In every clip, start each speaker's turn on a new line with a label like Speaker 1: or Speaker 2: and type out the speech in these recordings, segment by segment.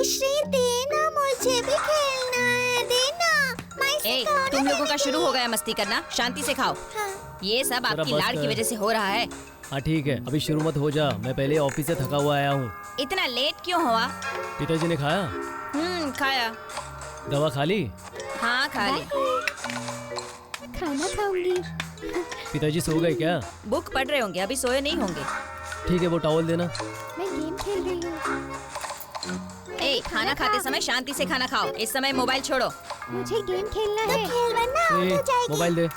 Speaker 1: श्री देना, मुझे भी खेलना है, देना।
Speaker 2: तुम लोगों का शुरू हो गया मस्ती करना, शांति से खाओ।
Speaker 1: हाँ।
Speaker 2: ये सब आपकी लाड़ की वजह से हो रहा है।
Speaker 3: हाँ ठीक है, अभी शुरू मत हो जा, मैं पहले ऑफिस से थका हुआ आया हूँ।
Speaker 2: इतना लेट क्यों हुआ?
Speaker 3: पिताजी ने खाया?
Speaker 2: खाया।
Speaker 3: दवा खा ली?
Speaker 2: हाँ खा ली।
Speaker 1: खाना खाऊंगी।
Speaker 3: पिताजी सो गए क्या?
Speaker 2: बुक पढ़ रहे होंगे, अभी सोए नहीं होंगे।
Speaker 3: ठीक है, वो टॉवल देना।
Speaker 1: मैं गेम खेल रही हूँ।
Speaker 2: खाना खाते समय शांति से खाना खाओ, इस समय मोबाइल छोड़ो।
Speaker 1: मुझे गेम खेलना है। खेल वरना आउट हो जाएगी।
Speaker 3: मोबाइल दे,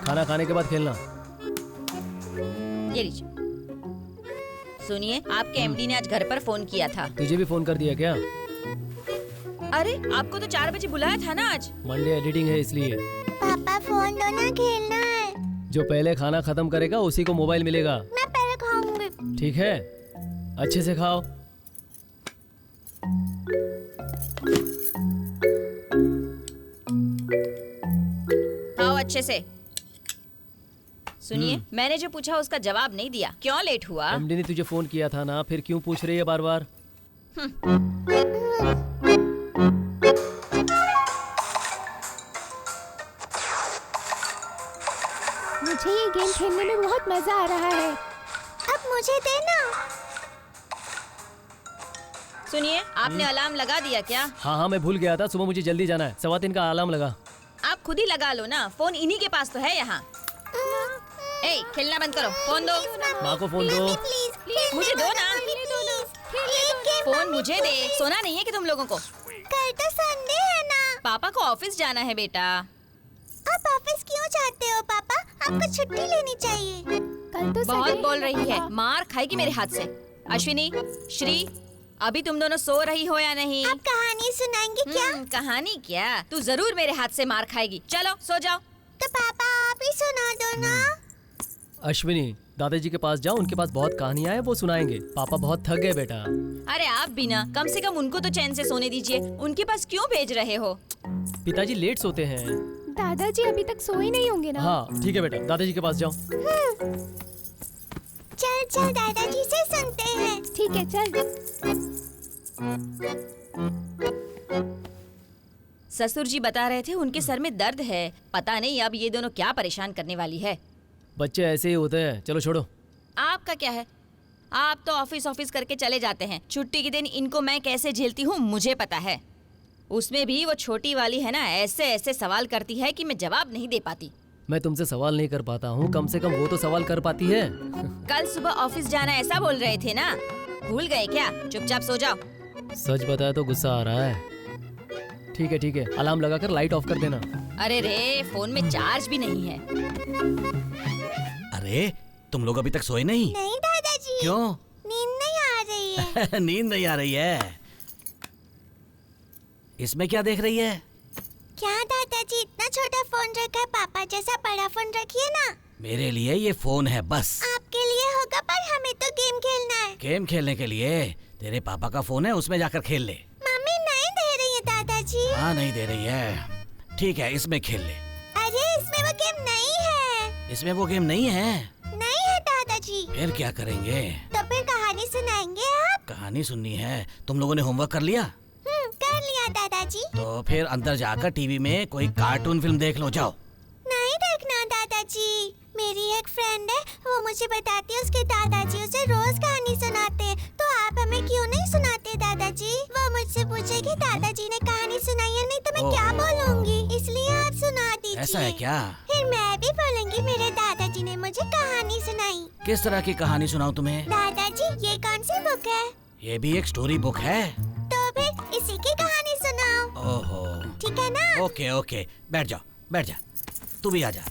Speaker 3: खाना खाने के बाद खेलना।
Speaker 2: ये लीजिए। सुनिए, आपके एमडी ने आज घर पर फोन किया था।
Speaker 3: तुझे भी फोन कर दिया क्या?
Speaker 2: अरे आपको तो 4 बजे बुलाया था ना आज।
Speaker 3: मंडे एडिटिंग है इसलिए।
Speaker 1: पापा फोन दो ना, खेलना है।
Speaker 3: जो पहले खाना खत्म करेगा उसी को मोबाइल मिलेगा।
Speaker 1: मैं पहले खाऊंगी।
Speaker 3: ठीक है, अच्छे से खाओ।
Speaker 2: खाओ अच्छे से। सुनिए, मैंने जो पूछा उसका जवाब नहीं दिया, क्यों लेट हुआ?
Speaker 3: एमडी ने तुझे फोन किया था ना, फिर क्यों पूछ रही है बार बार?
Speaker 1: मुझे ये गेम खेलने में बहुत मजा आ रहा है। अब मुझे देना।
Speaker 2: सुनिए, आपने अलार्म लगा दिया क्या?
Speaker 3: हाँ, मैं भूल गया था, सुबह मुझे जल्दी जाना है। 3:15 का अलार्म लगा।
Speaker 2: आप खुद ही लगा लो ना, फोन इन्हीं के पास तो है यहाँ। खेलना बंद करो, फोन दो।
Speaker 3: माँ को फोन दो।
Speaker 2: मुझे दो ना, फोन मुझे दे। सोना नहीं है कि तुम लोगों को?
Speaker 1: कल तो संडे है ना।
Speaker 2: पापा को ऑफिस जाना है बेटा।
Speaker 1: आप ऑफिस क्यों जाते हो पापा? आपको छुट्टी लेनी चाहिए। कल तो
Speaker 2: बहुत बोल रही है, मार खाएगी मेरे हाथ से। अश्विनी, श्री, अभी तुम दोनों सो रही हो या नहीं?
Speaker 1: आप कहानी सुनाएंगे क्या?
Speaker 2: कहानी क्या? तू जरूर मेरे हाथ से मार खाएगी। चलो सो जाओ।
Speaker 1: तो पापा आप ही सुना दो ना।
Speaker 3: अश्विनी, दादाजी के पास जाओ, उनके पास बहुत कहानियां हैं, वो सुनाएंगे। पापा बहुत थक गए बेटा।
Speaker 2: अरे आप भी ना, कम से कम उनको तो चैन से सोने दीजिए। उनके पास क्यों भेज रहे हो?
Speaker 3: पिताजी लेट सोते हैं।
Speaker 1: दादाजी अभी तक सोए नहीं होंगे ना?
Speaker 3: हाँ ठीक है बेटा, दादाजी के पास जाओ।
Speaker 1: चल चल दादाजी से सुनते हैं। ठीक है चल।
Speaker 2: ससुर जी बता रहे थे उनके सर में दर्द है। पता नहीं अब ये दोनों क्या परेशान करने वाली है।
Speaker 3: बच्चे ऐसे ही होते हैं, चलो छोड़ो।
Speaker 2: आपका क्या है, आप तो ऑफिस करके चले जाते हैं। छुट्टी के दिन इनको मैं कैसे झेलती हूँ मुझे पता है। उसमें भी वो छोटी वाली है ना, ऐसे ऐसे सवाल करती है कि मैं जवाब नहीं दे पाती।
Speaker 3: मैं तुमसे सवाल नहीं कर पाता हूँ, कम से कम वो तो सवाल कर पाती है।
Speaker 2: कल सुबह ऑफिस जाना ऐसा बोल रहे थे ना, भूल गए क्या? चुपचाप सो जाओ।
Speaker 3: सच बताया तो गुस्सा आ रहा है। ठीक है, अलार्म लगाकर लाइट ऑफ कर देना।
Speaker 2: अरे रे, फोन में चार्ज भी नहीं है।
Speaker 4: अरे तुम लोग अभी तक सोए नहीं?
Speaker 1: नहीं दादाजी।
Speaker 4: क्यों?
Speaker 1: नींद नहीं आ रही है।
Speaker 4: नींद नहीं आ रही है? इसमें क्या देख रही है?
Speaker 1: क्या दादाजी, इतना छोटा फोन रखा है, पापा जैसा बड़ा फोन रखिए ना।
Speaker 4: मेरे लिए ये फोन है बस।
Speaker 1: आपके लिए होगा पर हमें तो गेम खेलना है।
Speaker 4: गेम खेलने के लिए तेरे पापा का फोन है, उसमें जाकर खेल ले।
Speaker 1: मम्मी नहीं दे रही है दादाजी।
Speaker 4: हाँ नहीं दे रही है, ठीक है इसमें खेल ले।
Speaker 1: अरे इसमें वो गेम नहीं है।
Speaker 4: इसमें वो गेम नहीं है?
Speaker 1: नहीं है दादाजी।
Speaker 4: फिर क्या करेंगे?
Speaker 1: तो फिर कहानी सुनाएंगे आप?
Speaker 4: कहानी सुननी है? तुम लोगों ने होमवर्क कर लिया?
Speaker 1: कर लिया दादाजी।
Speaker 4: तो फिर अंदर जाकर टीवी में कोई कार्टून फिल्म देख लो, जाओ।
Speaker 1: नहीं देखना दादाजी, मेरी एक फ्रेंड है, वो मुझे बताती है उसके दादाजी उसे रोज कहानी सुनाते हैं। तो आप हमें क्यों नहीं सुनाते दादाजी? वो मुझसे पूछेगी दादाजी ने कहानी सुनाई है नहीं तो मैं क्या बोलूँगी, इसलिए आप सुना दीजिए।
Speaker 4: ऐसा है क्या?
Speaker 1: फिर मैं भी बोलूँगी मेरे दादाजी ने मुझे कहानी सुनाई।
Speaker 4: किस तरह की कहानी सुनाऊं तुम्हें?
Speaker 1: दादाजी ये कौन सी बुक है?
Speaker 4: ये भी एक स्टोरी बुक है।
Speaker 1: तो फिर इसी की कहानी सुनाओ।
Speaker 4: ओहो,
Speaker 1: ठीक है ना?
Speaker 4: ओके, बैठ जा, तू भी आ जा,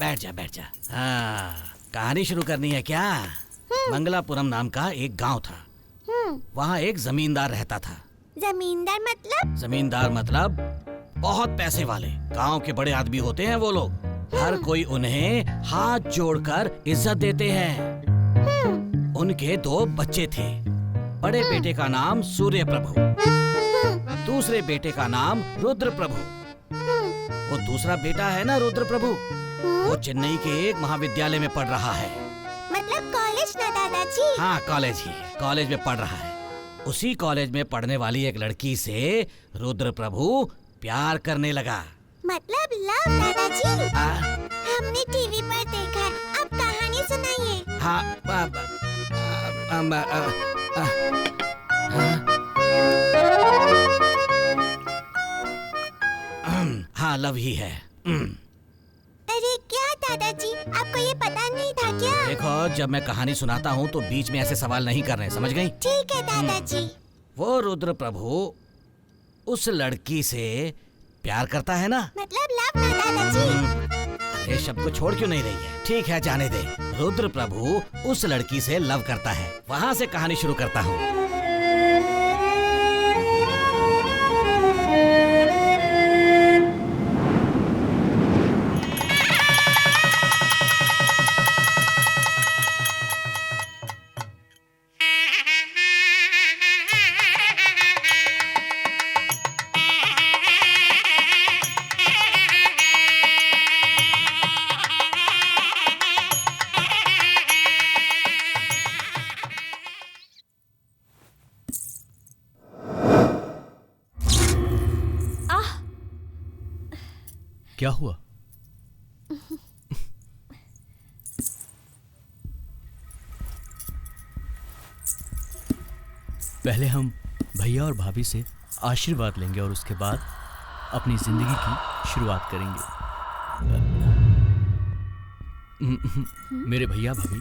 Speaker 4: बैठ जा। हाँ, कहानी शुरू करनी है क्या? मंगलापुरम नाम का एक गांव था। वहाँ एक जमींदार रहता था।
Speaker 1: जमींदार मतलब?
Speaker 4: जमींदार मतलब बहुत पैसे वाले। गांव के बड़े आदमी होते हैं वो लोग। हर कोई उन्हें हाथ जोड़कर इज्जत देते हैं। उनके 2 बच्चे थे। बड़े बेटे का नाम सूर्य प्रभु, दूसरे बेटे का नाम रुद्र प्रभु। वो दूसरा बेटा है ना रुद्र प्रभु, वो चेन्नई के एक महाविद्यालय में पढ़ रहा है।
Speaker 1: मतलब कॉलेज ना दादाजी?
Speaker 4: हाँ कॉलेज ही, कॉलेज में पढ़ रहा है। उसी कॉलेज में पढ़ने वाली एक लड़की से रुद्र प्रभु प्यार करने लगा।
Speaker 1: मतलब लव दादाजी?
Speaker 4: आ,
Speaker 1: हमने टीवी पर देखा, अब कहानी सुनाइए।
Speaker 4: हाँ, हाँ, लव ही है।
Speaker 1: अरे क्या दादाजी, आपको ये पता नहीं था क्या?
Speaker 4: देखो, जब मैं कहानी सुनाता हूँ तो बीच में ऐसे सवाल नहीं करने, समझ गई?
Speaker 1: ठीक है दादाजी।
Speaker 4: वो रुद्र प्रभु उस लड़की से प्यार करता है ना?
Speaker 1: मतलब लव ना दादाजी?
Speaker 4: ये शब्द को छोड़ क्यों नहीं रही है? ठीक है, जाने दे। रुद्र प्रभु उस लड़की से लव करता है। वहाँ से कहानी शुरू करता हूँ।
Speaker 5: क्या हुआ? पहले हम भैया और भाभी से आशीर्वाद लेंगे और उसके बाद अपनी जिंदगी की शुरुआत करेंगे। मेरे भैया भाभी,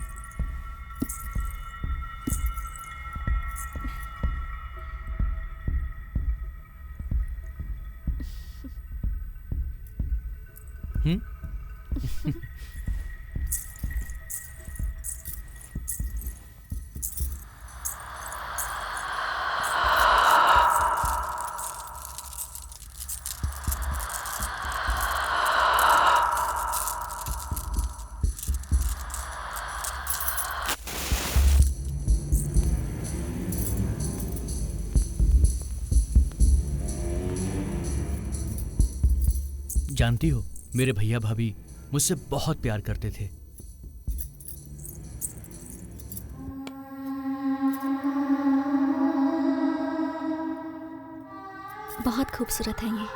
Speaker 5: जानती हो, मेरे भैया भाभी मुझसे बहुत प्यार करते थे।
Speaker 6: बहुत खूबसूरत है ये।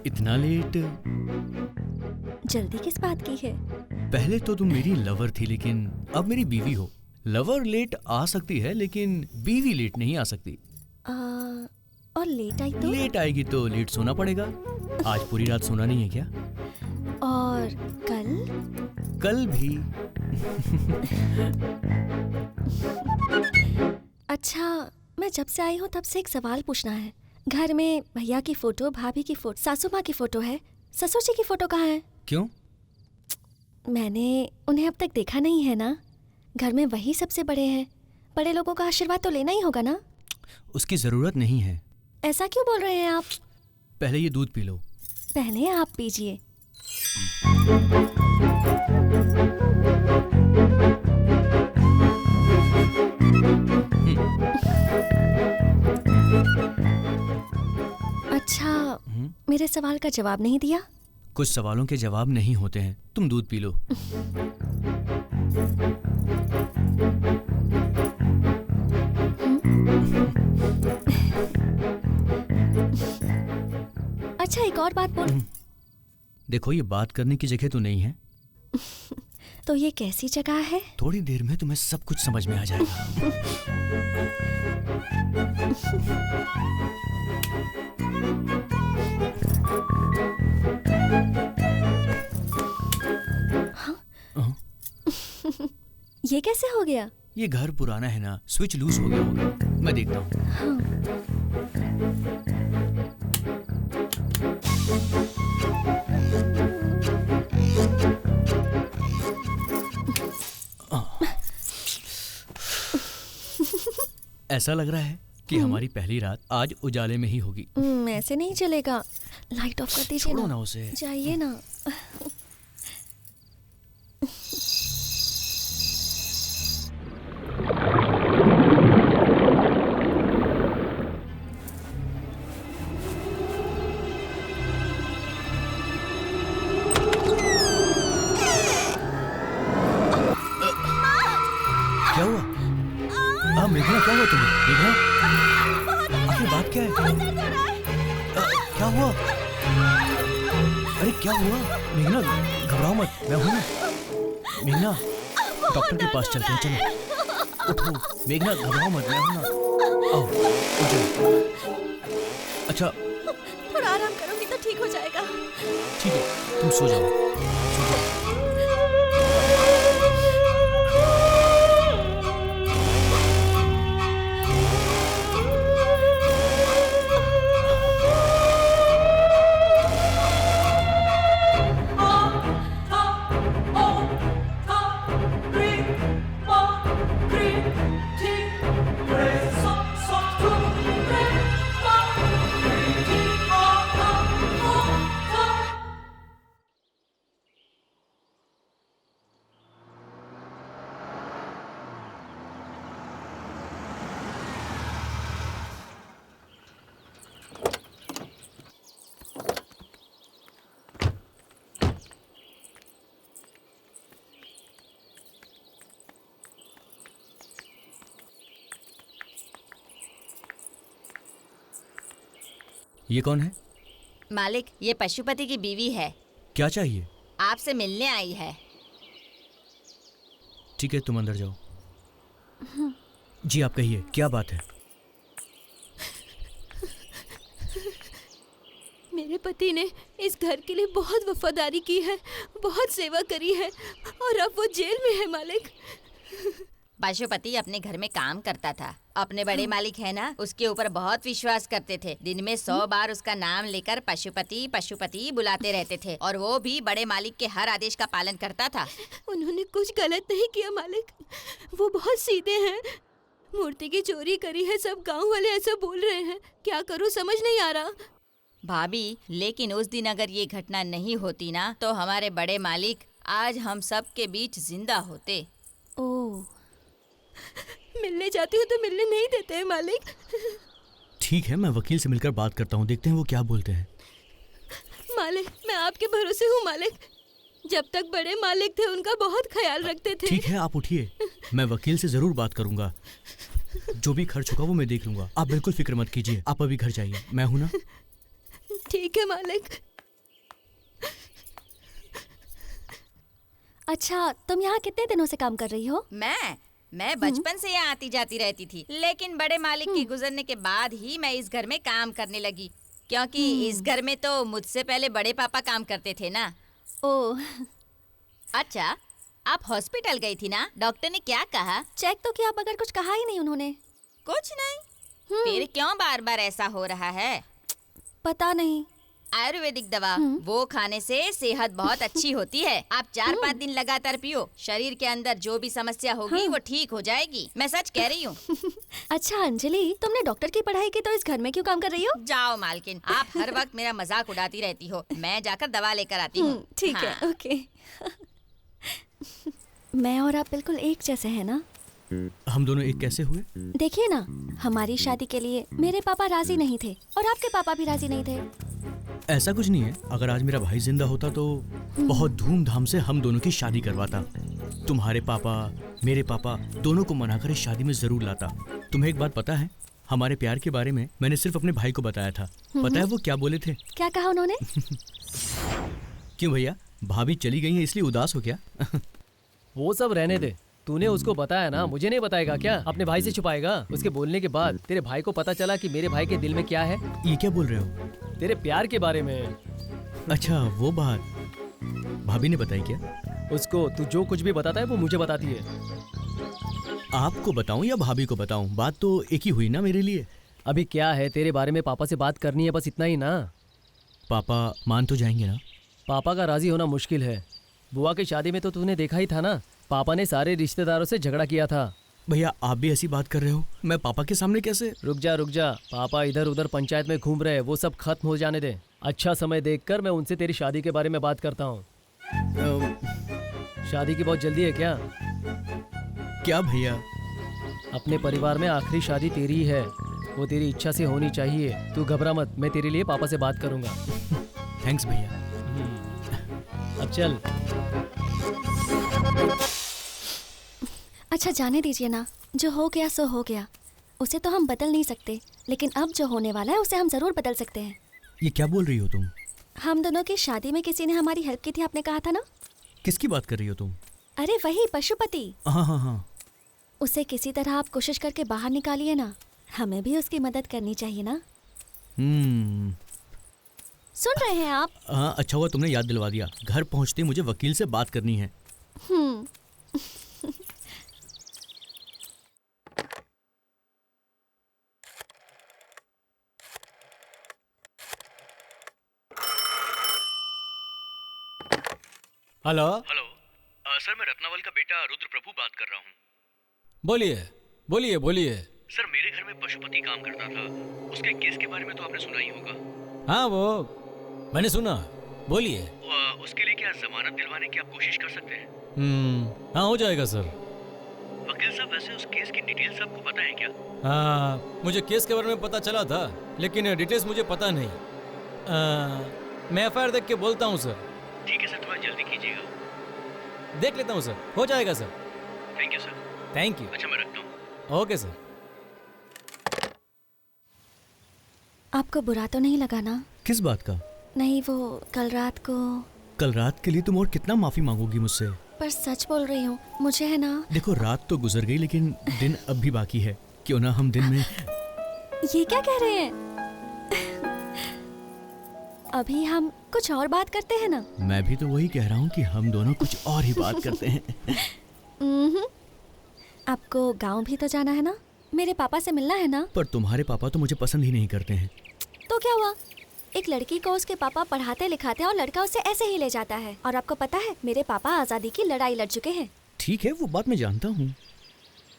Speaker 5: इतना लेट?
Speaker 6: जल्दी किस बात की है?
Speaker 5: पहले तो तुम मेरी लवर थी, लेकिन अब मेरी बीवी हो। लवर लेट आ सकती है, लेकिन बीवी लेट नहीं आ सकती।
Speaker 6: और लेट आई तो?
Speaker 5: लेट आएगी तो लेट सोना पड़ेगा। आज पूरी रात सोना नहीं है क्या?
Speaker 6: और कल?
Speaker 5: कल भी।
Speaker 6: अच्छा, मैं जब से आई हूँ तब से एक सवाल पूछना है। घर में भैया की फोटो, भाभी की फोटो, सासू माँ की फोटो है, ससुर जी की फोटो कहाँ है?
Speaker 5: क्यों?
Speaker 6: मैंने उन्हें अब तक देखा नहीं है ना। घर में वही सबसे बड़े हैं, बड़े लोगों का आशीर्वाद तो लेना ही होगा ना।
Speaker 5: उसकी जरूरत नहीं है।
Speaker 6: ऐसा क्यों बोल रहे हैं आप?
Speaker 5: पहले ये दूध पी लो।
Speaker 6: पहले आप पीजिए। अच्छा, मेरे सवाल का जवाब नहीं दिया?
Speaker 5: कुछ सवालों के जवाब नहीं होते हैं। तुम दूध पी लो।
Speaker 6: अच्छा, एक और बात बोल।
Speaker 5: देखो, ये बात करने की जगह तो नहीं है।
Speaker 6: तो ये कैसी जगह है?
Speaker 5: थोड़ी देर में तुम्हें सब कुछ समझ में आ जाएगा।
Speaker 6: ये कैसे हो गया?
Speaker 5: ये घर पुराना है ना, स्विच लूज हो गया होगा। मैं देखता हूँ। ऐसा लग रहा है कि हमारी पहली रात आज उजाले में ही होगी।
Speaker 6: ऐसे नहीं चलेगा, लाइट ऑफ कर दीजिए
Speaker 5: छोड़ो ना उसे।
Speaker 6: जाइए ना।
Speaker 5: क्या हुआ? मेघना, क्या हुआ तुम्हें? मेघना, आखिर बात क्या है? क्या हुआ? अरे क्या हुआ? मेघना, घबराओ मत, मैं हूं ना। मेघना, डॉक्टर के पास चलते हैं, चलो। उठो मेघना, घबराओ मत, मैं हूं ना। आओ, उठ जाओ। अच्छा,
Speaker 6: थोड़ा आराम करोगी तो ठीक हो जाएगा।
Speaker 5: ठीक है, तुम सो जाओ, सो जाओ। ये कौन है?
Speaker 2: मालिक, ये पशुपति की बीवी है,
Speaker 5: क्या चाहिए?
Speaker 2: आपसे मिलने आई है।
Speaker 5: ठीक है, तुम अंदर जाओ। जी आप कहिए, क्या बात है?
Speaker 7: मेरे पति ने इस घर के लिए बहुत वफादारी की है, बहुत सेवा करी है और अब वो जेल में है मालिक।
Speaker 2: पशुपति अपने घर में काम करता था। अपने बड़े मालिक है ना, उसके ऊपर बहुत विश्वास करते थे। दिन में 100 बार उसका नाम लेकर पशुपति पशुपति बुलाते रहते थे और वो भी बड़े मालिक के हर आदेश का पालन करता था।
Speaker 7: उन्होंने कुछ गलत नहीं किया मालिक, वो बहुत सीधे हैं। मूर्ति की चोरी करी है, सब गांव वाले ऐसा बोल रहे हैं। क्या करूं समझ नहीं आ रहा।
Speaker 2: भाभी, लेकिन उस दिन अगर ये घटना नहीं होती ना, तो हमारे बड़े मालिक आज हम सब के बीच जिंदा होते।
Speaker 6: ओह,
Speaker 7: मिलने जाती हूँ तो मिलने नहीं देते हैं मालिक।
Speaker 5: ठीक है, मैं वकील से मिलकर बात करता हूँ, देखते हैं वो क्या बोलते हैं।
Speaker 7: मालिक, मैं आपके भरोसे हूँ मालिक। जब तक बड़े मालिक थे उनका बहुत ख्याल रखते थे।
Speaker 5: ठीक है, आप उठिए, मैं वकील से जरूर बात करूंगा। जो भी खर्च होगा वो मैं देख लूंगा, आप बिल्कुल फिक्र मत कीजिए। आप अभी घर जाइए, मैं हूं ना।
Speaker 7: ठीक है मालिक।
Speaker 6: अच्छा, तुम यहाँ कितने दिनों से काम कर रही हो?
Speaker 2: मैं बचपन से यहाँ आती जाती रहती थी, लेकिन बड़े मालिक के गुजरने के बाद ही मैं इस घर में काम करने लगी, क्योंकि इस घर में तो मुझसे पहले बड़े पापा काम करते थे ना।
Speaker 6: ओह,
Speaker 2: अच्छा, आप हॉस्पिटल गई थी ना? डॉक्टर ने क्या कहा?
Speaker 6: चेक तो किया मगर कुछ कहा ही नहीं उन्होंने।
Speaker 2: कुछ नहीं? फिर क्यों बार बार ऐसा हो रहा है?
Speaker 6: पता नहीं।
Speaker 2: आयुर्वेदिक दवा, वो खाने से सेहत बहुत अच्छी होती है। आप 4-5 दिन लगातार पियो, शरीर के अंदर जो भी समस्या होगी वो ठीक हो जाएगी। मैं सच कह रही हूँ।
Speaker 6: अच्छा अंजलि, तुमने डॉक्टर की पढ़ाई की तो इस घर में क्यों काम कर रही हो?
Speaker 2: जाओ मालकिन, आप हर वक्त मेरा मजाक उड़ाती रहती हो। मैं जाकर दवा लेकर आती हूँ।
Speaker 6: ठीक है, ओके। मैं और आप बिल्कुल एक जैसे हैं ना?
Speaker 5: हम दोनों एक कैसे हुए?
Speaker 6: देखिए ना, हमारी शादी के लिए मेरे पापा राजी नहीं थे और आपके पापा भी राजी नहीं थे।
Speaker 5: ऐसा कुछ नहीं है, अगर आज मेरा भाई जिंदा होता तो बहुत धूमधाम से हम दोनों की शादी करवाता। तुम्हारे पापा, मेरे पापा दोनों को मनाकर इस शादी में जरूर लाता। तुम्हें एक बात पता है, हमारे प्यार के बारे में मैंने सिर्फ अपने भाई को बताया था। पता है वो क्या बोले थे?
Speaker 6: क्या कहा उन्होंने?
Speaker 5: क्यों भैया, भाभी चली गई है इसलिए उदास हो क्या?
Speaker 3: वो सब रहने दे। तूने उसको बताया ना, मुझे नहीं बताएगा क्या? अपने भाई से छुपाएगा? उसके बोलने के बाद तेरे भाई को पता चला कि मेरे भाई के दिल में क्या है।
Speaker 5: ये क्या बोल रहे हो?
Speaker 3: तेरे प्यार के बारे में।
Speaker 5: अच्छा वो बात भाभी ने बताई क्या?
Speaker 3: उसको तू जो कुछ भी बताता है वो मुझे बताती है।
Speaker 5: आपको बताऊं या भाभी को बताऊं, बात तो एक ही हुई ना मेरे लिए।
Speaker 3: अभी क्या है, तेरे बारे में पापा से बात करनी है, बस इतना ही ना।
Speaker 5: पापा मान तो जाएंगे ना?
Speaker 3: पापा का राजी होना मुश्किल है। बुआ की शादी में तो तूने देखा ही था ना, पापा ने सारे रिश्तेदारों से झगड़ा किया था।
Speaker 5: भैया आप भी ऐसी बात कर रहे हो? मैं पापा के सामने कैसे?
Speaker 3: रुक जा, पापा इधर उधर पंचायत में घूम रहे हैं, वो सब खत्म हो जाने दे। अच्छा समय देखकर मैं उनसे तेरी शादी के बारे में बात करता हूँ। शादी की बहुत जल्दी है क्या?
Speaker 5: क्या भैया?
Speaker 3: अपने परिवार में आखिरी शादी तेरी ही है, वो तेरी इच्छा से होनी चाहिए। तू घबरा मत, मैं तेरे लिए पापा से बात करूंगा।
Speaker 5: थैंक्स भैया।
Speaker 3: अब चल।
Speaker 6: अच्छा जाने दीजिए ना, जो हो गया सो हो गया, उसे तो हम बदल नहीं सकते, लेकिन अब जो होने वाला है उसे हम जरूर बदल सकते हैं।
Speaker 5: ये क्या बोल रही हो तुम?
Speaker 6: हम दोनों की शादी में किसी ने हमारी हेल्प की थी, आपने कहा था ना।
Speaker 5: किसकी बात कर रही हो तुम?
Speaker 6: अरे वही पशुपति।
Speaker 5: हाँ हाँ हाँ।
Speaker 6: उसे किसी तरह आप कोशिश करके बाहर निकालिए ना, हमें भी उसकी मदद करनी चाहिए ना। सुन रहे हैं आप?
Speaker 5: हाँ अच्छा हुआ तुमने याद दिलवा दिया। घर पहुंचते ही मुझे वकील से बात करनी है।
Speaker 4: हेलो।
Speaker 5: हेलो सर, मैं रत्नावल का बेटा रुद्र प्रभु बात कर रहा हूँ।
Speaker 4: बोलिए बोलिए बोलिए।
Speaker 5: सर मेरे घर में पशुपति काम करता था, उसके केस के बारे में तो आपने सुना ही होगा।
Speaker 4: हाँ वो मैंने सुना, बोलिए।
Speaker 5: उसके लिए क्या जमानत दिलवाने की आप कोशिश कर सकते हैं?
Speaker 4: हाँ हो जाएगा सर।
Speaker 5: वकील साहब वैसे उस केस की डिटेल्स आपको पता है क्या?
Speaker 4: हाँ मुझे केस के बारे में पता चला था, लेकिन डिटेल्स मुझे पता नहीं। मैं एफआईआर देख के बोलता हूँ सर।
Speaker 5: ठीक है सर, थोड़ा जल्दी कीजिएगा।
Speaker 4: देख लेता हूँ सर, हो जाएगा sir.
Speaker 5: Thank you sir.
Speaker 4: Thank you.
Speaker 5: अच्छा मैं रखता हूँ।
Speaker 4: Okay sir.
Speaker 6: आपको बुरा तो नहीं लगा ना?
Speaker 5: किस बात का?
Speaker 6: नहीं, वो कल रात को।
Speaker 5: कल रात के लिए तुम और कितना माफी मांगोगी मुझसे?
Speaker 6: पर सच बोल रही हूँ, मुझे है ना।
Speaker 5: देखो रात तो गुजर गई, लेकिन दिन अब भी बाकी है। क्यों ना हम दिन में।
Speaker 6: ये क्या कह रहे हैं? अभी हम कुछ और बात करते हैं ना।
Speaker 5: मैं भी तो वही कह रहा हूँ कि हम दोनों कुछ और ही बात करते हैं।
Speaker 6: आपको गांव भी तो जाना है ना, मेरे पापा से मिलना है ना।
Speaker 5: पर तुम्हारे पापा तो मुझे पसंद ही नहीं करते हैं।
Speaker 6: तो क्या हुआ? एक लड़की को उसके पापा पढ़ाते लिखाते हैं और लड़का उसे ऐसे ही ले जाता है। और आपको पता है, मेरे पापा आजादी की लड़ाई लड़ चुके हैं।
Speaker 5: ठीक है वो बात मैं जानता हूँ,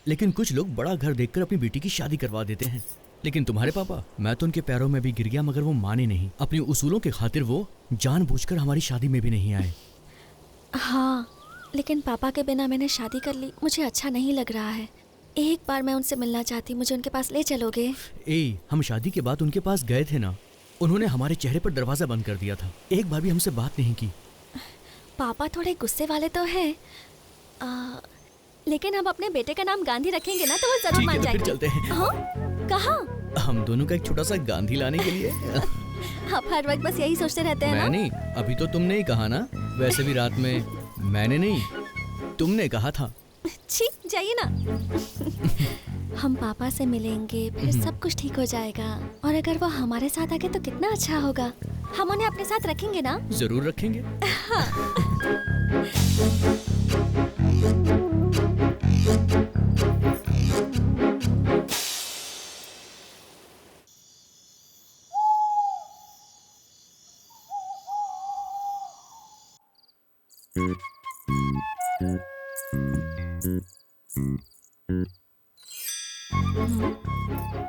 Speaker 5: लेकिन कुछ लोग बड़ा घर देखकर अपनी बेटी की शादी करवा देते हैं। लेकिन तुम्हारे पापा, मैं तो उनके पैरों में भी गिर गया मगर वो माने नहीं। अपने उसूलों के खातिर वो जानबूझकर हमारी शादी में भी नहीं आए।
Speaker 6: हाँ, लेकिन पापा के बिना मैंने शादी कर ली, मुझे अच्छा नहीं लग रहा है। एक बार मैं उनसे मिलना चाहती, मुझे उनके पास ले चलोगे?
Speaker 5: हम शादी के बाद उनके पास गए थे ना, उन्होंने हमारे चेहरे पर दरवाजा बंद कर दिया था। एक बार भी हमसे बात नहीं की।
Speaker 6: पापा थोड़े गुस्से वाले तो हैं, लेकिन हम अपने बेटे का नाम गांधी रखेंगे ना, तो वो जरूर मान जाएंगे।
Speaker 5: फिर चलते हैं।
Speaker 6: हाँ? कहाँ?
Speaker 5: हम दोनों का एक छोटा सा गांधी लाने के लिए।
Speaker 6: आप हर वक्त बस यही सोचते रहते हैं ना?
Speaker 5: मैं नहीं, अभी तो तुमने ही कहा ना। वैसे भी रात में मैंने नहीं, तुमने कहा था।
Speaker 6: छी, जाइए ना। हम पापा से मिलेंगे, फिर सब कुछ ठीक हो जाएगा। और अगर वो हमारे साथ आ गए तो कितना अच्छा होगा। हम उन्हें अपने साथ रखेंगे ना?
Speaker 5: जरूर रखेंगे।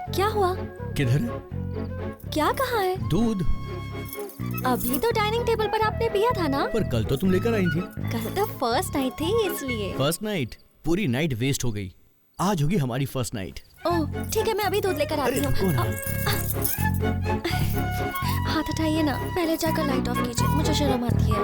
Speaker 6: क्या हुआ?
Speaker 5: किधर?
Speaker 6: क्या कहा है?
Speaker 5: दूध।
Speaker 6: अभी तो डाइनिंग टेबल पर आपने पिया था ना?
Speaker 5: पर कल तो तुम लेकर आई थी।
Speaker 6: कल तो फर्स्ट नाइट थी इसलिए।
Speaker 5: First night? पूरी नाइट वेस्ट हो गई। आज होगी हमारी फर्स्ट नाइट।
Speaker 6: ओह ठीक है, मैं अभी दूध लेकर आती हूँ। हाथ हटाइए ना, पहले जाकर लाइट ऑफ कीजिए, मुझे शर्म आती है।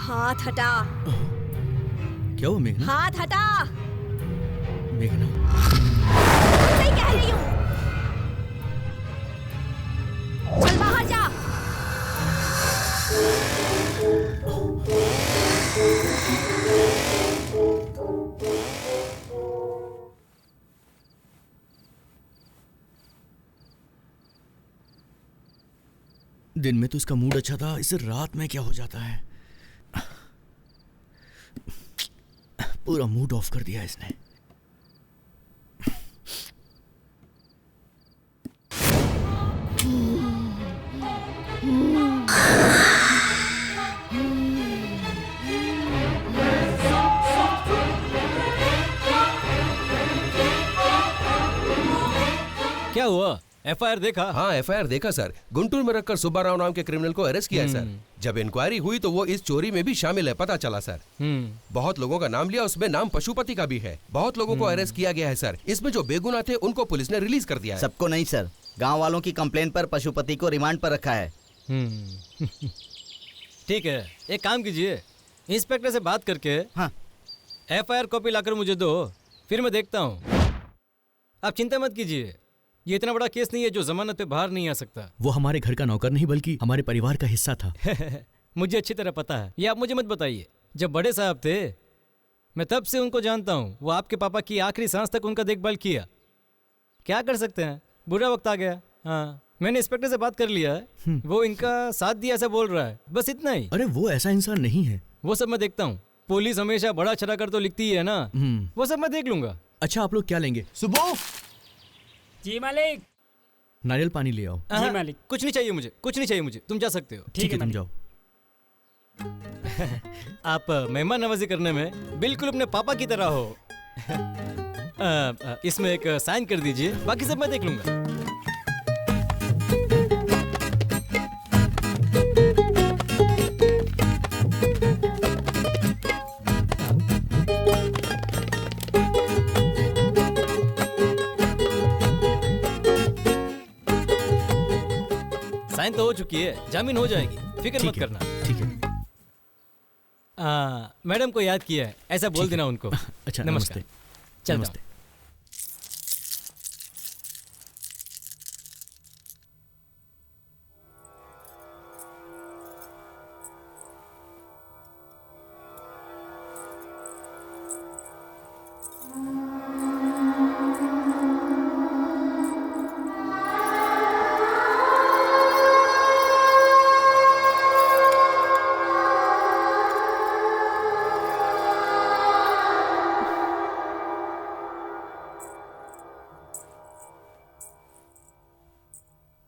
Speaker 6: हाथ हटा।
Speaker 5: क्या हुआ मेघना?
Speaker 6: हाथ हटा।
Speaker 5: मेघना,
Speaker 6: सही कह रही हूँ। चल बाहर जा।
Speaker 5: दिन में तो इसका मूड अच्छा था, इसे रात में क्या हो जाता है? पूरा मूड ऑफ कर दिया इसने।
Speaker 8: क्या हुआ? एफआईआर देखा?
Speaker 9: हाँ, एफआईआर देखा सर। गुंटूर में रखकर सुब्बाराव नाम के क्रिमिनल को अरेस्ट किया है सर। जब इंक्वायरी हुई तो वो इस चोरी में भी शामिल है, पता चला सर। बहुत लोगों का नाम लिया, उसमें नाम पशुपति का भी है। बहुत लोगों को अरेस्ट किया गया है सर। इसमें जो बेगुनाह थे उनको पुलिस ने रिलीज कर दिया है।
Speaker 10: सबको नहीं सर, गांव वालों की कंप्लेंट पर पशुपति को रिमांड पर रखा है।
Speaker 8: ठीक है, एक काम कीजिए, इंस्पेक्टर से बात करके
Speaker 10: हाँ।
Speaker 8: एफआईआर कॉपी लाकर मुझे दो, फिर मैं देखता हूँ। आप चिंता मत कीजिए, ये इतना बड़ा केस नहीं है जो जमानत पे बाहर नहीं आ सकता।
Speaker 5: वो हमारे घर का नौकर नहीं बल्कि हमारे परिवार का हिस्सा था।
Speaker 8: मुझे अच्छी तरह पता है, ये आप मुझे मत बताइए। जब बड़े साहब थे, मैं तब से उनको जानता हूँ। वो आपके पापा की आखिरी सांस तक उनका देखभाल किया। क्या कर सकते हैं, बुरा वक्त आ गया। हाँ, मैंने इंस्पेक्टर से बात कर लिया है, वो इनका साथ दिया ऐसा बोल रहा है, बस इतना ही।
Speaker 5: अरे वो ऐसा इंसान नहीं है।
Speaker 8: वो सब मैं देखता हूँ। पुलिस हमेशा बड़ा चढ़ा कर तो लिखती है ना, वो सब मैं देख लूंगा।
Speaker 5: अच्छा, आप लोग क्या लेंगे?
Speaker 11: सुबह
Speaker 12: जी मालिक।
Speaker 5: नारियल पानी ले आओ।
Speaker 12: जी मालिक।
Speaker 8: कुछ नहीं चाहिए मुझे, कुछ नहीं चाहिए मुझे। तुम जा सकते हो।
Speaker 5: ठीक है, तुम जाओ।
Speaker 8: आप मेहमान नवाजी करने में बिल्कुल अपने पापा की तरह हो। इसमें एक साइन कर दीजिए, बाकी सब मैं देख लूंगा। साइन तो हो चुकी है, जामीन हो जाएगी, फिक्र मत करना।
Speaker 5: ठीक है।
Speaker 8: मैडम को याद किया है, ऐसा बोल देना उनको।
Speaker 5: अच्छा,
Speaker 8: नमस्ते। चलता हूं।
Speaker 5: नमस्ते।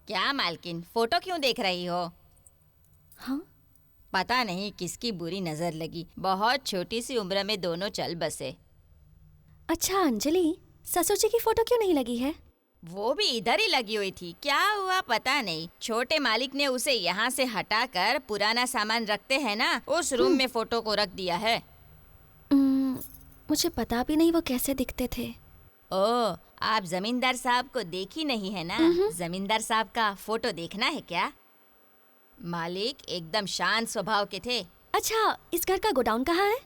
Speaker 2: क्या मालकिन, फोटो क्यों देख रही हो?
Speaker 6: हाँ?
Speaker 2: पता नहीं किसकी बुरी नजर लगी। बहुत छोटी सी उम्र में दोनों चल बसे।
Speaker 6: अच्छा अंजलि, ससुर जी की फोटो क्यों नहीं लगी है?
Speaker 2: वो भी इधर ही लगी हुई थी, क्या हुआ पता नहीं। छोटे मालिक ने उसे यहाँ से हटाकर पुराना सामान रखते हैं ना, उस रूम में फोटो को रख दिया है।
Speaker 6: मुझे पता भी नहीं वो कैसे दिखते थे।
Speaker 2: ओह, आप जमींदार साहब को देखी नहीं है ना? जमींदार साहब का फोटो देखना है क्या? मालिक एकदम शांत स्वभाव के थे।
Speaker 6: अच्छा, इस घर का गोडाउन कहाँ है?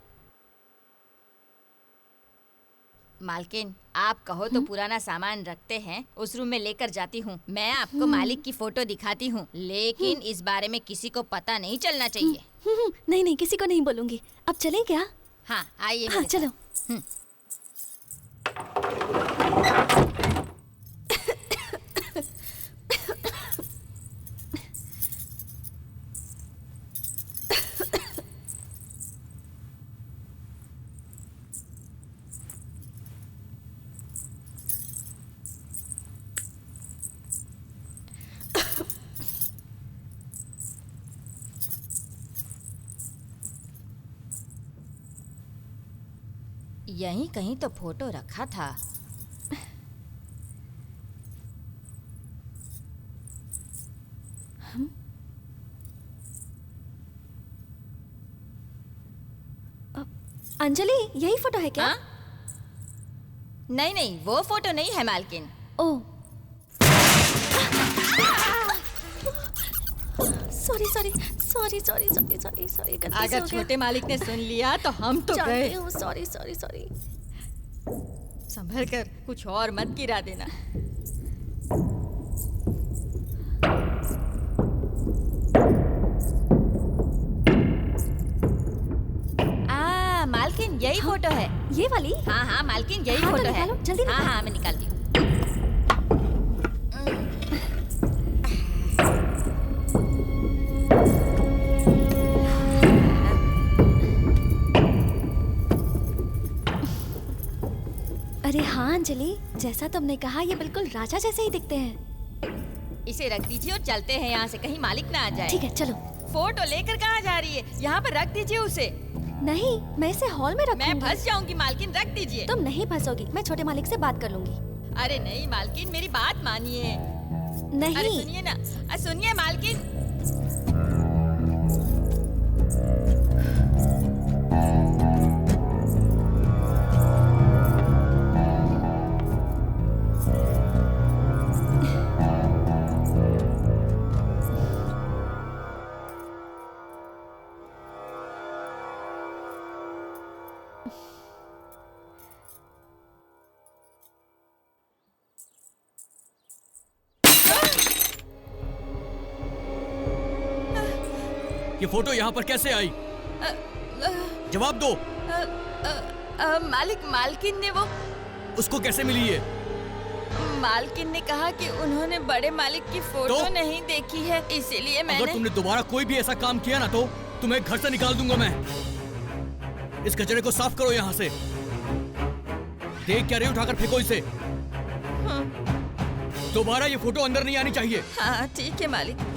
Speaker 2: मालकिन, आप कहो तो पुराना सामान रखते हैं, उस रूम में लेकर जाती हूँ। मैं आपको मालिक की फोटो दिखाती हूँ, लेकिन इस बारे में किसी को पता नहीं चलना चाहिए।
Speaker 6: नहीं नहीं, किसी को नहीं बोलूंगी। अब चलें क्या?
Speaker 2: हाँ आइए।
Speaker 6: हाँ चलो।
Speaker 2: यहीं कहीं तो फोटो रखा था।
Speaker 6: अंजलि, यही फोटो है क्या?
Speaker 2: नहीं नहीं, वो फोटो नहीं है मालकिन।
Speaker 6: Oh, sorry sorry sorry sorry sorry sorry sorry.
Speaker 2: अगर छोटे मालिक ने सुन लिया तो हम तो गए।
Speaker 6: Sorry sorry sorry.
Speaker 2: संभल कर, कुछ और मत गिरा देना। मालकिन यही फोटो है।
Speaker 6: ये वाली?
Speaker 2: हाँ हाँ मालकिन, यही
Speaker 6: हाँ,
Speaker 2: फोटो
Speaker 6: तो
Speaker 2: है।
Speaker 6: जल्दी
Speaker 2: हाँ हाँ मैं निकालती हूँ।
Speaker 6: अरे हाँ अंजलि, जैसा तुमने कहा ये बिल्कुल राजा जैसे ही दिखते हैं।
Speaker 2: इसे रख दीजिए और चलते हैं यहाँ से, कहीं मालिक ना आ जाए।
Speaker 6: ठीक है चलो।
Speaker 2: फोटो लेकर कहाँ जा रही है? यहाँ पर रख दीजिए उसे।
Speaker 6: नहीं, मैं इसे हॉल में रखूंगी।
Speaker 2: मैं फंस जाऊंगी मालकिन, रख दीजिए।
Speaker 6: तुम नहीं फंसोगी, मैं छोटे मालिक से बात कर लूंगी।
Speaker 2: अरे नहीं मालकिन, मेरी बात मानिए।
Speaker 6: नहीं।
Speaker 2: अरे सुनिए ना, सुनिए मालकिन।
Speaker 5: ये फोटो यहाँ पर कैसे आई? जवाब दो।
Speaker 2: मालकिन ने वो
Speaker 5: उसको कैसे मिली है?
Speaker 2: मालकिन ने कहा कि उन्होंने बड़े मालिक की फोटो
Speaker 5: तो?
Speaker 2: नहीं देखी है, इसीलिए मैंने।
Speaker 5: अगर तुमने दोबारा कोई भी ऐसा काम किया ना तो तुम्हें घर से निकाल दूंगा मैं। इस कचरे को साफ करो यहाँ से। देख क्या रही, उठाकर फेंको इसे। दोबारा ये फोटो अंदर नहीं आनी चाहिए।
Speaker 2: हाँ ठीक है मालिक।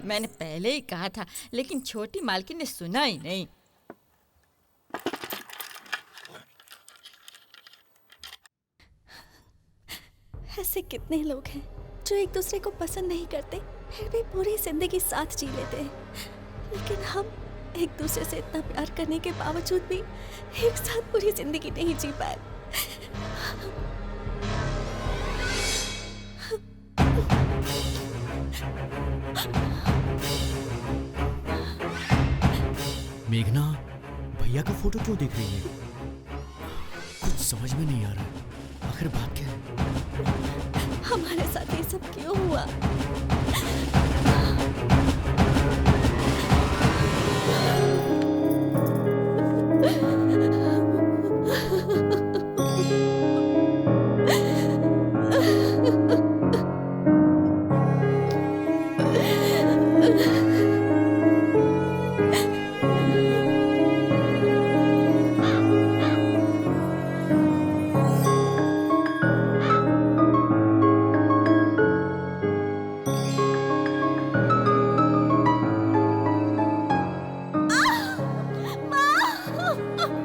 Speaker 2: मैंने पहले ही कहा था, लेकिन छोटी मालकिन ने सुना ही नहीं।
Speaker 6: ऐसे कितने लोग हैं जो एक दूसरे को पसंद नहीं करते, फिर भी पूरी जिंदगी साथ जी लेते हैं। लेकिन हम एक दूसरे से इतना प्यार करने के बावजूद भी एक साथ पूरी जिंदगी नहीं जी पाए।
Speaker 5: मेघना भैया का फोटो क्यों देख रही है? कुछ समझ में नहीं आ रहा। आखिर बात क्या है?
Speaker 6: हमारे साथ ये सब क्यों हुआ?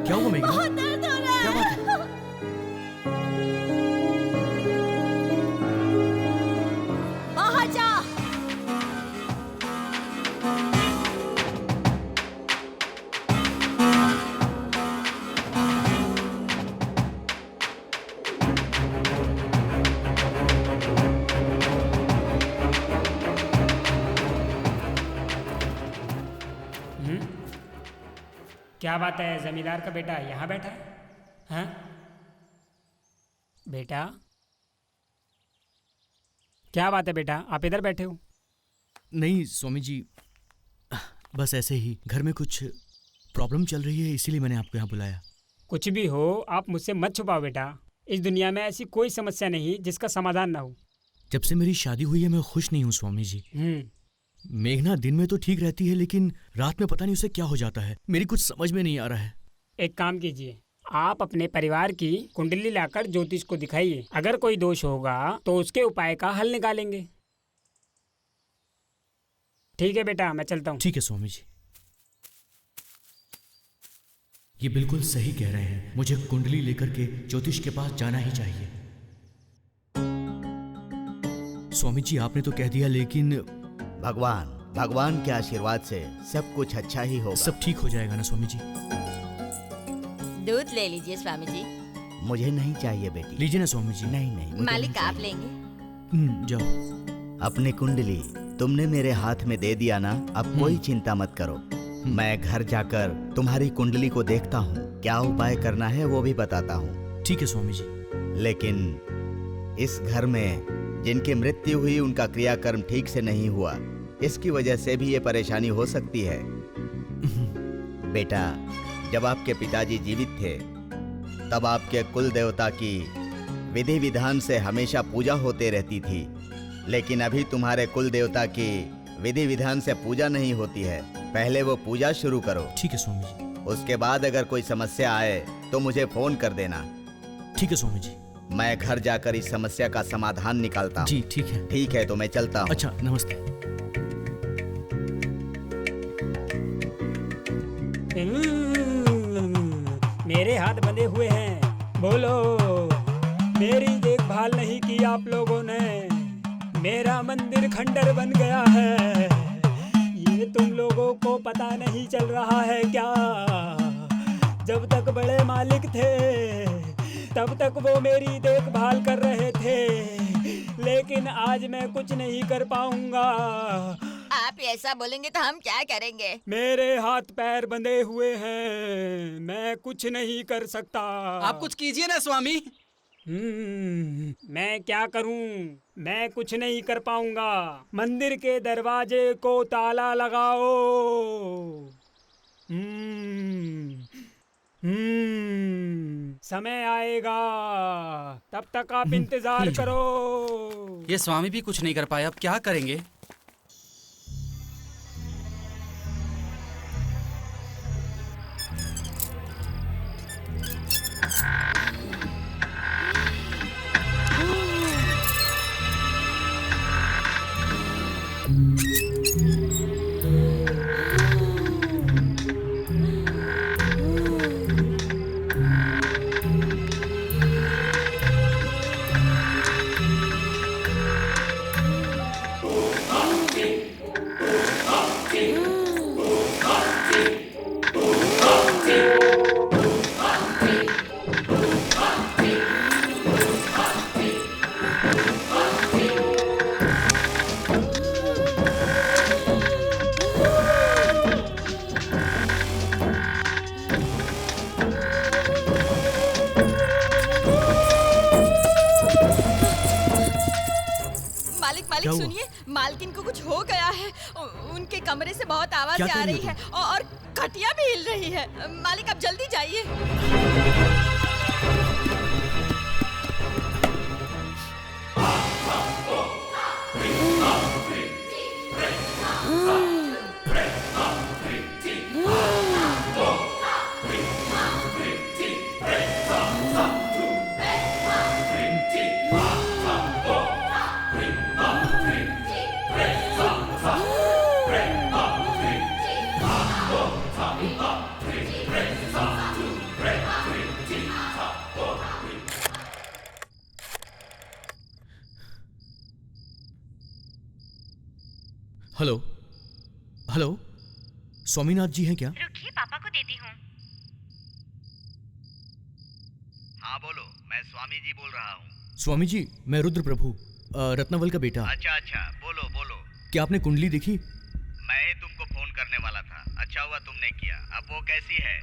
Speaker 5: क्या हुआ मेघना?
Speaker 6: बहुत दर्द हो रहा है।
Speaker 5: क्या बात है?
Speaker 6: बाहर जा।
Speaker 12: क्या बात है, जमींदार का बेटा यहाँ बैठा है? हाँ बेटा, क्या बात है बेटा, आप इधर बैठे हो?
Speaker 5: नहीं स्वामी जी, बस ऐसे ही घर में कुछ प्रॉब्लम चल रही है, इसीलिए मैंने आपको यहाँ बुलाया।
Speaker 12: कुछ भी हो, आप मुझसे मत छुपाओ बेटा। इस दुनिया में ऐसी कोई समस्या नहीं जिसका समाधान ना हो।
Speaker 5: जब से मेरी शादी हुई है मैं खुश नहीं हूँ स्वामी जी। मेघना दिन में तो ठीक रहती है, लेकिन रात में पता नहीं उसे क्या हो जाता है। मेरी कुछ समझ में नहीं आ रहा है।
Speaker 12: एक काम कीजिए, आप अपने परिवार की कुंडली लाकर ज्योतिष को दिखाइए। अगर कोई दोष होगा तो उसके उपाय का हल निकालेंगे। ठीक है बेटा, मैं चलता हूँ।
Speaker 5: ठीक है स्वामी जी। ये बिल्कुल सही कह रहे हैं, मुझे कुंडली लेकर के ज्योतिष के पास जाना ही चाहिए। स्वामी जी आपने तो कह दिया, लेकिन
Speaker 10: भगवान के आशीर्वाद से सब कुछ अच्छा ही होगा।
Speaker 5: सब ठीक हो जाएगा ना स्वामी जी?
Speaker 2: दूध ले लीजिए स्वामी जी।
Speaker 10: मुझे नहीं चाहिए बेटी।
Speaker 5: लीजिए ना स्वामी जी।
Speaker 10: नहीं नहीं, मुझे
Speaker 2: मालिक
Speaker 10: नहीं
Speaker 2: आप
Speaker 10: चाहिए।
Speaker 2: लेंगे?
Speaker 5: जाओ।
Speaker 10: अपनी कुंडली तुमने मेरे हाथ में दे दिया ना, अब कोई चिंता मत करो। मैं घर जाकर तुम्हारी कुंडली को देखता हूँ, क्या उपाय करना है वो भी बताता हूँ।
Speaker 5: ठीक है स्वामी जी।
Speaker 10: लेकिन इस घर में जिनकी मृत्यु हुई उनका क्रियाकर्म ठीक से नहीं हुआ, इसकी वजह से भी ये परेशानी हो सकती है। बेटा, जब आपके पिताजी जीवित थे तब आपके कुल देवता की विधि विधान से हमेशा पूजा होते रहती थी। लेकिन अभी तुम्हारे कुल देवता की विधि विधान से पूजा नहीं होती है। पहले वो पूजा शुरू करो।
Speaker 5: ठीक है स्वामी जी।
Speaker 10: उसके बाद अगर कोई समस्या आए तो मुझे फोन कर देना।
Speaker 5: ठीक है स्वामी जी।
Speaker 10: मैं घर जाकर इस समस्या का समाधान निकालता हूँ।
Speaker 5: जी ठीक है।
Speaker 10: ठीक है, तो मैं चलता हूँ।
Speaker 5: अच्छा, नमस्ते।
Speaker 12: मेरे हाथ बंधे हुए हैं। बोलो, मेरी देखभाल नहीं की आप लोगों ने। मेरा मंदिर खंडर बन गया है। ये तुम लोगों को पता नहीं चल रहा है क्या? जब तक बड़े मालिक थे तब तक वो मेरी देखभाल कर रहे थे, लेकिन आज मैं कुछ नहीं कर पाऊंगा।
Speaker 2: आप ऐसा बोलेंगे तो हम क्या करेंगे?
Speaker 12: मेरे हाथ पैर बंधे हुए हैं, मैं कुछ नहीं कर सकता।
Speaker 11: आप कुछ कीजिए ना स्वामी।
Speaker 12: मैं क्या करूं? मैं कुछ नहीं कर पाऊंगा। मंदिर के दरवाजे को ताला लगाओ। समय आएगा, तब तक आप इंतजार करो।
Speaker 11: ये स्वामी भी कुछ नहीं कर पाए, अब क्या करेंगे?
Speaker 2: सुनिए, मालकिन को कुछ हो गया है। उनके कमरे से बहुत आवाज आ रही है और खटिया भी हिल रही है। मालिक, आप जल्दी जाइए।
Speaker 5: हेलो हेलो, स्वामीनाथ जी हैं क्या?
Speaker 1: रुकिए, पापा को देती हूँ।
Speaker 10: हाँ बोलो, मैं स्वामी जी बोल रहा हूँ।
Speaker 5: स्वामी जी, मैं रुद्र प्रभु, रत्नावल का बेटा।
Speaker 10: अच्छा अच्छा, बोलो बोलो।
Speaker 5: क्या आपने कुंडली देखी?
Speaker 10: मैं ही तुमको फोन करने वाला था, अच्छा हुआ तुमने किया। अब वो कैसी है?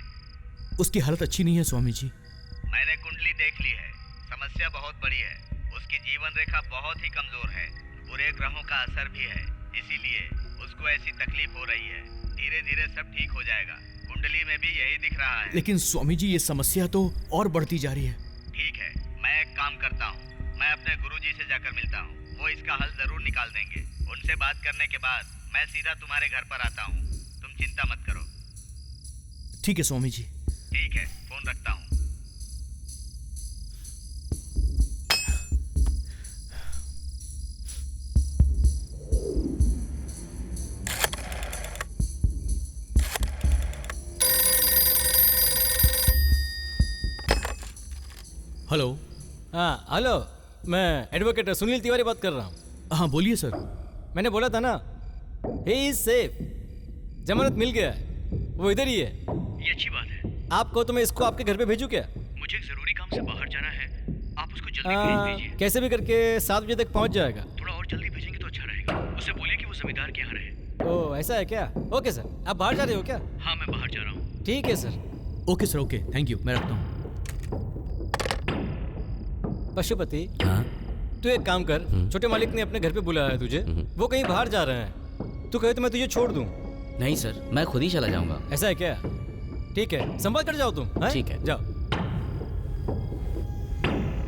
Speaker 5: उसकी हालत अच्छी नहीं है स्वामी जी।
Speaker 10: मैंने कुंडली देख ली है, समस्या बहुत बड़ी है। उसकी जीवन रेखा बहुत ही कमजोर है, बुरे ग्रहों का असर भी है, इसीलिए उसको ऐसी तकलीफ हो रही है। धीरे धीरे सब ठीक हो जाएगा, कुंडली में भी यही दिख रहा है।
Speaker 5: लेकिन स्वामी जी, ये समस्या तो और बढ़ती जा रही है।
Speaker 10: ठीक है, मैं एक काम करता हूँ, मैं अपने गुरुजी से जाकर मिलता हूँ, वो इसका हल जरूर निकाल देंगे। उनसे बात करने के बाद मैं सीधा तुम्हारे घर पर आता हूँ, तुम चिंता मत करो।
Speaker 5: ठीक है स्वामी जी।
Speaker 10: ठीक है, फोन रखता हूँ।
Speaker 5: हेलो।
Speaker 8: हाँ हेलो, मैं एडवोकेट सुनील तिवारी बात कर रहा हूँ।
Speaker 5: हाँ बोलिए सर।
Speaker 8: मैंने बोला था ना, ही इज सेफ, जमानत मिल गया है, वो इधर ही है।
Speaker 5: ये अच्छी बात है।
Speaker 8: आप कहो तो मैं इसको आपके घर पे भेजूं क्या?
Speaker 5: मुझे एक जरूरी काम से बाहर जाना है, आप उसको जल्दी भेज दीजिए।
Speaker 8: कैसे भी करके 7 बजे तक पहुंच जाएगा।
Speaker 5: थोड़ा और जल्दी भेजेंगे तो अच्छा रहेगा। उससे बोलिए कि वो जमींदार के यहाँ रहे।
Speaker 8: ओह ऐसा है क्या? ओके सर, आप बाहर जा रहे हो क्या?
Speaker 5: हाँ मैं बाहर जा रहा हूँ।
Speaker 8: ठीक है sir.
Speaker 5: Okay sir, okay, thank you, मैं रखता हूँ।
Speaker 8: पशुपति, तू एक काम कर, छोटे मालिक ने अपने घर पे बुलाया है तुझे, वो कहीं बाहर जा रहे हैं, तू कहे तो मैं तुझे छोड़ दूं।
Speaker 13: नहीं सर, मैं खुद ही चला जाऊंगा।
Speaker 8: ऐसा है क्या? ठीक है, संभाल कर जाओ तुम।
Speaker 13: ठीक है,
Speaker 8: जाओ।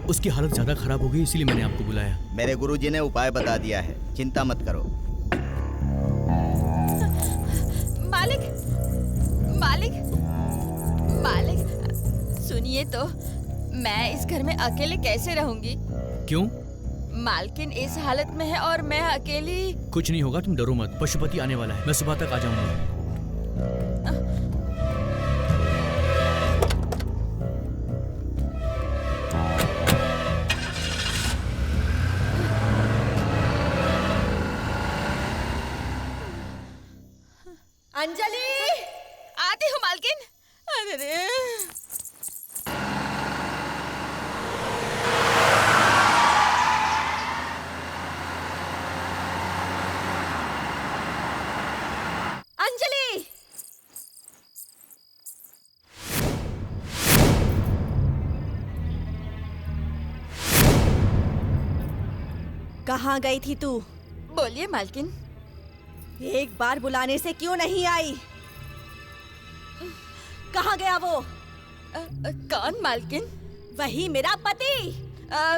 Speaker 5: उसकी हालत ज्यादा खराब हो गई, इसीलिए मैंने आपको बुलाया।
Speaker 10: मेरे गुरुजी ने उपाय बता दिया है, चिंता मत करो।
Speaker 2: मालिक, मालिक, मालिक, सुनिए तो, मैं इस घर में अकेले कैसे रहूंगी?
Speaker 5: क्यों?
Speaker 2: मालकिन इस हालत में है और मैं अकेली।
Speaker 5: कुछ नहीं होगा, तुम डरो मत। पशुपति आने वाला है, मैं सुबह तक आ जाऊंगा।
Speaker 6: अंजलि,
Speaker 2: आती हूँ मालकिन। अरे
Speaker 6: अंजलि, कहाँ गई थी तू?
Speaker 2: बोलिए मालकिन।
Speaker 6: एक बार बुलाने से क्यों नहीं आई? कहाँ गया वो?
Speaker 2: कौन मालकिन?
Speaker 6: वही मेरा पति।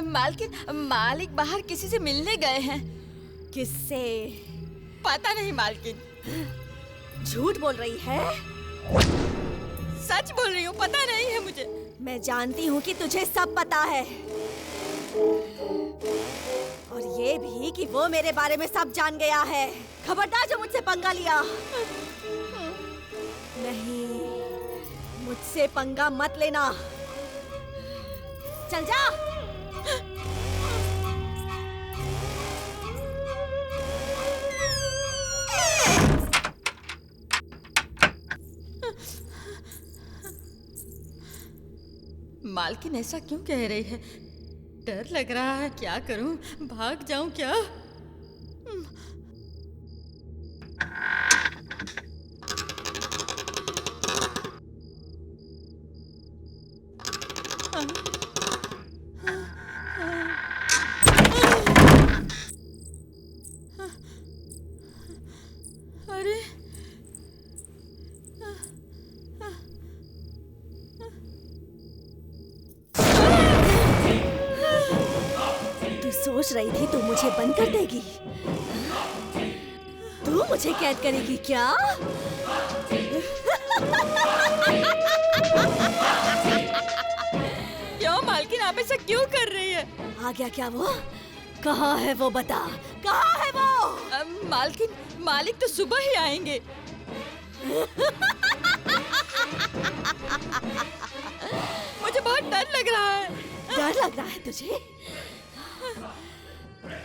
Speaker 2: मालकिन, मालिक बाहर किसी से मिलने गए हैं।
Speaker 6: किससे?
Speaker 2: पता नहीं मालकिन।
Speaker 6: झूठ बोल रही है?
Speaker 2: सच बोल रही हूँ, पता नहीं है मुझे।
Speaker 6: मैं जानती हूँ कि तुझे सब पता है, और ये भी कि वो मेरे बारे में सब जान गया है। खबरदार जो मुझसे पंगा लिया। नहीं, मुझसे पंगा मत लेना। चल जा।
Speaker 2: मालकिन ऐसा क्यों कह रही है? डर लग रहा है, क्या करूं? भाग जाऊं क्या? अरे
Speaker 6: तू सोच रही थी तू मुझे बंद कर देगी? तू मुझे कैद करेगी क्या?
Speaker 2: क्यों मालकिन, आप ऐसा क्यों कर रही है?
Speaker 6: आ गया क्या वो? कहाँ है वो, बता। कहाँ है वो?
Speaker 2: मालकिन, मालिक तो सुबह ही आएंगे। मुझे बहुत डर लग रहा है।
Speaker 6: डर लग रहा है तुझे?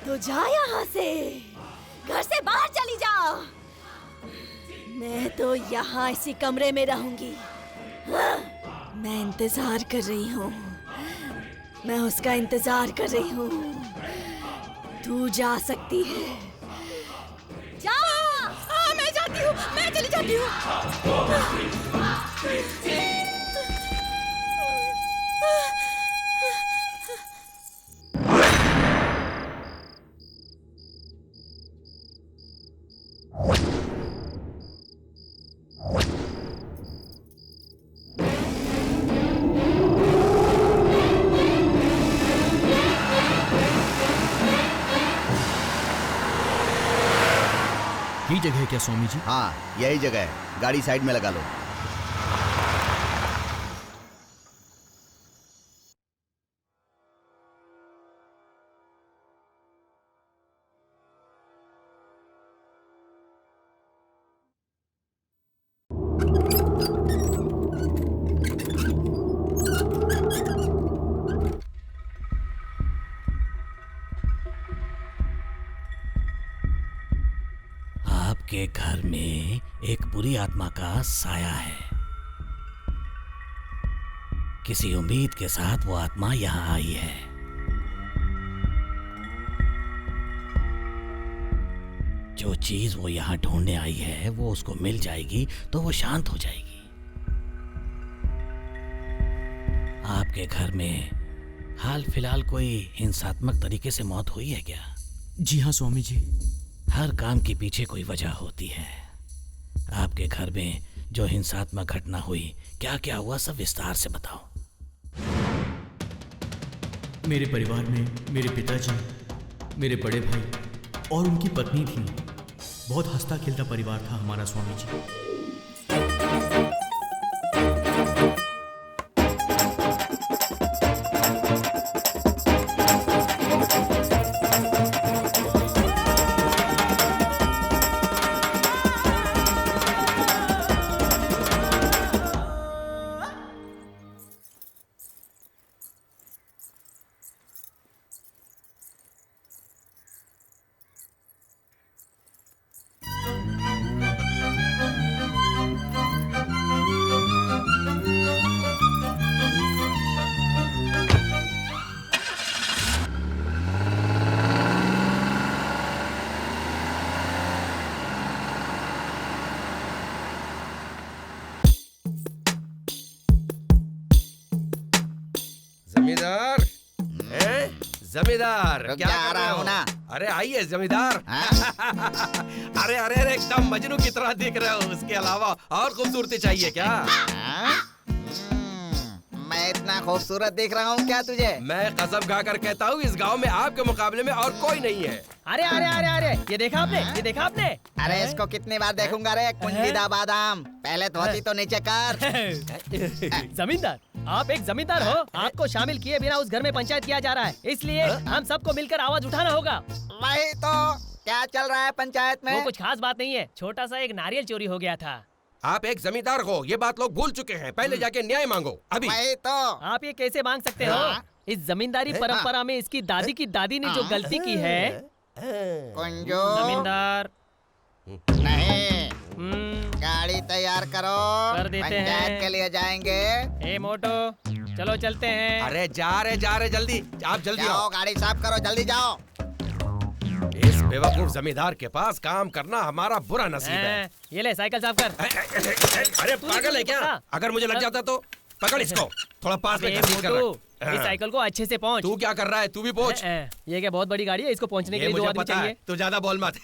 Speaker 6: तो जा यहाँ से, घर से बाहर चली जा। मैं तो यहाँ इसी कमरे में रहूंगी। मैं इंतजार कर रही हूँ, मैं उसका इंतजार कर रही हूँ। तू जा सकती है, जा।
Speaker 2: हाँ, मैं जाती हूँ, मैं चली जाती हूँ।
Speaker 5: यही जगह है क्या स्वामी जी?
Speaker 10: हाँ, यही जगह है। गाड़ी साइड में लगा लो।
Speaker 4: आपके घर में एक बुरी आत्मा का साया है। किसी उम्मीद के साथ वो आत्मा यहाँ आई है। जो चीज वो यहाँ ढूंढने आई है वो उसको मिल जाएगी तो वो शांत हो जाएगी। आपके घर में हाल फिलहाल कोई हिंसात्मक तरीके से मौत हुई है क्या?
Speaker 5: जी हाँ स्वामी जी।
Speaker 4: हर काम के पीछे कोई वजह होती है। आपके घर में जो हिंसात्मक घटना हुई, क्या क्या हुआ, सब विस्तार से बताओ।
Speaker 5: मेरे परिवार में मेरे पिताजी, मेरे बड़े भाई और उनकी पत्नी थी। बहुत हंसता खेलता परिवार था हमारा स्वामी जी।
Speaker 9: जमींदार जमींदार
Speaker 10: रुक
Speaker 9: क्या
Speaker 10: जा, आ
Speaker 9: कर रहे
Speaker 10: रहा
Speaker 9: हो?
Speaker 10: हूं ना।
Speaker 9: अरे आइए जमींदार। अरे अरे अरे एकदम मजनू की तरह दिख रहे हो। उसके अलावा और खूबसूरती चाहिए क्या?
Speaker 10: मैं इतना खूबसूरत दिख रहा हूँ क्या तुझे?
Speaker 9: मैं कसम खाकर कहता हूँ इस गांव में आपके मुकाबले में और कोई नहीं है।
Speaker 3: अरे अरे अरे अरे ये देखा आपने, ये देखा आपने?
Speaker 10: अरे इसको कितनी बार देखूंगा रे कुंजीदा बादाम। पहले धोती तो नीचे कर।
Speaker 3: जमींदार, आप एक जमींदार हो, आपको शामिल किए बिना उस घर में पंचायत किया जा रहा है, इसलिए हम सबको मिलकर आवाज उठाना होगा।
Speaker 10: वही तो, क्या चल रहा है पंचायत में?
Speaker 3: वो कुछ खास बात नहीं है, छोटा सा एक नारियल चोरी हो गया था।
Speaker 9: आप एक जमींदार हो, ये बात लोग भूल चुके हैं। पहले जाके न्याय मांगो अभी।
Speaker 10: वही तो।
Speaker 3: आप ये कैसे मांग सकते हो? इस जमींदारी परंपरा में इसकी दादी की दादी ने जो गलती की है।
Speaker 10: कुंजू
Speaker 3: जमींदार
Speaker 10: नहीं, गाड़ी तैयार करो,
Speaker 3: कर देते
Speaker 10: पंचायत
Speaker 3: हैं।
Speaker 10: के लिए जाएंगे।
Speaker 3: ए मोटो, चलो चलते हैं।
Speaker 9: अरे जा रहे जल्दी, आप जल्दी
Speaker 10: जाओ,
Speaker 9: आओ।
Speaker 10: गाड़ी साफ करो, जल्दी जाओ।
Speaker 9: इस बेवकूफ जमींदार के पास काम करना हमारा बुरा नसीब है।
Speaker 3: ये ले साइकिल साफ कर।
Speaker 9: अरे पागल है क्या? अगर मुझे लग जाता तो पकड़ इसको, थोड़ा पास में घसीट कर रख।
Speaker 3: इस साइकिल को अच्छे से पहुंच।
Speaker 9: तू क्या कर रहा है? तू भी पहुंच।
Speaker 3: ये क्या बहुत बड़ी गाड़ी है, इसको पहुंचने के लिए दो
Speaker 9: मुझे
Speaker 3: आदमी
Speaker 9: पता है,
Speaker 3: चाहिए।
Speaker 9: तू ज्यादा बोल मत।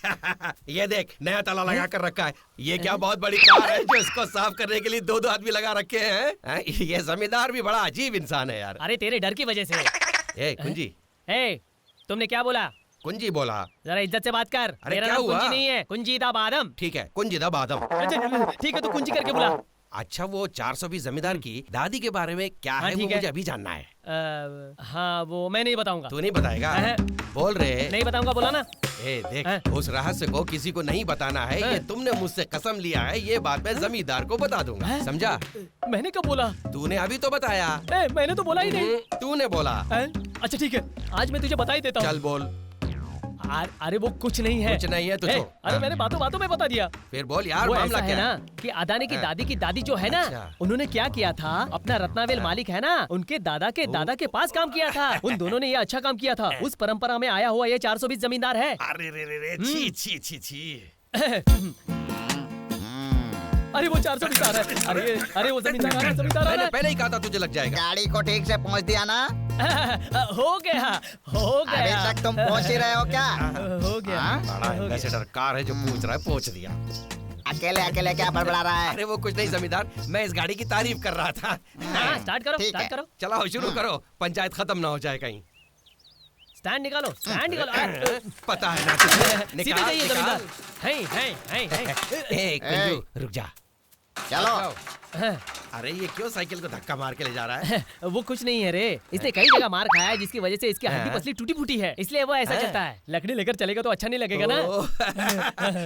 Speaker 9: ये देख, नया ताला लगा कर रखा है। ये क्या बहुत बड़ी कार है जो इसको साफ करने के लिए दो दो आदमी लगा रखे हैं। ये जमींदार भी बड़ा अजीब इंसान है यार।
Speaker 3: अरे तेरे डर की वजह से।
Speaker 9: ए कुंजी,
Speaker 3: तुमने क्या बोला?
Speaker 9: कुंजी बोला।
Speaker 3: जरा इज्जत से बात कर।
Speaker 9: अरे
Speaker 3: मेरा
Speaker 9: क्या
Speaker 3: नाम
Speaker 9: हुआ?
Speaker 3: कुंजी नहीं है, कुंजीदा बादम।
Speaker 9: ठीक है, कुंजीदा बादम।
Speaker 3: ठीक है, तो कुंजी करके बुला।
Speaker 9: अच्छा, वो 420 जमींदार की दादी के बारे में क्या है, वो मुझे अभी जानना है।
Speaker 3: हाँ, वो मैं नहीं बताऊंगा।
Speaker 9: तू नहीं बताएगा? बोल रहे
Speaker 3: नहीं बताऊंगा, बोला ना।
Speaker 9: देख, उस रहस्य को किसी को नहीं बताना है। ये तुमने मुझसे कसम लिया है, ये बात मैं जमींदार को बता दूंगा, समझा?
Speaker 3: मैंने कब बोला?
Speaker 9: तूने अभी तो बताया।
Speaker 3: मैंने तो बोला ही नहीं।
Speaker 9: तूने बोला।
Speaker 3: अच्छा ठीक है, आज मैं तुझे बता ही देता हूँ।
Speaker 9: चल बोल।
Speaker 3: अरे वो कुछ नहीं है।
Speaker 9: कुछ नहीं है तो छोड़।
Speaker 3: अरे मैंने बातों बातों में बता दिया।
Speaker 9: फिर बोल यार,
Speaker 3: वो
Speaker 9: मामला
Speaker 3: ऐसा
Speaker 9: क्या
Speaker 3: है ना कि अदानी की दादी की दादी जो है ना, उन्होंने क्या किया था, अपना रत्नावेल मालिक है ना, उनके दादा के पास काम किया था। उन दोनों ने ये अच्छा काम किया था। उस परंपरा में आया हुआ ये 420 जमींदार है।
Speaker 9: अरे रे छी छी छी छी।
Speaker 3: अरे वो 420 आ रहा है। अरे वो जमींदार आ रहा है, जमींदार आ रहा है।
Speaker 9: पहले ही कहा था तुझे लग जाएगा।
Speaker 10: गाड़ी को ठीक से पहुंच दिया ना?
Speaker 3: हो गया।
Speaker 10: अभी तक तुम पहुंच ही रहे हो क्या?
Speaker 3: हो गया।
Speaker 9: बड़ा एम्बेसडर कार है जो पूछ रहा है, पहुंच दिया।
Speaker 10: अकेले अकेले क्या बड़बड़ा रहा है?
Speaker 9: अरे वो कुछ नहीं जमींदार, मैं इस गाड़ी की तारीफ कर रहा था।
Speaker 3: स्टार्ट करो, स्टार्ट करो।
Speaker 9: चलाओ, शुरू करो, पंचायत खत्म ना हो जाए कहीं।
Speaker 3: स्टैंड निकालो, स्टैंड निकालो।
Speaker 9: पता है ना तुझे।
Speaker 3: सीधे जाइए जमींदार।
Speaker 9: रुक जा।
Speaker 10: चलो।
Speaker 9: अरे ये क्यों साइकिल को धक्का मार के ले जा रहा है?
Speaker 3: वो कुछ नहीं है रे, इसने कई जगह मार खाया है जिसकी वजह से इसकी हड्डी पसली टूटी फूटी है, इसलिए वो ऐसा चलता है। लकड़ी लेकर चलेगा तो अच्छा नहीं लगेगा ना।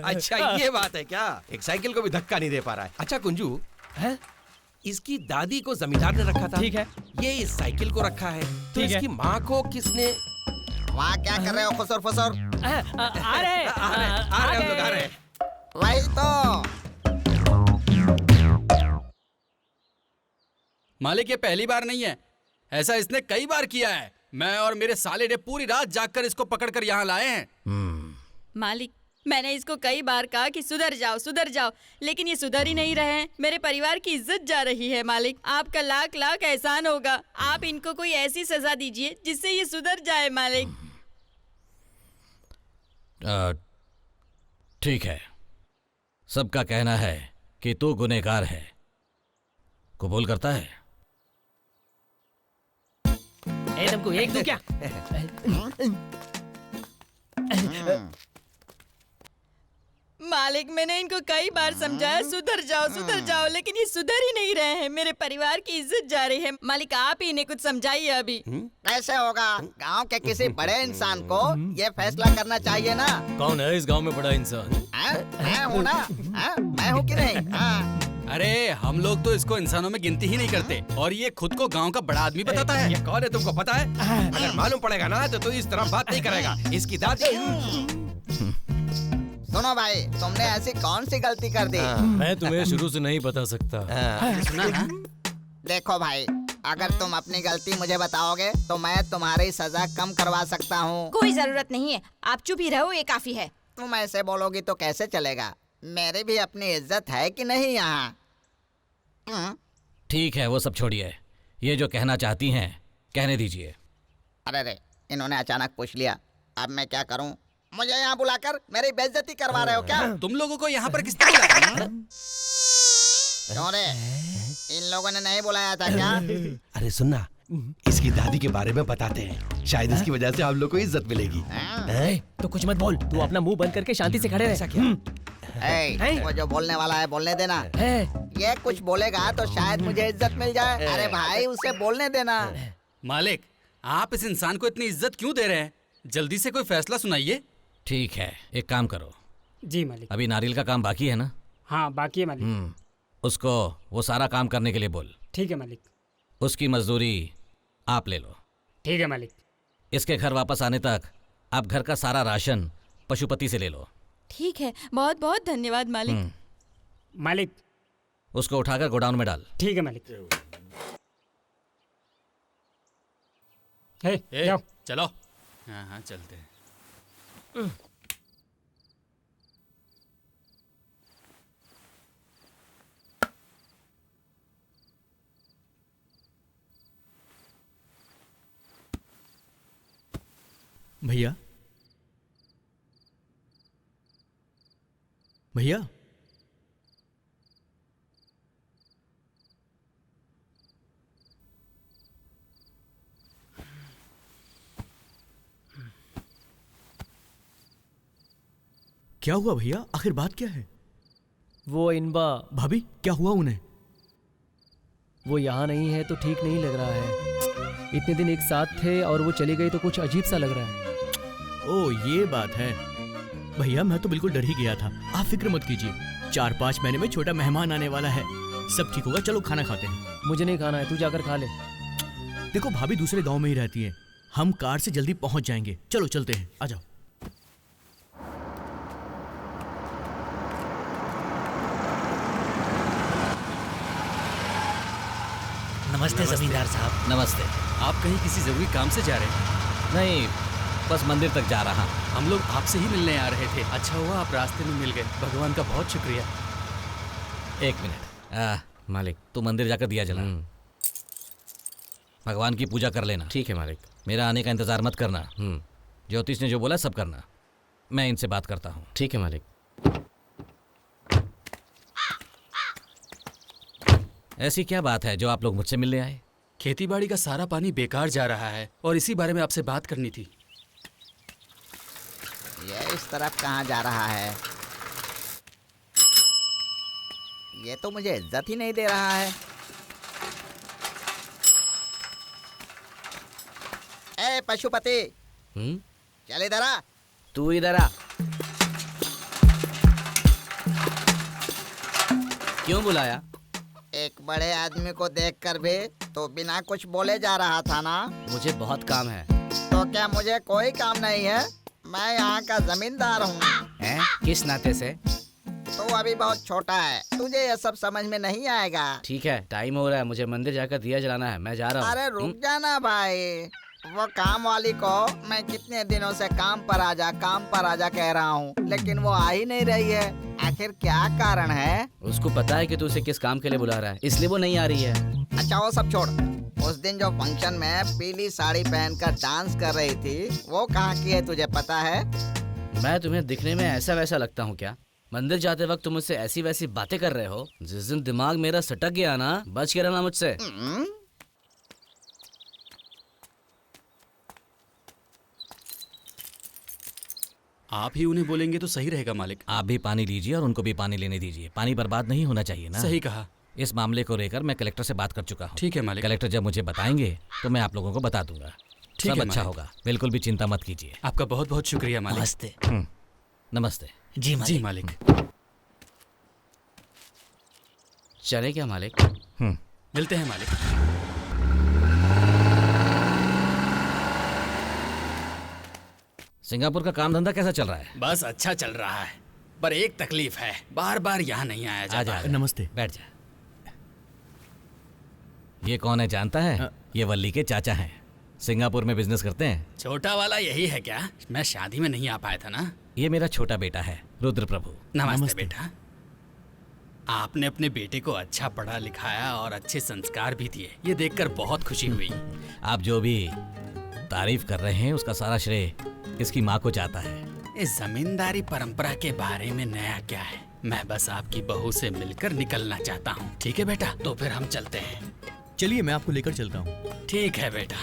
Speaker 9: अच्छा ये बात है क्या? एक साइकिल को भी धक्का नहीं दे पा रहा है। अच्छा कुंजू, इसकी दादी को जमींदार ने रखा था, ठीक है। ये इस साइकिल को रखा है, तो इसकी माँ को किसने?
Speaker 10: वहाँ क्या कर रहे हो खुसुर फुसुर?
Speaker 3: आ रहे।
Speaker 10: वही तो।
Speaker 11: मालिक ये पहली बार नहीं है, ऐसा इसने कई बार किया है। मैं और मेरे साले ने पूरी रात जागकर इसको पकड़कर यहाँ लाए हैं।
Speaker 2: मालिक, मैंने इसको कई बार कहा कि सुधर जाओ, लेकिन ये सुधर ही नहीं रहे हैं। मेरे परिवार की इज्जत जा रही है मालिक। आपका लाख लाख एहसान होगा। आप इनको कोई ऐसी सजा दीजिए जिससे ये सुधर जाए मालिक।
Speaker 4: ठीक है, सबका कहना है कि तू गुनहगार है, कबूल करता है?
Speaker 3: तुमको एक दूं क्या?
Speaker 2: मालिक, मैंने इनको कई बार समझाया सुधर जाओ, लेकिन ये सुधर ही नहीं रहे हैं। मेरे परिवार की इज्जत जा रही है। मालिक, आप ही इन्हें कुछ समझाइए अभी।
Speaker 10: कैसे होगा? गांव के किसी बड़े इंसान को ये फैसला करना चाहिए ना।
Speaker 8: कौन है इस गांव में बड़ा इंसान?
Speaker 10: मैं हूँ ना, मैं हूँ कि नहीं?
Speaker 11: अरे हम लोग तो इसको इंसानों में गिनती ही नहीं करते, और ये खुद को गांव का बड़ा आदमी बताता है।
Speaker 9: ये कौन है तुमको पता है? अगर मालूम पड़ेगा ना तो तू इस तरह बात नहीं करेगा। इसकी दादी।
Speaker 10: सुनो भाई, तुमने ऐसी कौन सी गलती कर दी?
Speaker 8: मैं तुम्हें शुरू से नहीं बता सकता।
Speaker 11: सुना ना?
Speaker 10: देखो भाई, अगर तुम अपनी गलती मुझे बताओगे तो मैं तुम्हारी सजा कम करवा सकता हूँ।
Speaker 2: कोई जरूरत नहीं है, आप चुप ही रहो, ये काफी है।
Speaker 10: तुम ऐसे बोलोगी तो कैसे चलेगा? मेरी भी अपनी इज्जत है कि नहीं यहाँ?
Speaker 4: ठीक है, वो सब छोड़िए। ये जो कहना चाहती हैं कहने दीजिए।
Speaker 10: अरे रे, इन्होंने अचानक पूछ लिया, अब मैं क्या करूँ? मुझे यहाँ बुलाकर मेरी बेइज्जती करवा रहे हो क्या?
Speaker 11: तुम लोगों को यहाँ पर किसने बुलाया?
Speaker 10: क्यों रे, इन लोगों ने नहीं बुलाया था क्या?
Speaker 9: अरे सुनना, इसकी दादी के बारे में बताते हैं, शायद इसकी वजह से आप लोग को इज्जत मिलेगी।
Speaker 3: तो कुछ मत बोल, तू अपना मुंह बंद करके शांति से खड़े रह।
Speaker 10: वो जो बोलने वाला है बोलने देना। ये कुछ बोलेगा तो शायद मुझे इज्जत मिल जाए। अरे भाई, उसे बोलने देना।
Speaker 11: मालिक, आप इस इंसान को इतनी इज्जत क्यों दे रहे हैं? जल्दी से कोई फैसला सुनाइए।
Speaker 4: ठीक है, एक काम करो।
Speaker 12: जी मालिक।
Speaker 4: अभी नारियल का काम बाकी है ना?
Speaker 12: हाँ बाकी है मालिक।
Speaker 4: उसको वो सारा काम करने के लिए बोल।
Speaker 12: ठीक है मालिक।
Speaker 4: उसकी मजदूरी आप ले लो।
Speaker 12: ठीक है मालिक।
Speaker 4: इसके घर वापस आने तक आप घर का सारा राशन पशुपति से ले लो।
Speaker 2: ठीक है, बहुत बहुत धन्यवाद मालिक।
Speaker 12: मालिक,
Speaker 4: उसको उठाकर गोडाउन में डाल।
Speaker 12: ठीक है मालिक। जाओ
Speaker 11: चलो। हाँ चलते हैं।
Speaker 5: भैया, भैया, क्या हुआ भैया? आखिर बात क्या है?
Speaker 3: वो इनबा
Speaker 5: भाभी, क्या हुआ उन्हें?
Speaker 3: वो यहाँ नहीं है तो ठीक नहीं लग रहा है। इतने दिन एक साथ थे और वो चली गई तो कुछ अजीब सा लग रहा है।
Speaker 5: ओह, ये बात है। भैया, मैं तो बिल्कुल डर ही गया था। आप फिक्र मत कीजिए, 4-5 महीने में छोटा मेहमान आने वाला है, सब ठीक होगा। चलो खाना खाते हैं।
Speaker 3: मुझे नहीं खाना है, तू जाकर खा ले।
Speaker 5: देखो, भाभी दूसरे गांव में ही रहती है, हम कार से जल्दी पहुंच जाएंगे। चलो चलते हैं, आ जाओ।
Speaker 4: नमस्ते जमींदार साहब। नमस्ते।
Speaker 11: आप कहीं किसी जरूरी काम से जा रहे हैं?
Speaker 4: नहीं, बस मंदिर तक जा रहा।
Speaker 11: हम लोग आपसे ही मिलने आ रहे थे। अच्छा हुआ आप रास्ते में मिल गए, भगवान का बहुत शुक्रिया।
Speaker 4: एक मिनट। मालिक, तू मंदिर जाकर दिया जला। भगवान की पूजा कर लेना। ठीक है मालिक। मेरा आने का इंतजार मत करना। ज्योतिष ने जो बोला सब करना। मैं इनसे बात करता हूँ। ठीक है मालिक। ऐसी क्या बात है जो आप लोग मुझसे मिलने आए?
Speaker 11: खेतीबाड़ी का सारा पानी बेकार जा रहा है और इसी बारे में आपसे बात करनी थी।
Speaker 10: ये इस तरफ कहाँ जा रहा है? ये तो मुझे इज्जत ही नहीं दे रहा है। ए पशुपति, चल इधर आ।
Speaker 13: तू इधर आ। क्यों बुलाया?
Speaker 10: एक बड़े आदमी को देखकर भी तो बिना कुछ बोले जा रहा था ना?
Speaker 13: मुझे बहुत काम है।
Speaker 10: तो क्या मुझे कोई काम नहीं है? मैं यहाँ का जमींदार हूँ।
Speaker 13: किस नाते से?
Speaker 10: तू अभी बहुत छोटा है, तुझे ये सब समझ में नहीं आएगा।
Speaker 13: ठीक है, टाइम हो रहा है, मुझे मंदिर जाकर दिया जलाना है, मैं जा रहा हूँ।
Speaker 10: अरे रुक जाना भाई, वो काम वाली को मैं कितने दिनों से काम पर आजा कह रहा हूँ, लेकिन वो आ ही नहीं रही है। आखिर क्या कारण है?
Speaker 13: उसको पता है कि तू उसे किस काम के लिए बुला रहा है, इसलिए वो नहीं आ रही है।
Speaker 10: अच्छा वो सब छोड़, उस दिन जो फंक्शन में पीली साड़ी पहनकर डांस कर रही थी, वो कहाँ की है तुझे पता है?
Speaker 13: मैं तुम्हें दिखने में ऐसा वैसा लगता हूँ क्या? मंदिर जाते वक्त तुम मुझसे ऐसी वैसी बातें कर रहे हो। जिस दिन दिमाग मेरा सटक गया ना, बच के रहना मुझसे।
Speaker 11: आप ही उन्हें बोलेंगे तो सही रहेगा मालिक।
Speaker 4: आप भी पानी लीजिए और उनको भी पानी लेने दीजिए। पानी बर्बाद नहीं होना चाहिए ना।
Speaker 11: सही कहा।
Speaker 4: इस मामले को लेकर मैं कलेक्टर से बात कर चुका हूँ।
Speaker 11: ठीक है मालिक।
Speaker 4: कलेक्टर जब मुझे बताएंगे तो मैं आप लोगों को बता दूंगा।
Speaker 11: ठीक
Speaker 4: सब
Speaker 11: है
Speaker 4: अच्छा
Speaker 11: मालिक।
Speaker 4: होगा, बिल्कुल भी चिंता मत कीजिए।
Speaker 11: आपका बहुत बहुत शुक्रिया मालिक।
Speaker 14: नमस्ते।
Speaker 4: नमस्ते।
Speaker 14: जी मालिक।
Speaker 11: जी मालिक।
Speaker 13: चले क्या मालिक?
Speaker 11: मिलते हैं मालिक।
Speaker 4: सिंगापुर का काम धंधा कैसा चल रहा है?
Speaker 11: बस अच्छा चल रहा है, पर एक तकलीफ है, बार बार यहाँ नहीं आया जाता।
Speaker 5: नमस्ते।
Speaker 4: बैठ जा। ये कौन है जानता है? ये वल्ली के चाचा हैं। सिंगापुर में बिजनेस करते हैं।
Speaker 11: छोटा वाला यही है क्या? मैं शादी में नहीं आ पाया था ना।
Speaker 4: ये मेरा छोटा बेटा है, रुद्र प्रभु।
Speaker 11: नमस्ते बेटा। आपने अपने बेटे को अच्छा पढ़ा लिखाया और अच्छे संस्कार भी दिए, ये देखकर बहुत खुशी हुई।
Speaker 4: आप जो भी तारीफ कर रहे हैं उसका सारा श्रेय इसकी माँ को जाता है।
Speaker 11: इस जमींदारी परंपरा के बारे में नया क्या है? मैं बस आपकी बहू से मिलकर निकलना चाहता हूँ। ठीक है बेटा, तो फिर हम चलते हैं।
Speaker 5: चलिए मैं आपको लेकर चलता हूँ।
Speaker 11: ठीक है बेटा,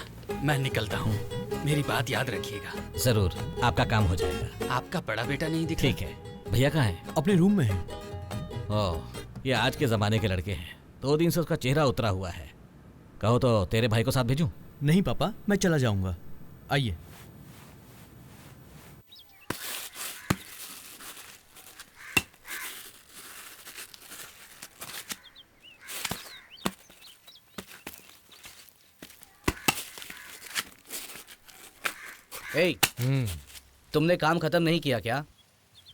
Speaker 11: मैं निकलता हूँ। मेरी बात याद रखिएगा।
Speaker 4: जरूर, आपका काम हो जाएगा।
Speaker 11: आपका बड़ा बेटा नहीं दिख
Speaker 4: ठीक है। भैया कहाँ है?
Speaker 5: अपने रूम में है।
Speaker 4: ओह, ये आज के जमाने के लड़के हैं। 2 दिन से उसका चेहरा उतरा हुआ है। कहो तो तेरे भाई को साथ भेजूं?
Speaker 5: नहीं पापा, मैं चला जाऊंगा। आइए।
Speaker 13: तुमने काम खत्म नहीं किया क्या?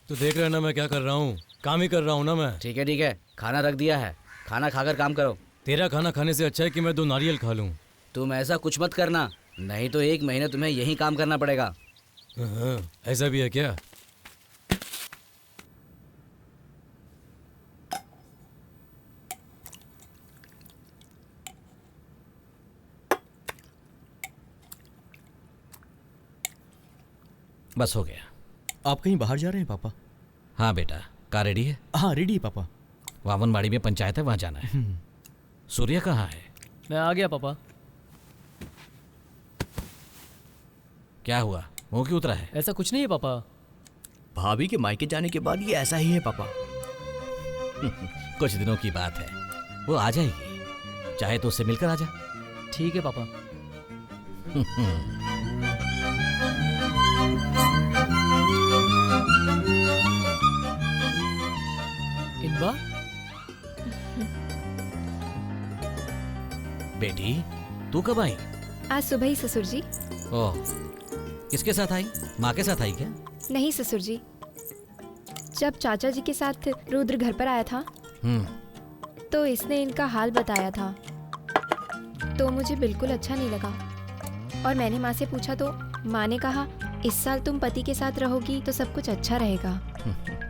Speaker 8: तो देख रहे ना मैं क्या कर रहा हूँ, काम ही कर रहा हूँ ना मैं।
Speaker 13: ठीक है, खाना रख दिया है, खाना खाकर काम करो।
Speaker 8: तेरा खाना खाने से अच्छा है कि मैं 2 नारियल खा लूँ।
Speaker 13: तुम ऐसा कुछ मत करना, नहीं तो 1 महीने तुम्हें यही काम करना पड़ेगा।
Speaker 8: ऐसा भी है क्या?
Speaker 4: बस हो गया।
Speaker 5: आप कहीं बाहर जा रहे हैं पापा?
Speaker 4: हाँ बेटा, कार रेडी है?
Speaker 5: हाँ रेडी है पापा।
Speaker 4: वावनबाड़ी में पंचायत है, वहाँ जाना है। सूर्य कहाँ है?
Speaker 3: मैं आ गया पापा।
Speaker 4: क्या हुआ, मुंह क्यों उतरा है?
Speaker 3: ऐसा कुछ नहीं है पापा।
Speaker 5: भाभी के मायके जाने के बाद ये ऐसा ही है पापा।
Speaker 4: कुछ दिनों की बात है, वो आ जाएगी। चाहे तो उससे मिलकर आ जा।
Speaker 3: ठीक है पापा। इनबा,
Speaker 4: बेटी तू कब आई?
Speaker 6: आज सुबह ही ससुर जी।
Speaker 4: ओह, किसके साथ आई? माँ के साथ आई क्या?
Speaker 6: नहीं ससुर जी, जब चाचा जी के साथ रुद्र घर पर आया था तो इसने इनका हाल बताया था, तो मुझे बिल्कुल अच्छा नहीं लगा और मैंने माँ से पूछा तो माँ ने कहा इस साल तुम पति के साथ रहोगी तो सब कुछ अच्छा रहेगा,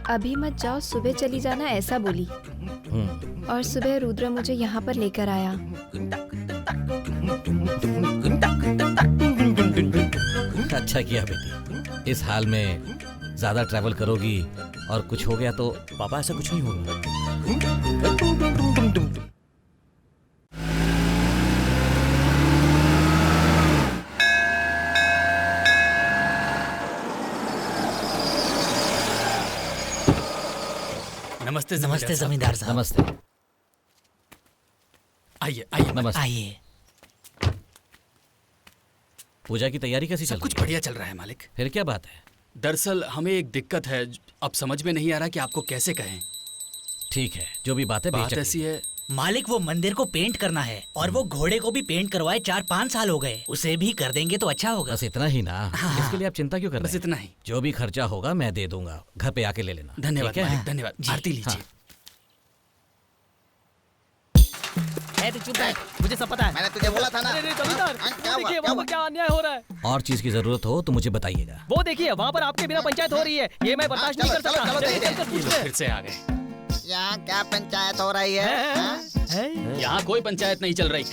Speaker 6: अभी मत जाओ, सुबह चली जाना, ऐसा बोली। और सुबह रुद्र मुझे यहाँ पर लेकर आया।
Speaker 4: अच्छा किया बेटी, इस हाल में ज्यादा ट्रैवल करोगी और कुछ हो गया तो?
Speaker 5: पापा ऐसा कुछ नहीं होगा।
Speaker 11: नमस्ते
Speaker 14: नमस्ते जमींदार साहब।
Speaker 4: नमस्ते।
Speaker 11: आइए आइए
Speaker 4: नमस्ते।
Speaker 14: आइए।
Speaker 4: पूजा की तैयारी कैसी चल
Speaker 11: सब
Speaker 4: रही
Speaker 11: कुछ
Speaker 4: है?
Speaker 11: बढ़िया चल रहा है मालिक।
Speaker 4: फिर क्या बात है?
Speaker 11: दरअसल हमें एक दिक्कत है, अब समझ में नहीं आ रहा कि आपको कैसे कहें।
Speaker 4: ठीक है, जो भी बात है
Speaker 11: बात
Speaker 4: बेशक
Speaker 11: ऐसी है,
Speaker 14: मालिक वो मंदिर को पेंट करना है और वो घोड़े को भी पेंट करवाए 4-5 साल हो गए, उसे भी कर देंगे तो अच्छा होगा।
Speaker 4: बस इतना ही ना? इसके लिए आप चिंता क्यों कर रहे हैं?
Speaker 11: बस इतना ही।
Speaker 4: जो भी खर्चा होगा मैं दे दूंगा, घर पे आके ले लेना।
Speaker 11: धन्यवाद
Speaker 4: ठीक है?
Speaker 11: मालिक, धन्यवाद। आरती लीजिए।
Speaker 3: ए, तू चुप बैठ, मुझे सब पता है।
Speaker 10: मैंने तुझे बोला था ना।
Speaker 3: अरे जमींदार, वो देखिए वहाँ पर क्या अन्याय हो रहा है।
Speaker 4: और चीज की जरूरत हो तो मुझे बताइएगा।
Speaker 3: वो देखिए वहाँ पर आपके बिना पंचायत हो रही है, ये मैं बर्दाश्त नहीं कर सकता। चलिए, चलकर पूछ ले।
Speaker 11: फिर से आ गए।
Speaker 10: यहाँ क्या पंचायत हो रही है?
Speaker 11: यहाँ कोई पंचायत नहीं चल रही।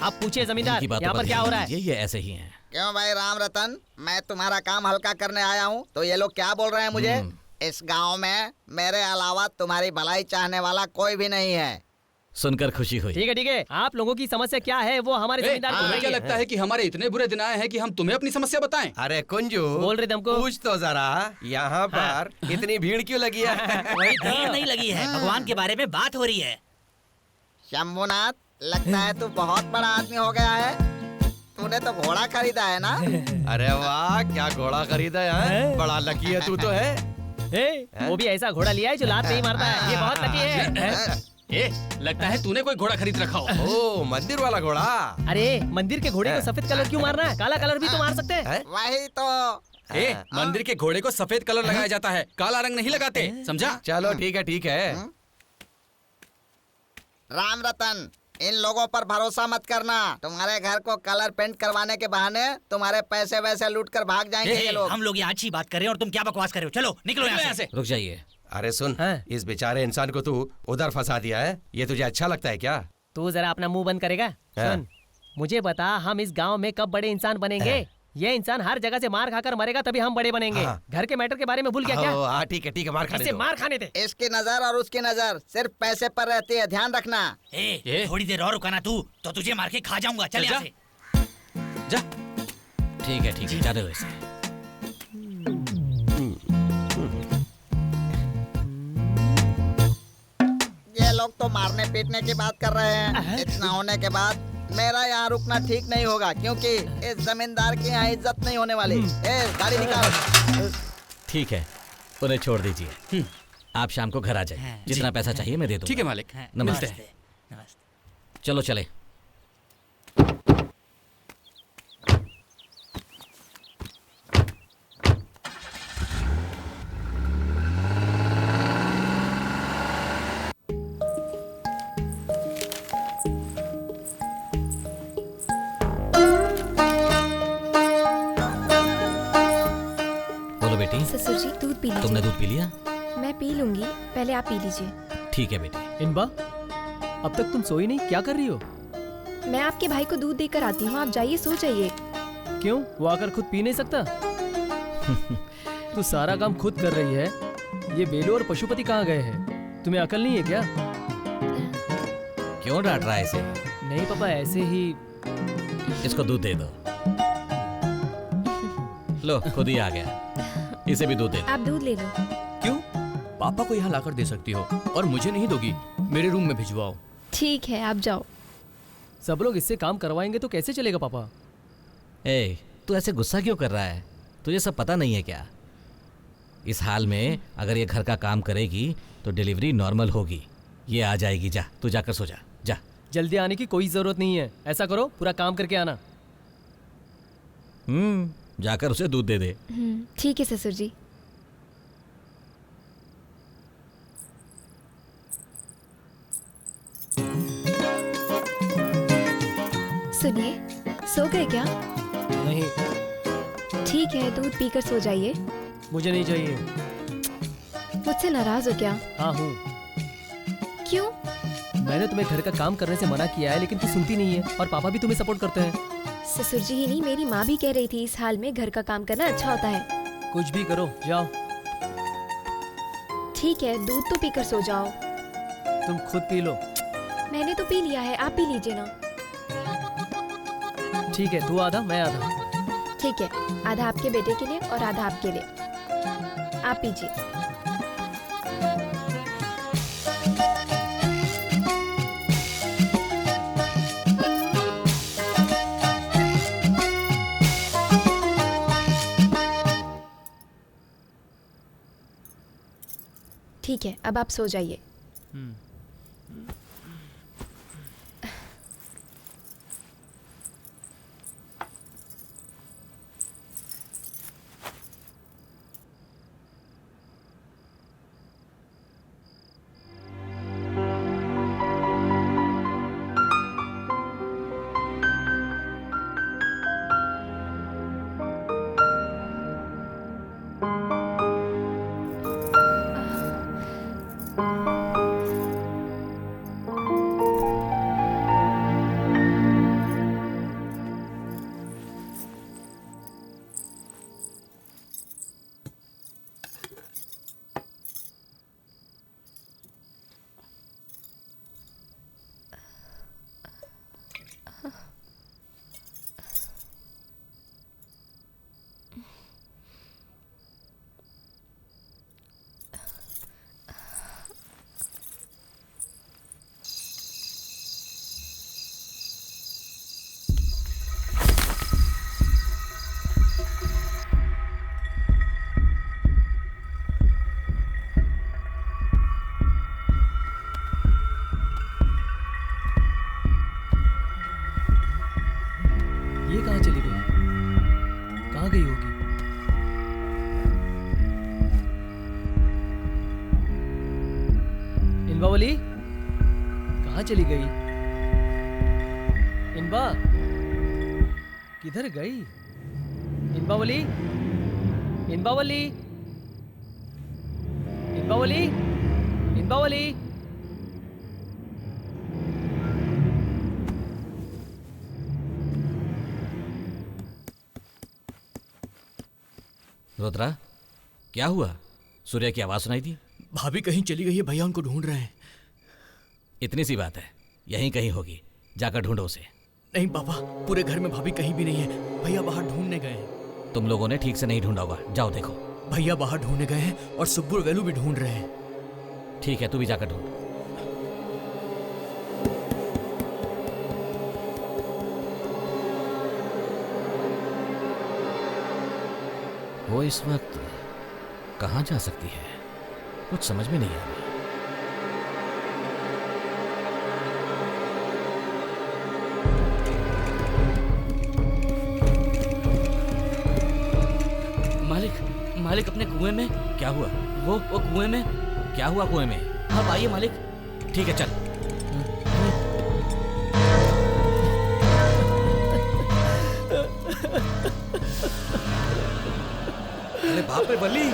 Speaker 3: आप पूछिए जमींदार,
Speaker 4: उनकी बातों
Speaker 3: यहाँ पर क्या हो रहा है?
Speaker 4: ये ऐसे ही हैं।
Speaker 10: क्यों भाई राम रतन, मैं तुम्हारा काम हल्का करने आया हूँ तो ये लोग क्या बोल रहे हैं मुझे? इस गांव में मेरे अलावा तुम्हारी भलाई चाहने वाला कोई भी नहीं है।
Speaker 4: सुनकर खुशी हुई।
Speaker 3: ठीक है, आप लोगों की समस्या क्या है वो हमारे जमींदार को
Speaker 11: तुम्हें क्या
Speaker 3: बताइए।
Speaker 11: लगता है कि हमारे इतने बुरे दिन आए हैं कि हम तुम्हें अपनी समस्या बताएं?
Speaker 9: अरे कुंजू,
Speaker 3: बोल रहे थे हमको।
Speaker 9: पूछ तो जरा यहाँ पर इतनी भीड़ क्यों लगी है?
Speaker 14: भीड़ नहीं लगी है, भगवान के बारे में बात हो रही है।
Speaker 10: शंभुनाथ, लगता है तू बहुत बड़ा आदमी हो गया है। तूने तो घोड़ा खरीदा है ना?
Speaker 9: अरे वाह, क्या घोड़ा खरीदा है, बड़ा लकी है तू तो है।
Speaker 3: वो भी ऐसा घोड़ा लिया है जो लात नहीं मारता है, ये बहुत लकी है।
Speaker 11: लगता है तूने कोई घोड़ा खरीद रखा हो।
Speaker 9: ओ, मंदिर वाला घोड़ा।
Speaker 3: अरे मंदिर के घोड़े को सफेद कलर क्यों मारना है? काला कलर भी तो मार सकते हैं।
Speaker 10: वही तो।
Speaker 11: मंदिर के घोड़े को सफेद कलर लगाया जाता है, काला रंग नहीं लगाते, समझा?
Speaker 9: चलो ठीक है।
Speaker 10: राम रतन, इन लोगों पर भरोसा मत करना। तुम्हारे घर को कलर पेंट करवाने के बहाने तुम्हारे पैसे वैसे लूट कर भाग जाएंगे ये लोग।
Speaker 14: हम लोग यहाँ अच्छी बात कर रहे हैं और तुम क्या बकवास कर रहे हो? चलो निकलो यहाँ से।
Speaker 4: रुक जाइए।
Speaker 9: अरे सुन, इस बेचारे इंसान को तू उधर फंसा दिया है, ये तुझे अच्छा लगता है क्या?
Speaker 3: तू जरा अपना मुंह बंद करेगा? सुन, मुझे बता, हम इस गांव में कब बड़े इंसान बनेंगे? ये इंसान हर जगह से मार खाकर मरेगा तभी हम बड़े बनेंगे। घर के मैटर के बारे में भूल गया क्या?
Speaker 9: ठीक है, मार खाने दो।
Speaker 3: मार खाने दे।
Speaker 10: इसकी नजर और उसकी नजर सिर्फ पैसे पर रहती है, ध्यान रखना।
Speaker 14: थोड़ी देर और रुका ना तू, तो तुझे मार के खा जाऊंगा। चल यहाँ से
Speaker 4: जा। ठीक है, जाने दो इसे।
Speaker 10: ये लोग तो मारने पीटने की बात कर रहे हैं। इतना होने के बाद मेरा यहाँ रुकना ठीक नहीं होगा, क्योंकि इस जमींदार की यहाँ इज्जत नहीं होने वाली। गाड़ी निकाल।
Speaker 4: ठीक है, उन्हें छोड़ दीजिए। आप शाम को घर आ जाइए, जितना पैसा चाहिए मैं दे दूंगा।
Speaker 11: ठीक है मालिक।
Speaker 4: नमस्ते। चलो चले।
Speaker 6: ससुर जी, दूध पी लीजिए।
Speaker 4: तुमने दूध पी लिया?
Speaker 6: मैं पी लूंगी, पहले आप पी लीजिए।
Speaker 4: ठीक है बेटी।
Speaker 3: इनबा, अब तक तुम सोई नहीं, क्या कर रही हो?
Speaker 6: मैं आपके भाई को दूध देकर आती हूँ, आप जाइए, सो जाइए।
Speaker 3: क्यों, वो आकर खुद पी नहीं सकता? तू सारा काम खुद कर रही है। ये बेलू और पशुपति कहाँ गए हैं? तुम्हें अकल नहीं है क्या?
Speaker 4: क्यों डांट रहा है इसे?
Speaker 3: नहीं पापा, ऐसे ही।
Speaker 4: इसको दूध दे दो। लो, खुद ही आ गया। इसे भी दूध दे दो।
Speaker 6: आप दूध ले लो।
Speaker 5: क्यों? पापा को यहाँ लाकर दे सकती हो और मुझे नहीं दोगी? मेरे रूम में भिजवाओ।
Speaker 6: ठीक है, आप जाओ।
Speaker 3: सब लोग इससे काम करवाएंगे तो कैसे चलेगा पापा?
Speaker 4: तू ऐसे गुस्सा क्यों कर रहा है? तुझे सब पता नहीं है क्या? इस हाल में अगर ये घर का काम करेगी तो डिलीवरी नॉर्मल होगी। ये आ जाएगी। जा, तू जाकर सो जा।
Speaker 3: जल्दी आने की कोई जरूरत नहीं है। ऐसा करो, पूरा काम करके आना।
Speaker 4: जाकर उसे दूध दे दे।
Speaker 6: ठीक है ससुर जी। सुनिए, सो गए क्या?
Speaker 3: नहीं।
Speaker 6: ठीक है, दूध पीकर सो जाइए।
Speaker 3: मुझे नहीं चाहिए।
Speaker 6: मुझसे नाराज हो क्या?
Speaker 3: हाँ हूँ।
Speaker 6: क्यों?
Speaker 3: मैंने तुम्हें घर का काम करने से मना किया है, लेकिन तू सुनती नहीं है और पापा भी तुम्हें सपोर्ट करते हैं।
Speaker 6: ससुर जी ही नहीं, मेरी माँ भी कह रही थी इस हाल में घर का काम करना अच्छा होता है।
Speaker 3: कुछ भी करो, जाओ।
Speaker 6: ठीक है, दूध तो पीकर सो जाओ।
Speaker 3: तुम खुद पी लो।
Speaker 6: मैंने तो पी लिया है, आप पी लीजिए ना।
Speaker 3: ठीक है, तू आधा मैं आधा।
Speaker 6: ठीक है, आधा आपके बेटे के लिए और आधा आपके लिए। आप पीजिए। ठीक है, अब आप सो जाइए।
Speaker 3: इनबावली कहाँ चली गई? इनबा किधर गई? इनबावली, इनबावली, इनबावली, इनबावली।
Speaker 4: रुद्रा, क्या हुआ? सूर्य की आवाज सुनाई थी।
Speaker 5: भाभी कहीं चली गई है भैया, उनको ढूंढ रहे हैं।
Speaker 4: इतनी सी बात है, यहीं कहीं होगी, जाकर ढूंढो उसे।
Speaker 5: नहीं पापा, पूरे घर में भाभी कहीं भी नहीं है। भैया बाहर ढूंढने गए हैं।
Speaker 4: तुम लोगों ने ठीक से नहीं ढूंढा होगा, जाओ देखो।
Speaker 5: भैया बाहर ढूंढने गए हैं और सुब्बू और वेलू भी ढूंढ रहे हैं।
Speaker 4: ठीक है, तू भी जाकर ढूंढ। वो इस वक्त कहाँ जा सकती है, कुछ समझ में नहीं आ रहा।
Speaker 13: मालिक अपने कुएं में।
Speaker 4: क्या हुआ?
Speaker 13: वो कुएं में।
Speaker 4: क्या हुआ कुएं में?
Speaker 13: आप आइए मालिक।
Speaker 4: ठीक है, चल।
Speaker 5: अरे बाप रे बल्ली।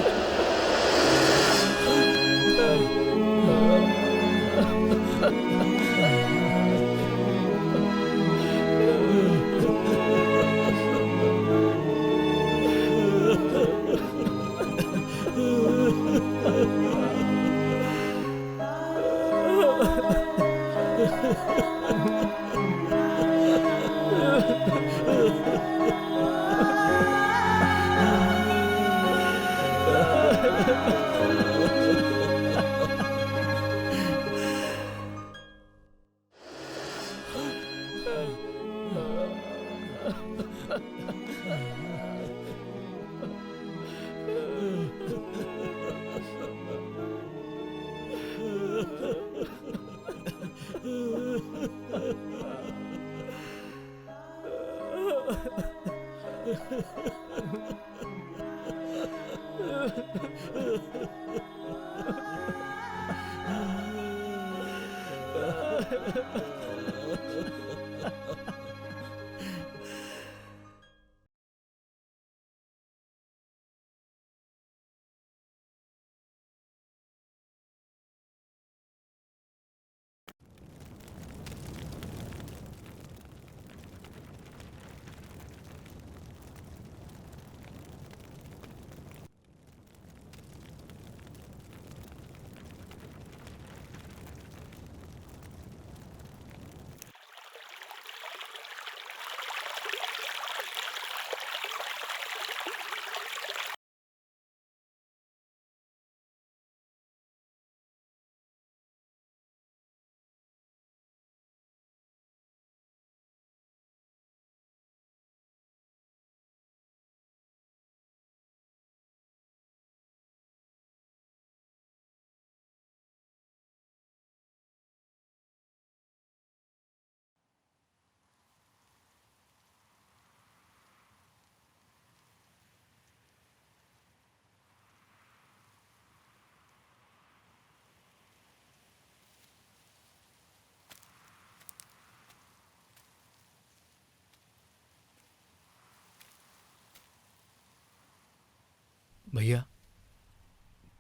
Speaker 5: भैया,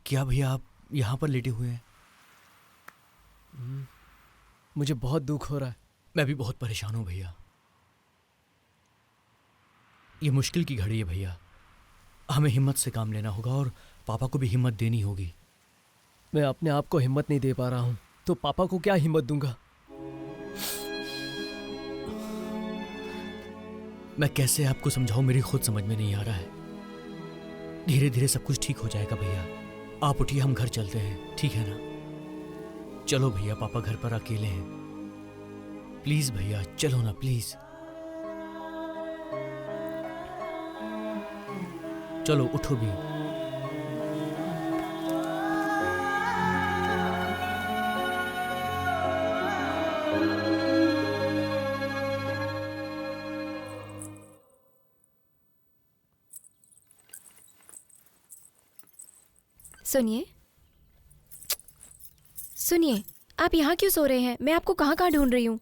Speaker 5: क्या भैया आप यहाँ पर लेटे हुए हैं?
Speaker 3: मुझे बहुत दुख हो रहा है।
Speaker 5: मैं भी बहुत परेशान हूँ भैया। ये मुश्किल की घड़ी है भैया, हमें हिम्मत से काम लेना होगा और पापा को भी हिम्मत देनी होगी।
Speaker 3: मैं अपने आप को हिम्मत नहीं दे पा रहा हूँ, तो पापा को क्या हिम्मत दूंगा?
Speaker 5: मैं कैसे आपको समझाऊं, मेरी खुद समझ में नहीं आ रहा है। धीरे धीरे सब कुछ ठीक हो जाएगा भैया। आप उठिए, हम घर चलते हैं, ठीक है ना? चलो भैया, पापा घर पर अकेले हैं। प्लीज भैया, चलो ना प्लीज। चलो उठो भी।
Speaker 6: सुनिए, सुनिए,
Speaker 15: आप यहाँ क्यों सो रहे हैं? मैं आपको कहाँ कहाँ ढूंढ रही हूँ।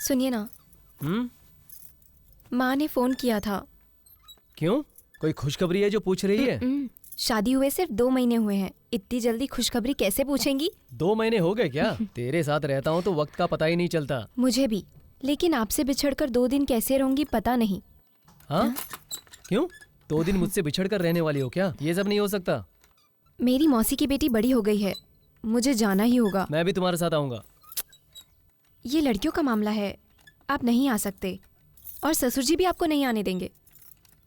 Speaker 15: सुनिए ना, माँ ने फोन किया था।
Speaker 3: क्यों? कोई खुशखबरी है जो पूछ रही है?
Speaker 15: शादी हुए सिर्फ 2 महीने हुए हैं, इतनी जल्दी खुशखबरी कैसे पूछेंगी?
Speaker 3: 2 महीने हो गए क्या? तेरे साथ रहता हूँ तो वक्त का पता ही नहीं चलता।
Speaker 15: मुझे भी, लेकिन आपसे बिछड़कर 2 दिन कैसे रहूंगी पता नहीं।
Speaker 3: हाँ? क्यों? 2 दिन मुझसे बिछड़कर रहने वाली हो क्या? ये सब नहीं हो सकता।
Speaker 15: मेरी मौसी की बेटी बड़ी हो गई है, मुझे जाना ही होगा।
Speaker 3: मैं भी तुम्हारे साथ आऊंगा।
Speaker 15: ये लड़कियों का मामला है, आप नहीं आ सकते, और ससुर जी भी आपको नहीं आने देंगे।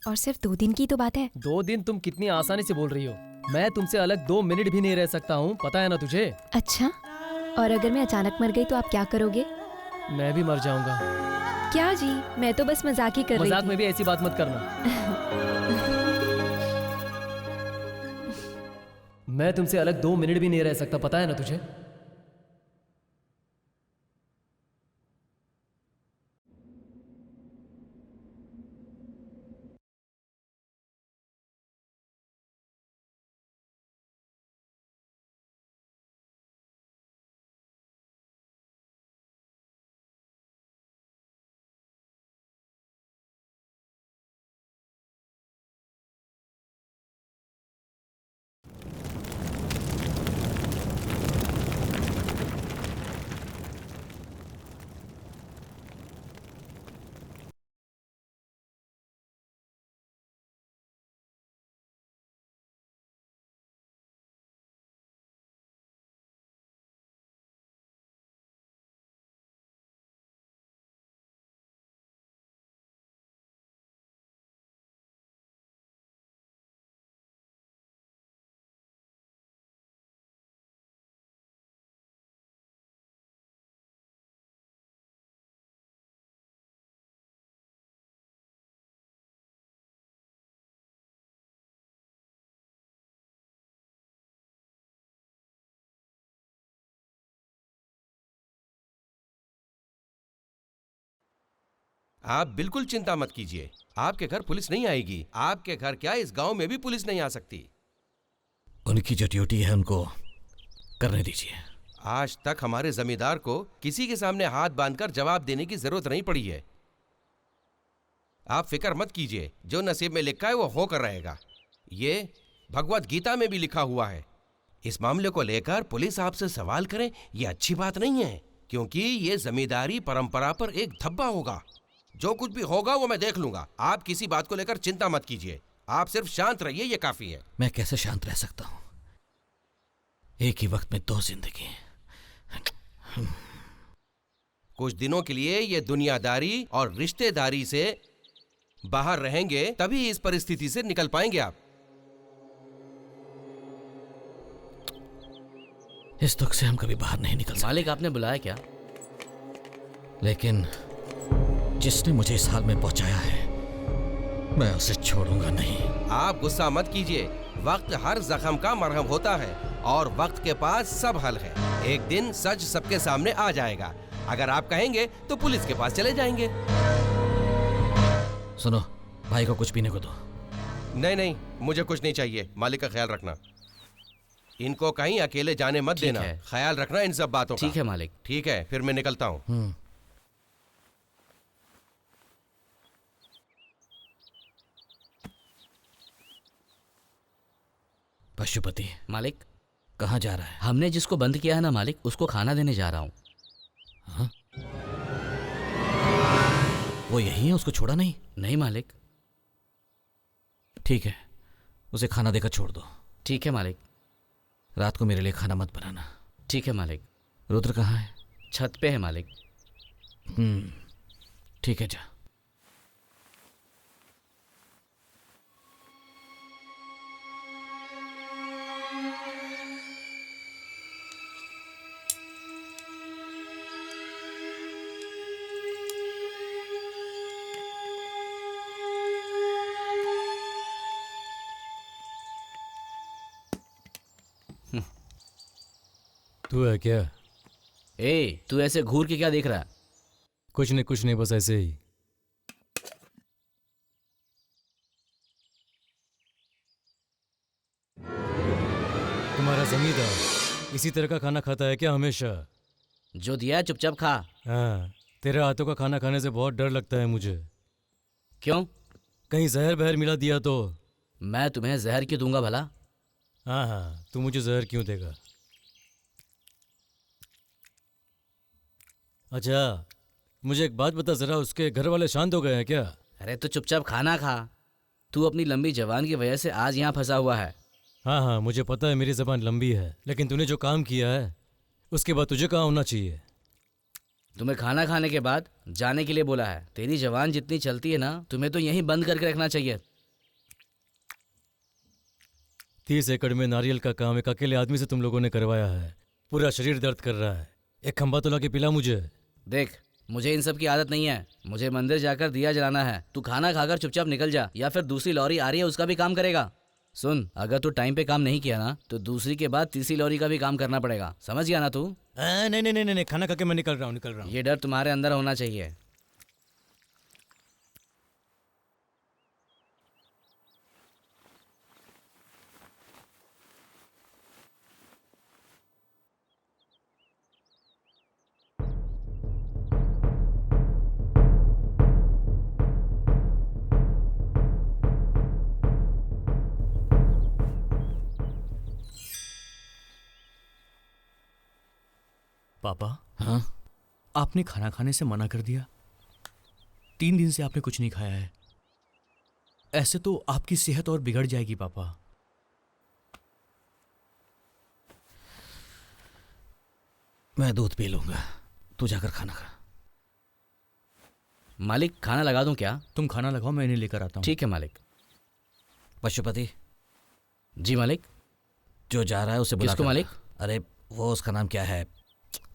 Speaker 15: और सिर्फ 2 दिन की तो बात है।
Speaker 3: 2 दिन तुम कितनी आसानी से बोल रही हो। मैं तुमसे अलग 2 मिनट भी नहीं रह सकता हूँ, पता है ना तुझे?
Speaker 15: अच्छा, और अगर मैं अचानक मर गई तो आप क्या करोगे?
Speaker 3: मैं भी मर जाऊंगा।
Speaker 15: क्या जी, मैं तो बस मजाक ही कर रही थी।
Speaker 3: मजाक में भी ऐसी बात मत करना। मैं तुमसे अलग 2 मिनट भी नहीं रह सकता, पता है ना तुझे?
Speaker 9: आप बिल्कुल चिंता मत कीजिए, आपके घर पुलिस नहीं आएगी। आपके घर क्या, इस गांव में भी पुलिस नहीं आ सकती।
Speaker 4: उनकी जो ड्यूटी है उनको करने दीजिए।
Speaker 9: आज तक हमारे जमींदार को किसी के सामने हाथ बांधकर जवाब देने की जरूरत नहीं पड़ी है। आप फिक्र मत कीजिए, जो नसीब में लिखा है वो होकर रहेगा। ये भगवत गीता में भी लिखा हुआ है। इस मामले को लेकर पुलिस आपसे सवाल करे ये अच्छी बात नहीं है, क्योंकि ये जमींदारी परंपरा पर एक धब्बा होगा। जो कुछ भी होगा वो मैं देख लूंगा। आप किसी बात को लेकर चिंता मत कीजिए, आप सिर्फ शांत रहिए, ये काफी है।
Speaker 4: मैं कैसे शांत रह सकता हूँ? एक ही वक्त में 2 जिंदगी।
Speaker 9: कुछ दिनों के लिए ये दुनियादारी और रिश्तेदारी से बाहर रहेंगे, तभी इस परिस्थिति से निकल पाएंगे आप।
Speaker 4: इस दुख से हम कभी बाहर नहीं निकल सकते।
Speaker 13: मालिक, आपने बुलाया क्या?
Speaker 4: लेकिन जिसने मुझे इस हाल में पहुंचाया है, मैं उसे छोड़ूंगा नहीं।
Speaker 9: आप गुस्सा मत कीजिए, वक्त हर जख्म का मरहम होता है और वक्त के पास सब हल है। एक दिन सच सबके सामने आ जाएगा। अगर आप कहेंगे तो पुलिस के पास चले जाएंगे।
Speaker 4: सुनो, भाई को कुछ पीने को दो।
Speaker 9: नहीं नहीं, मुझे कुछ नहीं चाहिए। मालिक का ख्याल रखना, इनको कहीं अकेले जाने मत देना। ख्याल रखना इन सब बातों का।
Speaker 13: ठीक है मालिक।
Speaker 9: ठीक है, फिर मैं निकलता हूँ।
Speaker 4: पशुपति।
Speaker 13: मालिक,
Speaker 4: कहाँ जा रहा है?
Speaker 13: हमने जिसको बंद किया है ना मालिक, उसको खाना देने जा रहा हूँ।
Speaker 4: हाँ? वो यही है, उसको छोड़ा नहीं?
Speaker 13: नहीं मालिक।
Speaker 4: ठीक है, उसे खाना देकर छोड़ दो।
Speaker 13: ठीक है मालिक।
Speaker 4: रात को मेरे लिए खाना मत बनाना।
Speaker 13: ठीक है मालिक।
Speaker 4: रुद्र कहाँ है?
Speaker 13: छत पे है मालिक।
Speaker 4: ठीक है, जा।
Speaker 8: तू है क्या?
Speaker 13: तू ऐसे घूर के क्या देख रहा है?
Speaker 8: कुछ नहीं, बस ऐसे ही। तुम्हारा जमींदार इसी तरह का खाना खाता है क्या हमेशा?
Speaker 13: जो दिया है चुपचाप खा।
Speaker 8: हाँ, तेरे हाथों का खाना खाने से बहुत डर लगता है मुझे।
Speaker 13: क्यों?
Speaker 8: कहीं जहर बहर मिला दिया तो?
Speaker 13: मैं तुम्हें जहर क्यों दूंगा भला?
Speaker 8: हाँ हाँ, तू मुझे जहर क्यों देगा? अच्छा, मुझे एक बात बता जरा, उसके घर वाले शांत हो गए हैं क्या?
Speaker 13: अरे तो चुपचाप खाना खा। तू अपनी लंबी जबान की वजह से आज यहाँ फंसा हुआ है।
Speaker 8: हाँ हाँ, मुझे पता है मेरी जबान लंबी है, लेकिन तूने जो काम किया है उसके बाद तुझे कहाँ होना चाहिए?
Speaker 13: तुम्हें खाना खाने के बाद जाने के लिए बोला है। तेरी जबान जितनी चलती है ना, तुम्हें तो यहीं बंद करके रखना चाहिए।
Speaker 8: 30 एकड़ में नारियल का काम एक अकेले आदमी से तुम लोगों ने करवाया है। पूरा शरीर दर्द कर रहा है। एक खंबा तो लाके पिला मुझे।
Speaker 13: देख, मुझे इन सब की आदत नहीं है। मुझे मंदिर जाकर दिया जलाना है। तू खाना खाकर चुपचाप निकल जा, या फिर दूसरी लॉरी आ रही है उसका भी काम करेगा। सुन, अगर तू टाइम पे काम नहीं किया ना, तो दूसरी के बाद तीसरी लॉरी का भी काम करना पड़ेगा। समझ गया ना तू?
Speaker 8: नहीं नहीं नहीं नहीं, खाना खा के मैं निकल रहा हूँ।
Speaker 13: ये डर तुम्हारे अंदर होना चाहिए।
Speaker 5: पापा।
Speaker 13: हाँ?
Speaker 5: आपने खाना खाने से मना कर दिया। 3 दिन से आपने कुछ नहीं खाया है। ऐसे तो आपकी सेहत और बिगड़ जाएगी पापा।
Speaker 4: मैं दूध पी लूंगा, तू जाकर खाना खा।
Speaker 13: मालिक, खाना लगा दूं क्या?
Speaker 5: तुम खाना लगाओ, मैं इन्हें लेकर आता हूँ।
Speaker 13: ठीक है मालिक।
Speaker 4: पशुपति।
Speaker 13: जी मालिक।
Speaker 4: जो जा रहा है उसे बुला।
Speaker 13: किसको मालिक?
Speaker 4: अरे वो उसका नाम क्या है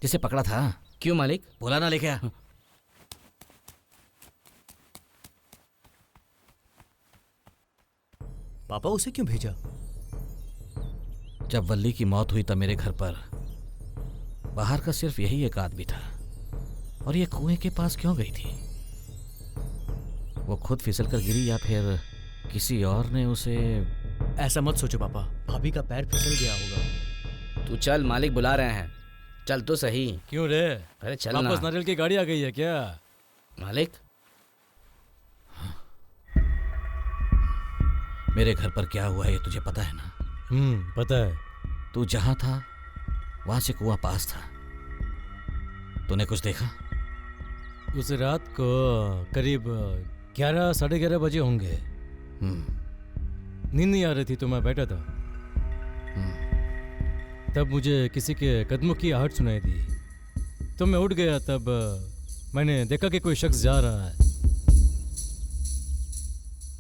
Speaker 4: जिसे पकड़ा था?
Speaker 13: क्यों मालिक?
Speaker 4: बोला ना, लेके आ।
Speaker 5: पापा उसे क्यों भेजा?
Speaker 4: जब वल्ली की मौत हुई तब मेरे घर पर बाहर का सिर्फ यही एक आदमी था, और ये कुएं के पास क्यों गई थी? वो खुद फिसल कर गिरी या फिर किसी और ने उसे?
Speaker 5: ऐसा मत सोचो पापा, भाभी का पैर फिसल गया होगा।
Speaker 13: तू चल, मालिक बुला रहे हैं। चल तो सही।
Speaker 8: क्यों रे?
Speaker 13: अरे चल ना।
Speaker 8: वापस नारियल की गाड़ी आ गई है क्या?
Speaker 13: मालिक,
Speaker 4: मेरे घर पर क्या हुआ है ये तुझे पता है ना?
Speaker 8: पता है।
Speaker 4: तू जहां था वहां से कुआं पास था। तूने कुछ देखा?
Speaker 8: उस रात को करीब 11 साढ़े 11 बजे होंगे। नींद नहीं आ रही थी तो मैं बैठा था। तब मुझे किसी के कदमों की आहट सुनाई दी, तो मैं उठ गया। तब मैंने देखा कि कोई शख्स जा रहा है।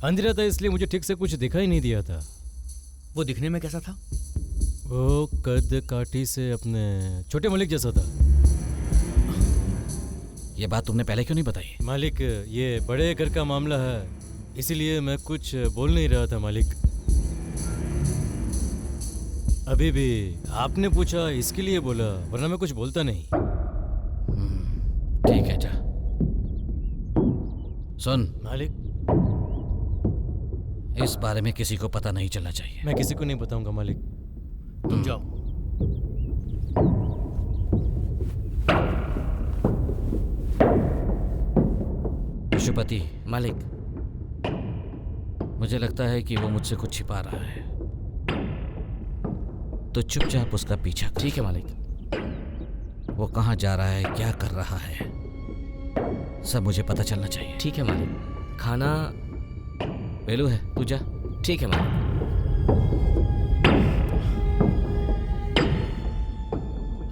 Speaker 8: अंधेरा था इसलिए मुझे ठीक से कुछ दिखाई नहीं दिया था।
Speaker 5: वो दिखने में कैसा था?
Speaker 8: वो कद काठी से अपने छोटे मलिक जैसा था।
Speaker 4: ये बात तुमने पहले क्यों नहीं बताई?
Speaker 8: मालिक, ये बड़े घर का मामला है, इसीलिए मैं कुछ बोल नहीं रहा था मालिक। अभी भी आपने पूछा इसके लिए बोला, वरना मैं कुछ बोलता नहीं।
Speaker 4: ठीक है, जा। सुन
Speaker 8: मालिक,
Speaker 4: इस बारे में किसी को पता नहीं चलना चाहिए।
Speaker 8: मैं किसी को नहीं बताऊंगा मालिक।
Speaker 5: तुम जाओ।
Speaker 4: पशुपति।
Speaker 13: मालिक,
Speaker 4: मुझे लगता है कि वो मुझसे कुछ छिपा रहा है, तो चुपचाप उसका पीछा कर।
Speaker 13: ठीक है मालिक।
Speaker 4: वो कहाँ जा रहा है, क्या कर रहा है, सब मुझे पता चलना चाहिए।
Speaker 13: ठीक है मालिक। खाना
Speaker 4: बेलू है, तू जा।
Speaker 13: ठीक है मालिक।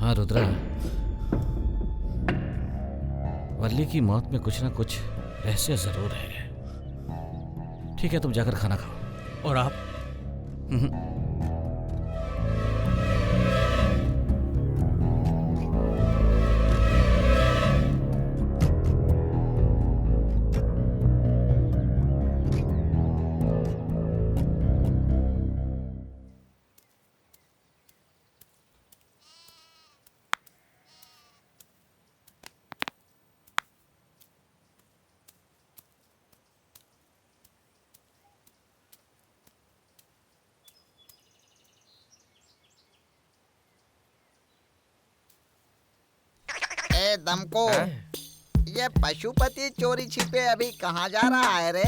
Speaker 4: हाँ रुद्रा, वल्ली की मौत में कुछ ना कुछ रहस्य जरूर है। ठीक है, तुम जाकर खाना खाओ।
Speaker 5: और आप?
Speaker 10: अरे दमको, ये पशुपति चोरी छिपे अभी कहाँ जा रहा है रे?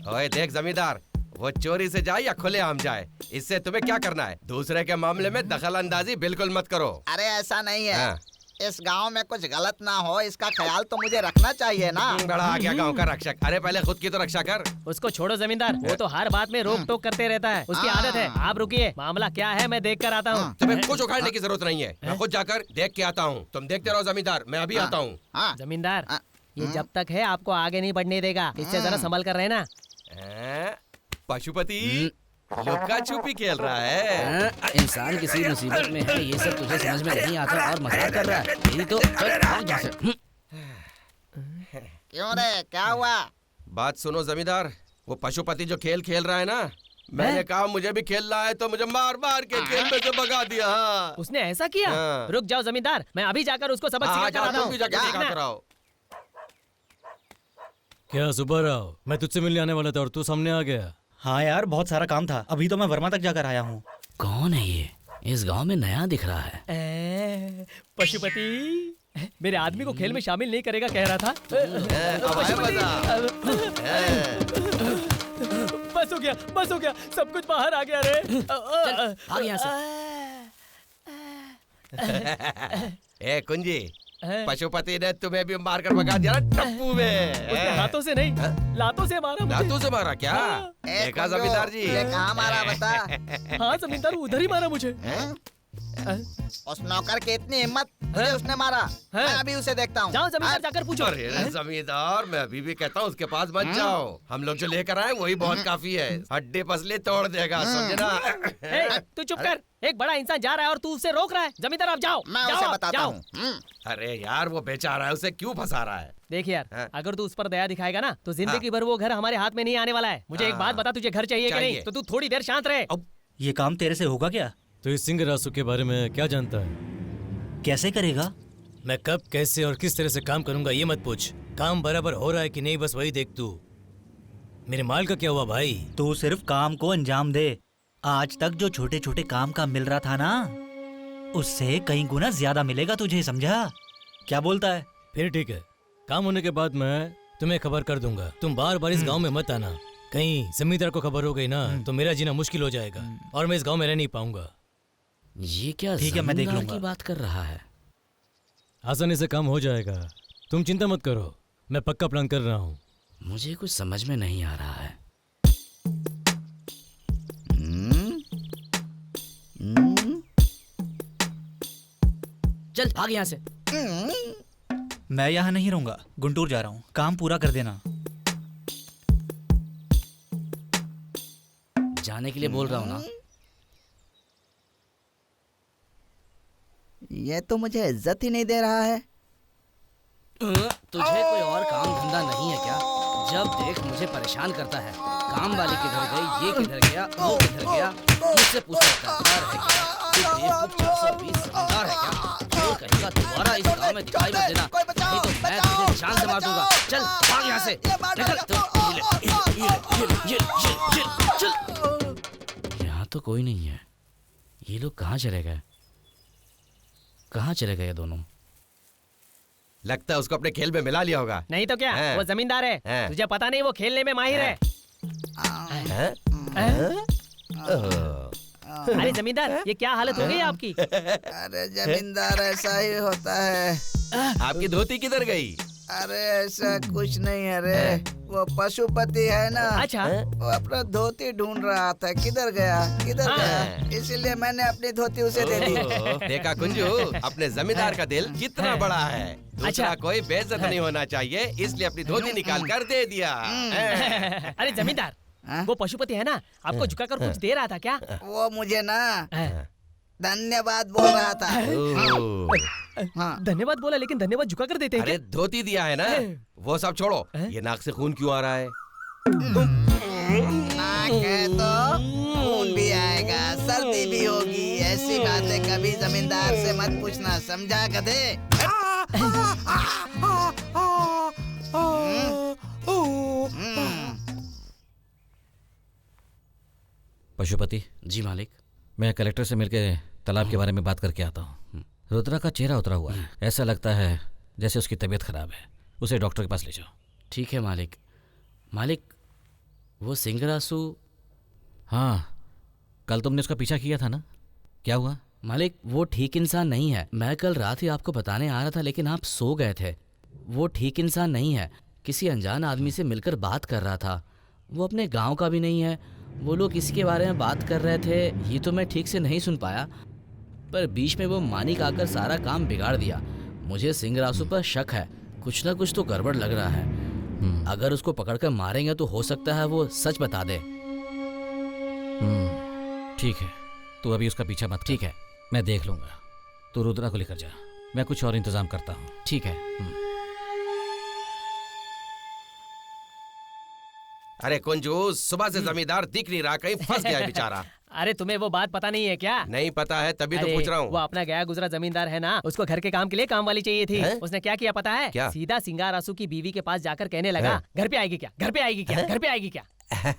Speaker 9: ओए देख जमींदार, वो चोरी से जाए या खुले आम जाए, इससे तुम्हें क्या करना है? दूसरे के मामले में दखल अंदाजी बिल्कुल मत करो।
Speaker 10: अरे ऐसा नहीं है, इस गांव में कुछ गलत ना हो इसका ख्याल तो मुझे रखना चाहिए ना।
Speaker 9: बड़ा आ गया गांव का रक्षक। अरे पहले खुद की तो रक्षा कर।
Speaker 3: उसको छोड़ो जमींदार, वो तो हर बात में रोक टोक करते रहता है, उसकी आदत है। आप रुकिए, मामला क्या है मैं देख कर आता हूँ।
Speaker 9: तुम्हें कुछ उखाड़ने की जरूरत नहीं है, मैं खुद जाकर देख के आता हूँ। तुम देखते रहो जमींदार, मैं अभी आता हूँ।
Speaker 3: जमींदार, ये जब तक है आपको आगे नहीं बढ़ने देगा, इससे जरा संभल कर रहना।
Speaker 9: पशुपति लुक्का छुपी खेल रहा है।
Speaker 13: इंसान किसी मुसीबत में है, ये सब तुझे समझ में नहीं आता और मजाक कर रहा है। यही तो
Speaker 10: क्यों रे, क्या हुआ?
Speaker 9: बात सुनो जमींदार, वो पशुपति जो खेल खेल रहा है ना, मैंने कहा मुझे भी खेलना है तो मुझे मार मार के खेल में से भगा दिया।
Speaker 3: उसने ऐसा किया? रुक जाओ जमींदार, मैं अभी जाकर उसको सबक सिखा कर आता हूँ।
Speaker 8: क्या सुब्बाराव, मैं तुझसे मिलने आने वाला था और तू सामने आ गया।
Speaker 14: हाँ यार, बहुत सारा काम था, अभी तो मैं वर्मा तक जाकर आया हूँ।
Speaker 13: कौन है ये? इस गांव में नया दिख रहा है।
Speaker 3: पशुपति मेरे आदमी को खेल में शामिल नहीं करेगा कह रहा था। बस हो गया, सब कुछ बाहर आ गया रे।
Speaker 13: भाग यहाँ से।
Speaker 9: ए कुंजी, पशुपति ने तुम्हें भी मारकर भगा दिया टप्पू में।
Speaker 3: उसने हाथों से नहीं, लातों से मारा।
Speaker 9: लातों से मारा क्या? देखा जमींदार जी?
Speaker 10: कहाँ मारा बता?
Speaker 3: हाँ जमींदार, उधर ही मारा मुझे।
Speaker 10: उस नौकर की इतनी हिम्मत, मुझे उसने मारा। मैं अभी उसे देखता हूँ।
Speaker 3: जाओ जमींदार, जाकर पूछो।
Speaker 9: अरे जमींदार, मैं अभी भी कहता हूँ उसके पास मत जाओ। हम लोग जो लेकर आए वही बहुत काफी है, हड्डी पसली तोड़ देगा, समझना।
Speaker 3: तू चुप कर, एक बड़ा इंसान जा रहा है और तू उसे रोक रहा है। जमींदार आप जाओ।
Speaker 10: मैं उसे बताता हूँ।
Speaker 9: अरे यार वो बेचारा है, उसे क्यों फंसा रहा है?
Speaker 3: देख यार, अगर तू उस पर दया दिखाएगा ना तो जिंदगी भर वो घर हमारे हाथ में नहीं आने वाला है। मुझे एक बात बता, तुझे घर चाहिए कि नहीं? तो तू थोड़ी देर शांत रहे।
Speaker 14: ये काम तेरे से होगा क्या?
Speaker 8: तो इस सिंह रासू के बारे में क्या जानता है?
Speaker 14: कैसे करेगा?
Speaker 8: मैं कब, कैसे और किस तरह से काम करूंगा ये मत पूछ। काम बराबर हो रहा है कि नहीं बस वही देख तू। मेरे माल का क्या हुआ भाई?
Speaker 14: तू सिर्फ काम को अंजाम दे। आज तक जो छोटे छोटे काम का मिल रहा था ना, उससे कई गुना ज्यादा मिलेगा तुझे, समझा? क्या बोलता है?
Speaker 8: फिर ठीक है, काम होने के बाद मैं तुम्हें खबर कर दूंगा। तुम बार बार इस गांव में मत आना, कहीं जमींदार को खबर हो गई ना तो मेरा जीना मुश्किल हो जाएगा और मैं इस गांव में रह नहीं पाऊंगा।
Speaker 13: ये क्या
Speaker 14: ठीक है, मैं देख लूंगा।
Speaker 13: की बात कर रहा है?
Speaker 8: आसानी से काम हो जाएगा, तुम चिंता मत करो, मैं पक्का प्लान कर रहा हूँ।
Speaker 13: मुझे कुछ समझ में नहीं आ रहा है। चल भाग यहाँ से।
Speaker 14: मैं यहाँ नहीं रहूंगा, गुंटूर जा रहा हूँ। काम पूरा कर देना।
Speaker 13: जाने के लिए बोल रहा हूँ ना।
Speaker 10: ये तो मुझे इज्जत ही नहीं दे रहा है।
Speaker 13: तुझे कोई और काम धंधा नहीं है क्या? जब देख मुझे परेशान करता है। काम वाली किधर गई, ये किधर गया, वो किधर गया, मुझसे पूछता है क्या? तू बेवकूफ 420 समझदार है क्या? जो कहेगा दोबारा इस गांव में दिखाई मत देना, नहीं तो मैं तुझे जान से मार दूंगा। चल भाग यहाँ से, निकल। चल। यहाँ तो कोई नहीं है। ये लोग कहाँ चले गए? कहाँ चले गए दोनों?
Speaker 9: लगता है उसको अपने खेल में मिला लिया होगा।
Speaker 3: नहीं तो क्या, वो जमींदार है। तुझे पता नहीं वो खेलने में माहिर है। अरे जमींदार, ये क्या हालत हो गई आपकी?
Speaker 10: अरे जमींदार, ऐसा ही होता है।
Speaker 9: आपकी धोती किधर गई?
Speaker 10: अरे ऐसा कुछ नहीं है रे, वो पशुपति है ना।
Speaker 3: अच्छा।
Speaker 10: वो अपना धोती ढूंढ रहा था, किधर गया, इसीलिए मैंने अपनी धोती उसे दे दी।
Speaker 9: देखा कुंजू, अपने जमींदार का दिल कितना बड़ा है। दूसरा कोई बेइज्जत नहीं होना चाहिए, इसलिए अपनी धोती निकाल कर दे दिया।
Speaker 3: अरे जमींदार, वो पशुपति है ना, आपको झुकाकर कुछ दे रहा था क्या?
Speaker 10: वो मुझे ना धन्यवाद बोल रहा था।
Speaker 3: धन्यवाद बोला, लेकिन धन्यवाद झुका कर देते हैं।
Speaker 9: अरे धोती दिया है ना, वो सब छोड़ो। ये नाक से खून क्यों आ रहा है?
Speaker 10: नाक है तो खून भी आएगा, सर्दी भी होगी। ऐसी बातें कभी जमींदार से मत पूछना, समझा गधे?
Speaker 8: पशुपति
Speaker 13: जी मालिक।
Speaker 8: मैं कलेक्टर से मिलकर तालाब के बारे में बात करके आता हूँ। रुद्रा का चेहरा उतरा हुआ है, ऐसा लगता है
Speaker 4: जैसे उसकी तबीयत खराब है। उसे डॉक्टर के पास ले जाओ।
Speaker 13: ठीक है मालिक। मालिक, वो सिंगरासु।
Speaker 4: हाँ, कल तुमने उसका पीछा किया था ना, क्या हुआ?
Speaker 13: मालिक, वो ठीक इंसान नहीं है। मैं कल रात ही आपको बताने आ रहा था, लेकिन आप सो गए थे। वो ठीक इंसान नहीं है। किसी अनजान आदमी से मिलकर बात कर रहा था। वो अपने गांव का भी नहीं है। वो लोग किसी के बारे में बात कर रहे थे, ये तो मैं ठीक से नहीं सुन पाया, पर बीच में वो मानिक आकर सारा काम बिगाड़ दिया। मुझे सिंगरासु पर शक है, कुछ ना कुछ तो गड़बड़ लग रहा है। अगर उसको पकड़कर मारेंगे तो हो सकता है वो सच बता दे।
Speaker 4: ठीक है, तू अभी उसका पीछा मत। ठीक है, मैं देख लूंगा। तू रुद्रा को लेकर जा, मैं कुछ और इंतजाम करता हूँ।
Speaker 13: ठीक है।
Speaker 9: अरे कुंजू, सुबह से जमींदार दिख नहीं रहा, कहीं फंस गया है बेचारा।
Speaker 3: अरे तुम्हें वो बात पता नहीं है क्या?
Speaker 9: नहीं पता है, तभी तो पूछ रहा हूँ।
Speaker 3: वो अपना गया गुजरा जमींदार है ना, उसको घर के काम के लिए काम वाली चाहिए थी। उसने क्या किया पता है?
Speaker 9: क्या?
Speaker 3: सीधा सिंगारासु की बीवी के पास जाकर कहने लगा, घर पे आएगी क्या, घर पे आएगी क्या, घर पे आएगी क्या।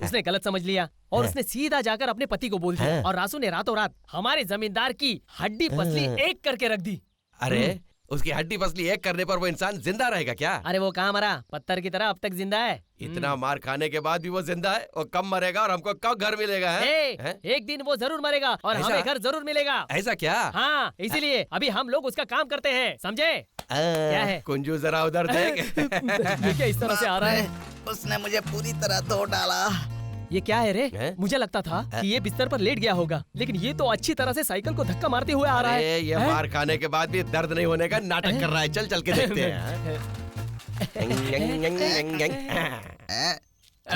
Speaker 3: उसने गलत समझ लिया और उसने सीधा जाकर अपने पति को बोल दिया, और रासू ने रातों रात हमारे जमींदार की हड्डी पसली एक करके रख दी।
Speaker 9: अरे उसकी हड्डी पसली एक करने पर वो इंसान जिंदा रहेगा क्या?
Speaker 3: अरे वो कहाँ मरा, पत्थर की तरह अब तक जिंदा है।
Speaker 9: इतना मार खाने के बाद भी वो जिंदा है? वो कब मरेगा और हमको कब घर मिलेगा? है?
Speaker 3: एक दिन वो जरूर मरेगा और हमें घर जरूर मिलेगा।
Speaker 9: ऐसा क्या?
Speaker 3: हाँ, इसीलिए अभी हम लोग उसका काम करते हैं, समझे? क्या है?
Speaker 9: कुंजू जरा उधर देख।
Speaker 3: ये क्या इस तरह से आ रहा है?
Speaker 10: उसने मुझे पूरी तरह धो डाला।
Speaker 3: ये क्या है रे? मुझे लगता था कि ये बिस्तर पर लेट गया होगा, लेकिन ये तो अच्छी तरह से साइकिल को धक्का मारते हुए आ रहा है।
Speaker 9: ये मार खाने के बाद भी दर्द नहीं होने का नाटक कर रहा है। चल चल के देखते हैं।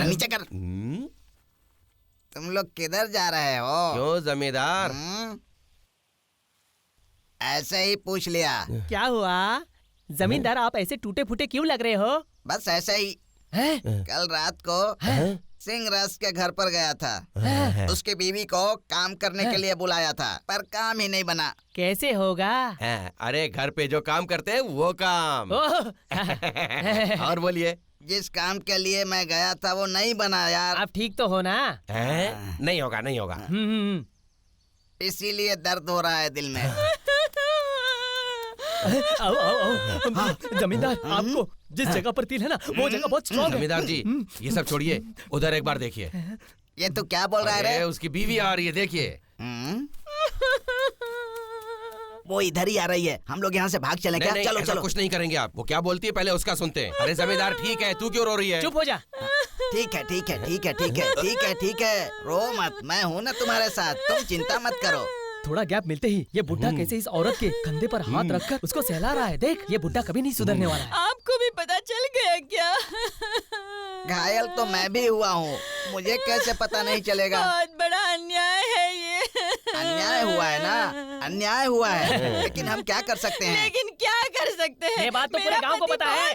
Speaker 10: नीचे कर। तुम लोग किधर जा रहे हो?
Speaker 9: क्यों जमींदार?
Speaker 10: ऐसे ही पूछ लिया।
Speaker 3: क्या हुआ जमींदार, आप ऐसे टूटे फूटे क्यों लग रहे हो?
Speaker 10: बस ऐसे ही। कल रात को सिंगरास के घर पर गया था। उसकी बीवी को काम करने के लिए बुलाया था, पर काम ही नहीं बना।
Speaker 3: कैसे होगा?
Speaker 9: अरे घर पे जो काम करते हैं वो काम। और बोलिए।
Speaker 10: जिस काम के लिए मैं गया था वो नहीं बना यार।
Speaker 3: आप ठीक तो हो ना?
Speaker 9: नहीं होगा, नहीं होगा।
Speaker 10: इसीलिए दर्द हो रहा है दिल में।
Speaker 3: आओ, आओ, आओ। जमींदार, आपको जिस जगह पर तिल है ना, वो जगह बहुत स्ट्रॉन्ग है।
Speaker 9: जमींदार जी, ये सब छोड़िए, उधर एक बार देखिए।
Speaker 10: ये तो क्या बोल रहा है रे?
Speaker 9: उसकी बीवी आ रही है, देखिए।
Speaker 10: वो इधर ही आ रही है। हम लोग यहाँ से भाग चलें क्या? चलो चलो।
Speaker 9: कुछ नहीं करेंगे आप। वो क्या बोलती है पहले उसका सुनते हैं। अरे जमींदार ठीक है, तू क्यों रो रही है?
Speaker 3: चुप हो जा।
Speaker 10: ठीक है ठीक है ठीक है ठीक है ठीक है ठीक है, रो मत, मैं हूँ ना तुम्हारे साथ, तुम चिंता मत करो।
Speaker 3: थोड़ा गैप मिलते ही ये बुड्ढा कैसे इस औरत के कंधे पर हाथ रखकर उसको सहला रहा है। देख, ये बुड्ढा कभी नहीं सुधरने वाला है।
Speaker 2: आपको भी पता चल गया क्या?
Speaker 10: घायल तो मैं भी हुआ हूँ, मुझे कैसे पता नहीं चलेगा?
Speaker 2: बहुत बड़ा अन्याय है ये।
Speaker 10: अन्याय हुआ है ना, अन्याय हुआ है, लेकिन हम क्या कर सकते हैं?
Speaker 2: लेकिन क्या कर सकते हैं?
Speaker 3: ये बात तो पूरे गांव को पता है।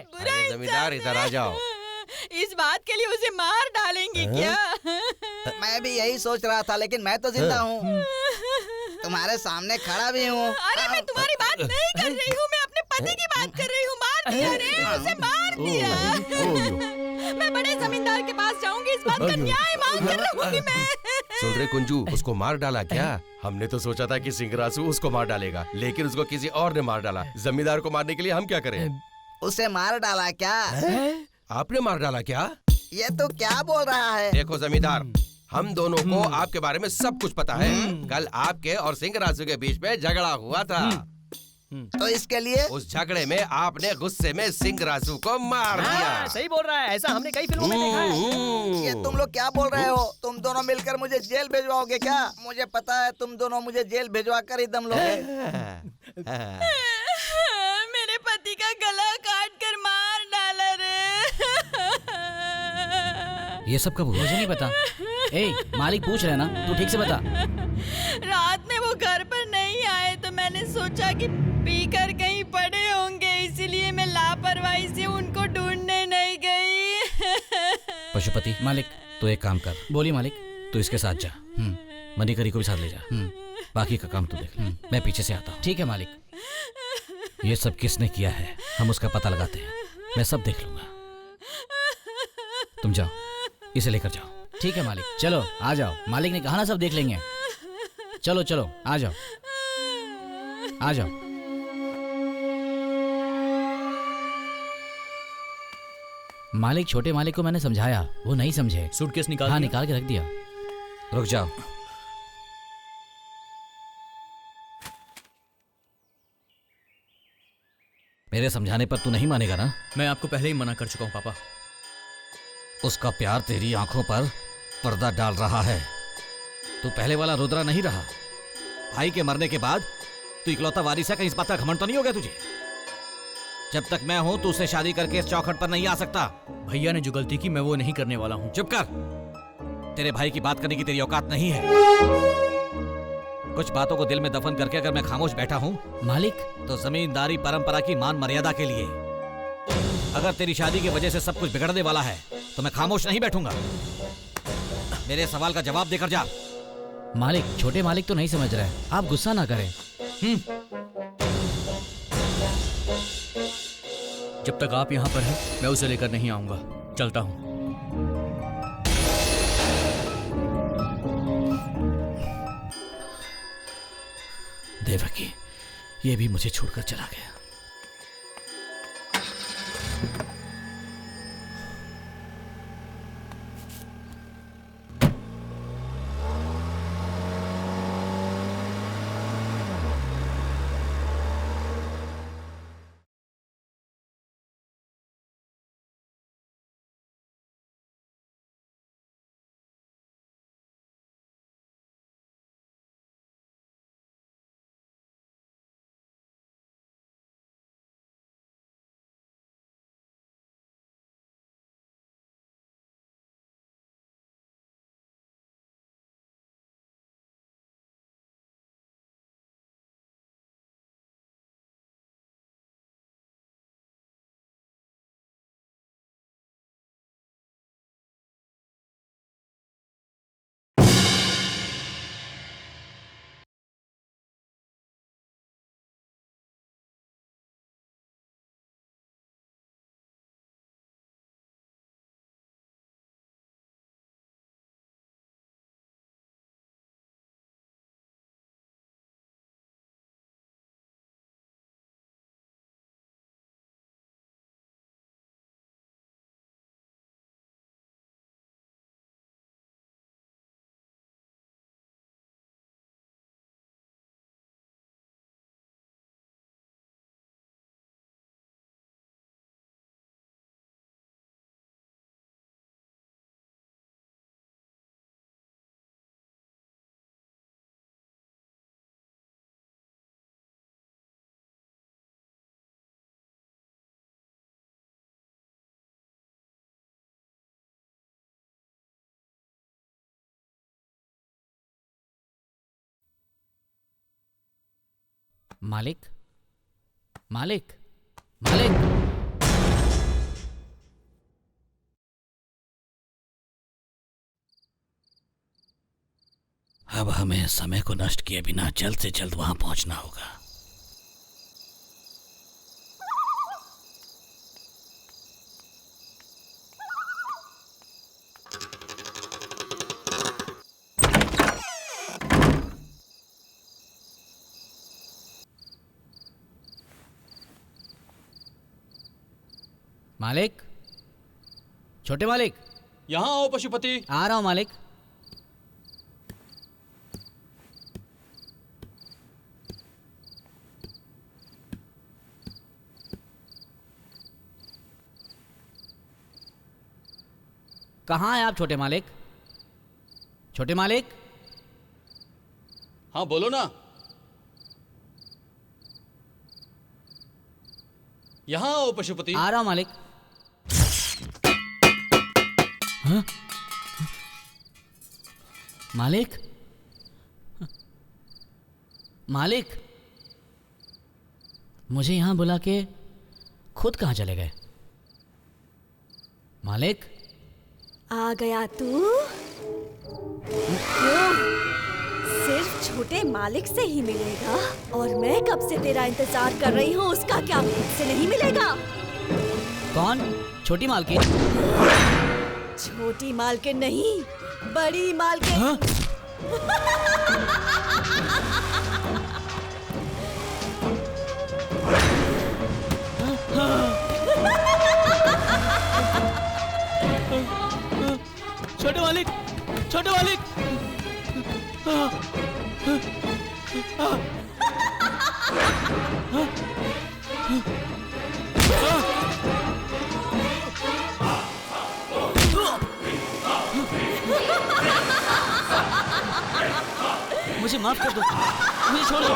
Speaker 9: जमींदार इधर आ जाओ।
Speaker 2: इस बात के लिए उसे मार डालेंगे क्या?
Speaker 10: मैं भी यही सोच रहा था, लेकिन मैं तो जिंदा हूँ, तुम्हारे सामने खड़ा भी हूँ।
Speaker 2: अरे मैं तुम्हारी बात नहीं कर रही हूँ, मैं अपने पति की बात कर रही हूँ। मार दिया रे, उसे मार दिया। मैं बड़े जमींदार के पास जाऊंगी, इस बात का न्याय मांग कर रहूंगी मैं।
Speaker 9: सुन रहे कुंजू, उसको मार डाला क्या? हमने तो सोचा था कि सिंगरासु उसको मार डालेगा, लेकिन उसको किसी और ने मार डाला। जमींदार को मारने के लिए हम क्या करें?
Speaker 10: उसे मार डाला क्या?
Speaker 9: आपने मार डाला क्या?
Speaker 10: ये तो क्या बोल रहा है?
Speaker 9: देखो जमींदार, हम दोनों को आपके बारे में सब कुछ पता है। कल आपके और सिंगरासु के बीच में झगड़ा हुआ था,
Speaker 10: तो इसके लिए
Speaker 9: उस झगड़े में आपने गुस्से में सिंगरासु को मार दिया।
Speaker 3: सही बोल रहा है, ऐसा हमने कई फिल्मों में देखा है।
Speaker 10: ये तुम लोग क्या बोल रहे हो? तुम दोनों मिलकर मुझे जेल भिजवाओगे क्या? मुझे पता है तुम दोनों मुझे जेल भिजवा कर ही दम लोगे।
Speaker 2: मेरे पति का गला काट कर मार डाला रे।
Speaker 13: ये सब कब हुआ? मुझे नहीं पता। ए, मालिक पूछ रहे ना, तू ठीक से बता।
Speaker 2: रात में वो घर पर नहीं आए तो मैंने सोचा कि पीकर कहीं पड़े होंगे, इसीलिए मैं लापरवाही से उनको ढूंढने नहीं गई।
Speaker 4: पशुपति,
Speaker 13: मालिक
Speaker 4: तो एक काम कर।
Speaker 13: बोली मालिक।
Speaker 4: तू इसके साथ जा, मनीकरी को भी साथ ले जा। बाकी का काम तू देख। मैं पीछे से आता हूँ।
Speaker 13: ठीक है मालिक।
Speaker 4: ये सब किसने किया है हम उसका पता लगाते हैं, मैं सब देख लूंगा। तुम जाओ, इसे लेकर जाओ।
Speaker 13: ठीक है मालिक। चलो आ जाओ, मालिक ने कहा ना सब देख लेंगे। चलो चलो आ जाओ, आ जाओ। मालिक, छोटे मालिक को मैंने समझाया, वो नहीं समझे।
Speaker 5: सूटकेस निकाल
Speaker 13: हाँ,
Speaker 5: दिया?
Speaker 13: निकाल के रख दिया।
Speaker 4: रुक जाओ। मेरे समझाने पर तू नहीं मानेगा ना?
Speaker 5: मैं आपको पहले ही मना कर चुका हूँ पापा।
Speaker 4: उसका प्यार तेरी आंखों पर पर्दा डाल रहा है। तू पहले वाला रुद्रा नहीं रहा। भाई के मरने के बाद तू इकलौता वारिस है, कहीं इस बात का घमंड तो नहीं हो गया तुझे? जब तक मैं हूं तू उससे शादी करके इस चौखट पर नहीं आ सकता।
Speaker 5: भैया ने जो गलती की मैं वो नहीं करने वाला हूँ।
Speaker 4: चुप कर। तेरे भाई की बात करने की तेरी औकात नहीं है। कुछ बातों को दिल में दफन करके अगर मैं खामोश बैठा हूं
Speaker 13: मालिक,
Speaker 4: तो जमींदारी परंपरा की मान मर्यादा के लिए। अगर तेरी शादी की वजह से सब कुछ बिगड़ने वाला है तो मैं खामोश नहीं बैठूंगा। मेरे सवाल का जवाब देकर जा।
Speaker 13: मालिक, छोटे मालिक तो नहीं समझ रहे, आप गुस्सा ना करें।
Speaker 5: जब तक आप यहाँ पर हैं मैं उसे लेकर नहीं आऊंगा। चलता हूँ।
Speaker 4: देवकी, ये भी मुझे छोड़कर चला गया।
Speaker 13: मालिक, मालिक, मालिक।
Speaker 4: अब हमें समय को नष्ट किए बिना जल्द से जल्द वहां पहुंचना होगा।
Speaker 13: मालिक, छोटे मालिक।
Speaker 5: यहाँ आओ पशुपति।
Speaker 13: आ रहा हूँ मालिक। कहाँ हैं आप छोटे मालिक? छोटे मालिक।
Speaker 5: हाँ बोलो ना। यहाँ आओ पशुपति।
Speaker 13: आ रहा हूँ मालिक। हाँ? मालिक, मालिक, मुझे यहाँ बुला के खुद कहाँ चले गए? मालिक।
Speaker 6: आ गया तू? क्यों? सिर्फ छोटे मालिक से ही मिलेगा? और मैं कब से तेरा इंतजार कर रही हूँ, उसका क्या मुझसे नहीं मिलेगा?
Speaker 13: कौन? छोटी मालकिन?
Speaker 6: छोटी मालकिन नहीं, बड़ी मालकिन। हाँ?
Speaker 13: छोटे मालिक। मुझे माफ कर दो, मुझे छोड़ दो।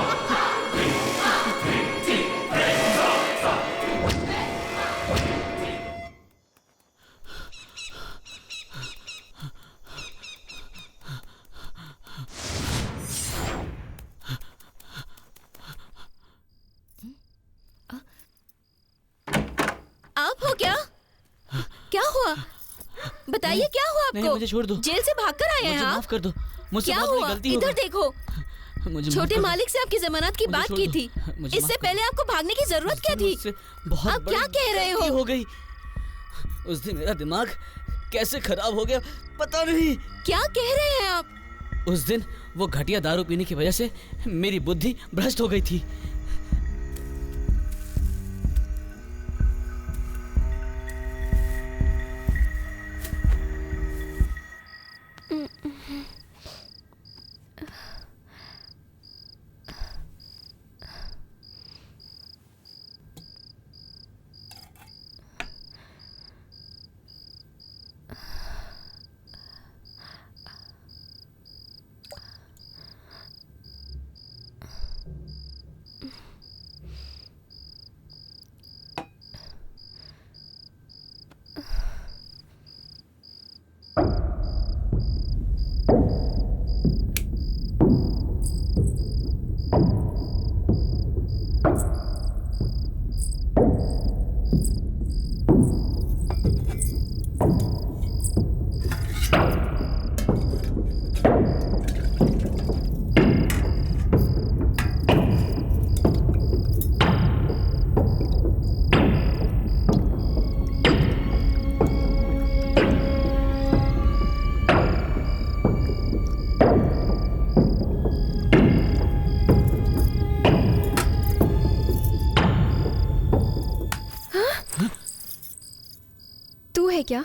Speaker 7: आप हो क्या? क्या हुआ? बताइए क्या हुआ आपको?
Speaker 13: नहीं, मुझे छोड़ दो।
Speaker 7: जेल से भागकर आए हैं
Speaker 13: मुझे
Speaker 7: आप?
Speaker 13: माफ कर दो, मुझसे
Speaker 7: क्या
Speaker 13: बहुत बड़ी
Speaker 7: हुआ?
Speaker 13: गलती हो
Speaker 7: इधर
Speaker 13: गई।
Speaker 7: देखो।
Speaker 13: मुझे माफ
Speaker 7: छोटे
Speaker 13: कर दो।
Speaker 7: मालिक से आपकी जमानत की
Speaker 13: मुझे
Speaker 7: बात
Speaker 13: छोड़
Speaker 7: की
Speaker 13: दो।
Speaker 7: थी।
Speaker 13: मुझे
Speaker 7: इससे
Speaker 13: माफ कर
Speaker 7: पहले आपको भागने की जरूरत क्या थी?
Speaker 13: बहुत
Speaker 7: आप
Speaker 13: बड़ी
Speaker 7: क्या कह रहे
Speaker 13: गलती
Speaker 7: हो?
Speaker 13: हो गई। उस दिन मेरा दिमाग कैसे खराब हो गया पता नहीं।
Speaker 7: क्या कह रहे हैं आप?
Speaker 13: उस दिन वो घटिया दारू पीने की वजह से मेरी बुद्धि भ्रष्ट हो गई थी।
Speaker 15: तू है क्या?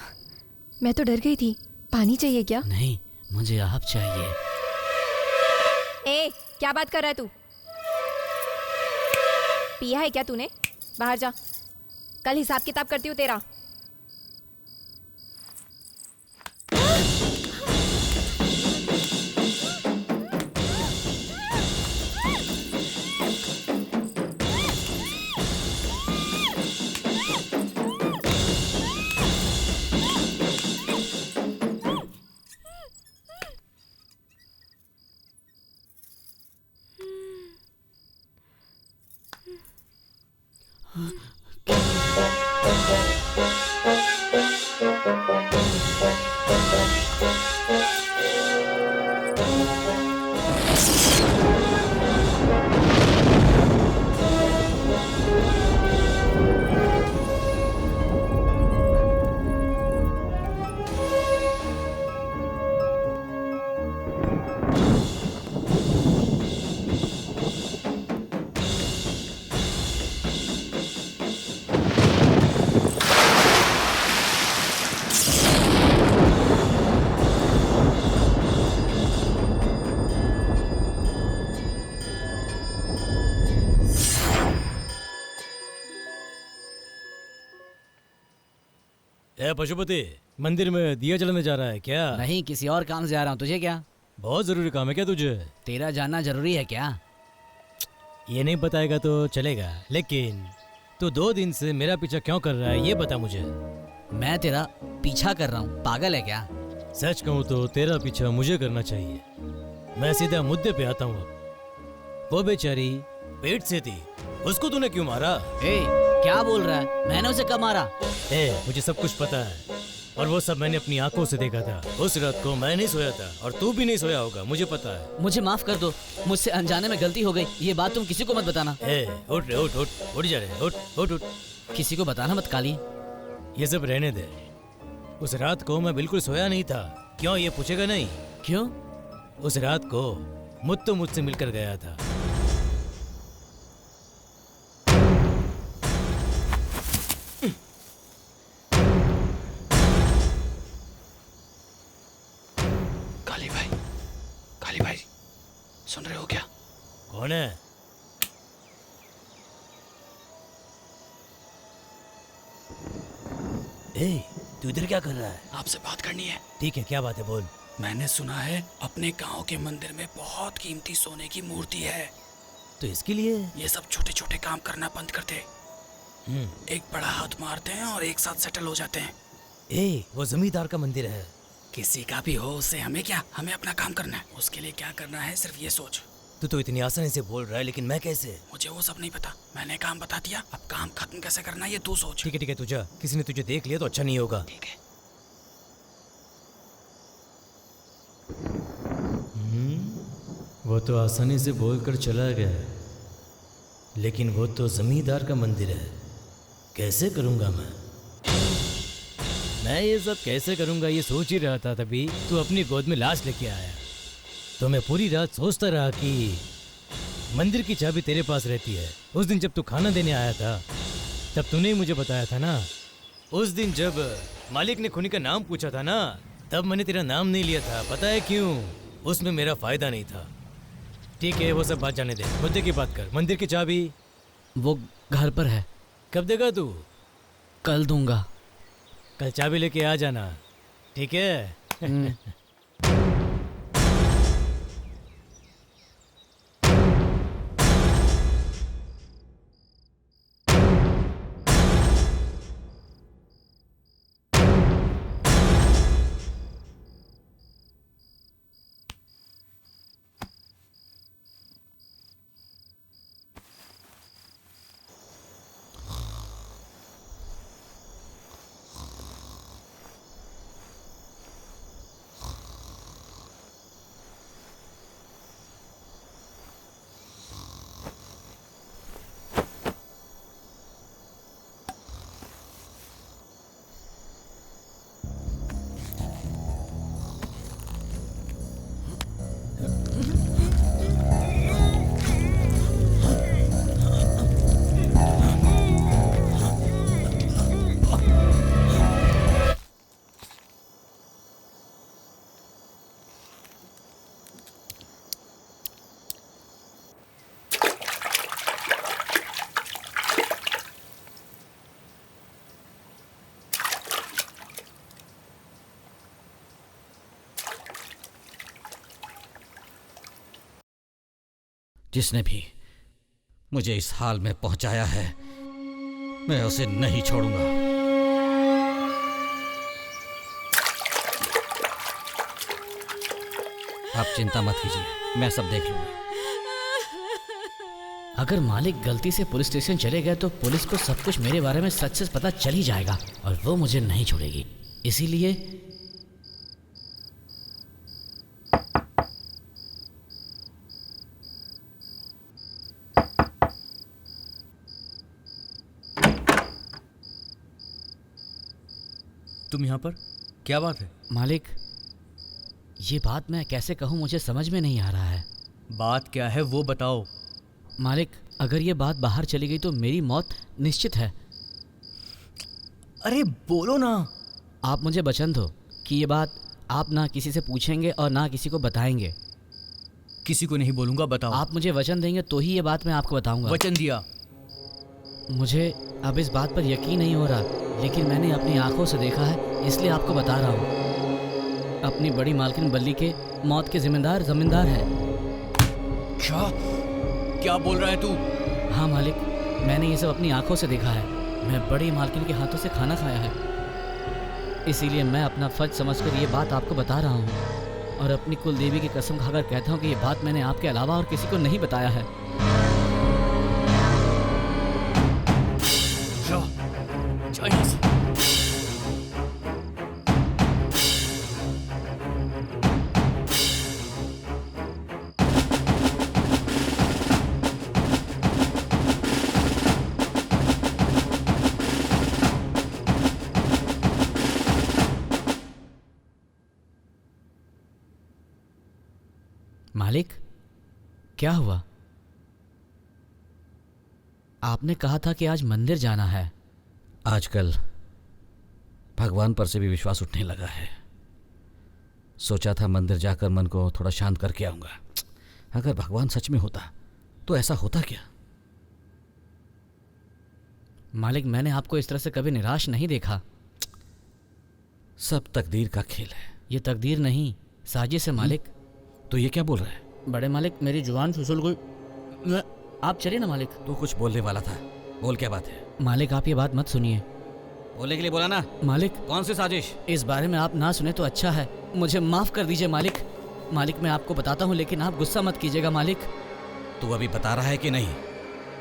Speaker 15: मैं तो डर गई थी। पानी चाहिए क्या?
Speaker 13: नहीं, मुझे आप चाहिए।
Speaker 15: ए, क्या बात कर रहा है तू? पिया है क्या तूने? बाहर जा, कल हिसाब किताब करती हूँ तेरा।
Speaker 8: ए पशुपति, मंदिर में दिया जलाने जा रहा है क्या?
Speaker 13: नहीं, किसी और काम से आ रहा हूँ। तुझे क्या?
Speaker 8: बहुत जरूरी काम है क्या तुझे?
Speaker 13: तेरा जानना जरूरी है क्या?
Speaker 8: ये नहीं बताएगा तो चलेगा, लेकिन तू 2 दिन से मेरा पीछा क्यों कर रहा है ये बता मुझे।
Speaker 13: मैं तेरा पीछा कर रहा हूँ? पागल है क्या?
Speaker 8: सच कहूँ तो तेरा पीछा मुझे करना चाहिए। मैं सीधा मुद्दे पे आता हूँ। वो बेचारी पेट से थी, उसको तूने क्यों मारा?
Speaker 13: क्या बोल रहा है? मैंने उसे कब मारा?
Speaker 8: मुझे सब कुछ पता है और वो सब मैंने अपनी आंखों से देखा था। उस रात को मैं नहीं सोया था और तू भी नहीं सोया होगा, मुझे पता है।
Speaker 13: मुझे माफ कर दो, मुझसे अनजाने में गलती हो गई। ये बात तुम किसी को मत बताना।
Speaker 8: उठ रे, उठ उठ उठ जा रहे, उठ उठ उठ।
Speaker 13: किसी को बताना मत काली।
Speaker 8: ये सब रहने दे। उस रात को मैं बिल्कुल सोया नहीं था। क्यों, ये पूछेगा नहीं?
Speaker 13: क्यों?
Speaker 8: उस रात को मुत्तु मुझसे मिलकर गया था।
Speaker 5: कौन है? ए, तू इधर क्या कर रहा है?
Speaker 11: आपसे बात करनी है।
Speaker 5: ठीक है, क्या बात है, बोल।
Speaker 11: मैंने सुना है अपने गांव के मंदिर में बहुत कीमती सोने की मूर्ति है।
Speaker 5: तो इसके लिए
Speaker 11: ये सब छोटे छोटे काम करना बंद कर दे। एक बड़ा हाथ मारते हैं और एक साथ सेटल हो जाते हैं।
Speaker 5: ए, वो जमींदार का मंदिर है।
Speaker 11: किसी का भी हो, उससे हमें क्या, हमें अपना काम करना है। उसके लिए क्या करना है सिर्फ ये सोच।
Speaker 5: तू तो इतनी आसानी से बोल रहा है, लेकिन मैं कैसे?
Speaker 11: मुझे वो सब नहीं पता, मैंने काम बता दिया। अब काम खत्म कैसे करना है ये तू सोच।
Speaker 5: ठीक है, तुझे किसी ने तुझे देख लिया तो अच्छा नहीं होगा।
Speaker 11: ठीक है।
Speaker 5: वो तो आसानी से बोलकर चला गया, लेकिन वो तो जमींदार का मंदिर है। कैसे करूंगा मैं ये सब कैसे करूंगा, ये सोच ही रहा था। तभी तू अपनी गोद में लाश लेके आया, तो मैं पूरी रात सोचता रहा कि मंदिर की चाबी तेरे पास रहती है। उस दिन जब तू खाना देने आया था, तब तूने ही मुझे बताया था ना। उस दिन जब मालिक ने खूनी का नाम पूछा था ना, तब मैंने तेरा नाम नहीं लिया था। पता है क्यों? उसमें मेरा फायदा नहीं था। ठीक है, वो सब बात जाने दे, मुद्दे की बात कर। मंदिर की चाबी
Speaker 11: वो घर पर है।
Speaker 5: कब देगा तू?
Speaker 11: कल दूंगा।
Speaker 5: कल चाबी लेके आ जाना, ठीक है?
Speaker 4: जिसने भी मुझे इस हाल में पहुंचाया है, मैं उसे नहीं छोड़ूंगा। आप चिंता मत कीजिए, मैं सब देख लूंगा।
Speaker 13: अगर मालिक गलती से पुलिस स्टेशन चले गए तो पुलिस को सब कुछ मेरे बारे में सच से पता चल ही जाएगा और वो मुझे नहीं छोड़ेगी। इसीलिए
Speaker 5: तुम यहाँ पर? क्या बात है?
Speaker 13: मालिक, ये बात मैं कैसे कहूँ, मुझे समझ में नहीं आ रहा है।
Speaker 5: बात क्या है वो बताओ।
Speaker 13: मालिक, अगर ये बात बाहर चली गई तो मेरी मौत निश्चित है।
Speaker 5: अरे बोलो ना।
Speaker 13: आप मुझे वचन दो कि ये बात आप ना किसी से पूछेंगे और ना किसी को बताएंगे।
Speaker 5: किसी को नहीं बोलूंगा, बताओ।
Speaker 13: आप मुझे वचन देंगे तो ही ये बात मैं आपको बताऊंगा।
Speaker 5: वचन दिया।
Speaker 13: मुझे अब इस बात पर यकीन नहीं हो रहा, लेकिन मैंने अपनी आंखों से देखा है, इसलिए आपको बता रहा हूँ। अपनी बड़ी मालकिन बल्ली के मौत के जिम्मेदार जमींदार है।
Speaker 5: क्या बोल रहा है तू?
Speaker 13: हाँ मालिक, मैंने ये सब अपनी आंखों से देखा है। मैं बड़ी मालकिन के हाथों से खाना खाया है, इसीलिए मैं अपना फर्ज समझकर ये बात आपको बता रहा हूँ और अपनी कुल देवी की कसम खाकर कहता हूँ कि ये बात मैंने आपके अलावा और किसी को नहीं बताया है। मालिक, क्या हुआ? आपने कहा था कि आज मंदिर जाना है।
Speaker 4: आजकल भगवान पर से भी विश्वास उठने लगा है। सोचा था मंदिर जाकर मन को थोड़ा शांत करके आऊंगा। अगर भगवान सच में होता तो ऐसा होता क्या?
Speaker 13: मालिक, मैंने आपको इस तरह से कभी निराश नहीं देखा।
Speaker 4: सब तकदीर का खेल है।
Speaker 13: ये तकदीर नहीं, साजिश है मालिक।
Speaker 4: तो ये क्या बोल रहा है?
Speaker 13: बड़े मालिक, मेरी जुबान फिसल गई। आप चलिए ना मालिक।
Speaker 4: तू कुछ बोलने वाला था, बोल क्या बात है?
Speaker 13: मालिक, आप ये बात मत सुनिए।
Speaker 4: बोलने के लिए बोला ना।
Speaker 13: मालिक,
Speaker 4: कौन सी साजिश?
Speaker 13: इस बारे में आप ना सुने तो अच्छा है। मुझे माफ कर दीजिए मालिक। मालिक, मैं आपको बताता हूँ, लेकिन आप गुस्सा मत कीजिएगा मालिक।
Speaker 4: तू अभी बता रहा है कि नहीं?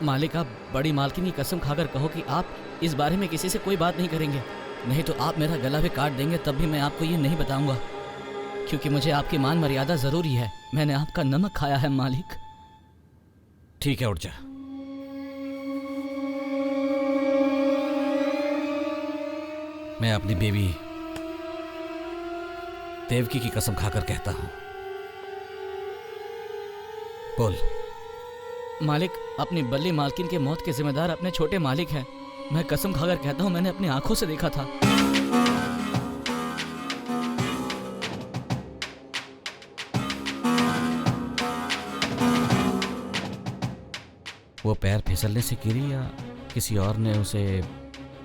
Speaker 13: मालिक, आप बड़ी मालकिन की कसम खाकर कहो कि आप इस बारे में किसी से कोई बात नहीं करेंगे, नहीं तो आप मेरा गला भी काट देंगे, तब भी मैं आपको ये नहीं बताऊंगा, क्योंकि मुझे आपकी मान मर्यादा जरूरी है। मैंने आपका नमक खाया है मालिक।
Speaker 4: ठीक है, उठ जा। मैं अपनी बेबी देवकी की कसम खाकर कहता हूं। बोल।
Speaker 13: मालिक, अपनी बल्ली मालकिन के मौत के जिम्मेदार अपने छोटे मालिक हैं। मैं कसम खाकर कहता हूं, मैंने अपनी आंखों से देखा था।
Speaker 4: वो पैर फिसलने से गिरी या किसी और ने उसे?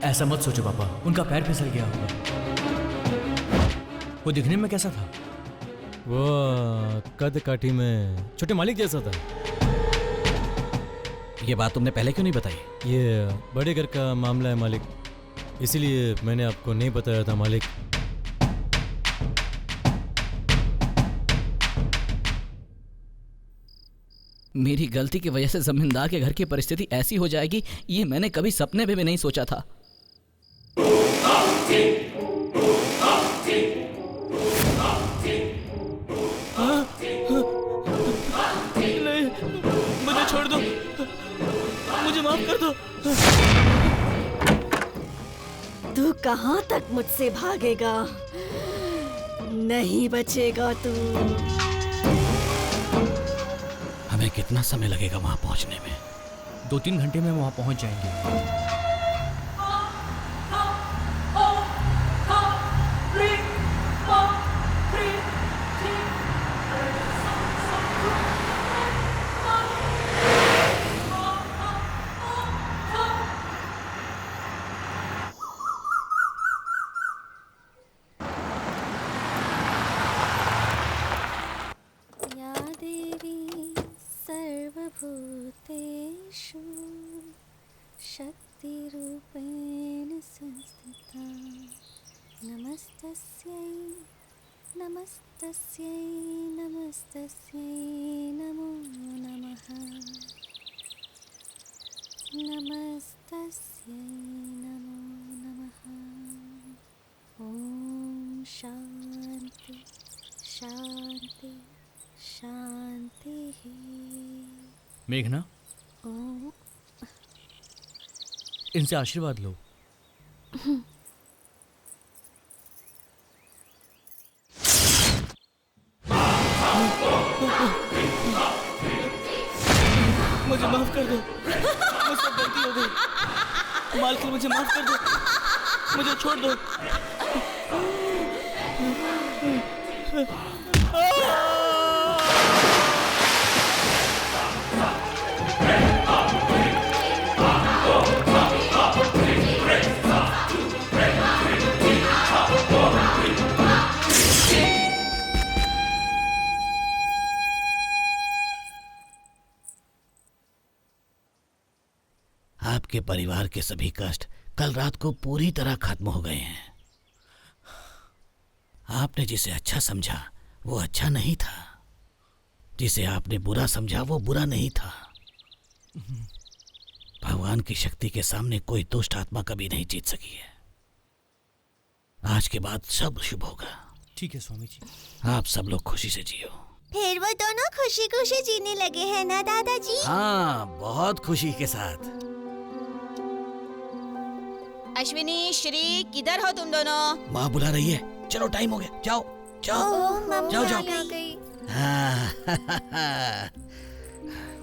Speaker 5: ऐसा मत सोचो पापा, उनका पैर फिसल गया होगा। वो दिखने में कैसा था?
Speaker 8: वो कद काठी में छोटे मालिक जैसा था।
Speaker 4: ये बात तुमने पहले क्यों नहीं बताई?
Speaker 8: ये बड़े घर का मामला है मालिक, इसीलिए मैंने आपको नहीं बताया था मालिक।
Speaker 13: मेरी गलती की वजह से जमींदार के घर की परिस्थिति ऐसी हो जाएगी, ये मैंने कभी सपने में भी नहीं सोचा था।
Speaker 5: नहीं, मुझे छोड़ दो, मुझे माफ कर दो।
Speaker 6: तू कहाँ तक मुझसे भागेगा? नहीं बचेगा तू।
Speaker 4: हमें कितना समय लगेगा वहां पहुंचने में?
Speaker 5: 2-3 घंटे में वहां पहुंच जाएंगे।
Speaker 6: सर्वभूतेषु शक्तिरूपेण संस्थिता नमस्तस्यै नमस्तस्यै नमस्तस्यै नमो नमः नमस्तस्यै नमो नमः। ॐ शान्ति शान्ति शान्तिः।
Speaker 5: मेघना, इनसे आशीर्वाद लो। मुझे माफ कर दो, मुझसे गलती हो गई। मालकिन, मुझे माफ कर दो, मुझे छोड़ दो।
Speaker 4: आपके परिवार के सभी कष्ट कल रात को पूरी तरह खत्म हो गए हैं। आपने जिसे अच्छा समझा वो अच्छा नहीं था, जिसे आपने बुरा समझा वो बुरा नहीं था। भगवान की शक्ति के सामने कोई दुष्ट आत्मा कभी नहीं जीत सकी है। आज के बाद सब शुभ होगा।
Speaker 5: ठीक है स्वामी जी।
Speaker 4: आप सब लोग खुशी से जियो।
Speaker 1: फिर वो दोनों खुशी खुशी जीने लगे हैं ना दादाजी?
Speaker 4: हाँ, बहुत खुशी के साथ।
Speaker 2: अश्विनी, श्री, किधर हो तुम दोनों?
Speaker 4: माँ बुला रही है, चलो टाइम हो गया, जाओ जाओ जाओ जाओ।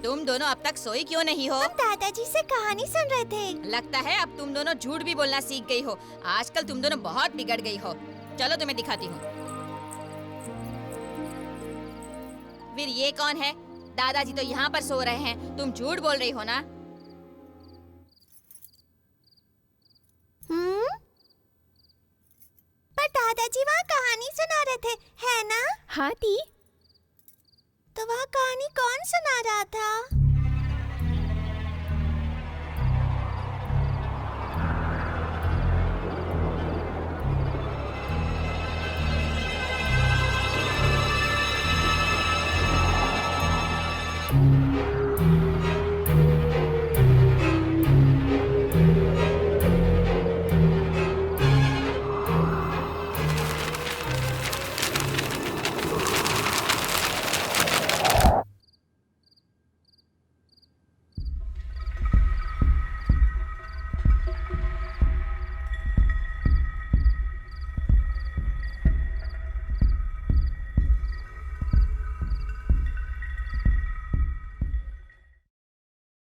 Speaker 2: तुम दोनों अब तक सोई क्यों नहीं हो?
Speaker 1: हम दादाजी से कहानी सुन रहे थे।
Speaker 2: लगता है अब तुम दोनों झूठ भी बोलना सीख गई हो। आजकल तुम दोनों बहुत बिगड़ गई हो। चलो तुम्हें दिखाती हूँ। फिर ये कौन है? दादाजी तो यहाँ पर सो रहे हैं, तुम झूठ बोल रही हो ना?
Speaker 1: पर दादाजी वहाँ कहानी सुना रहे थे, है ना?
Speaker 15: हाँ दी।
Speaker 1: तो वह कहानी कौन सुना रहा था?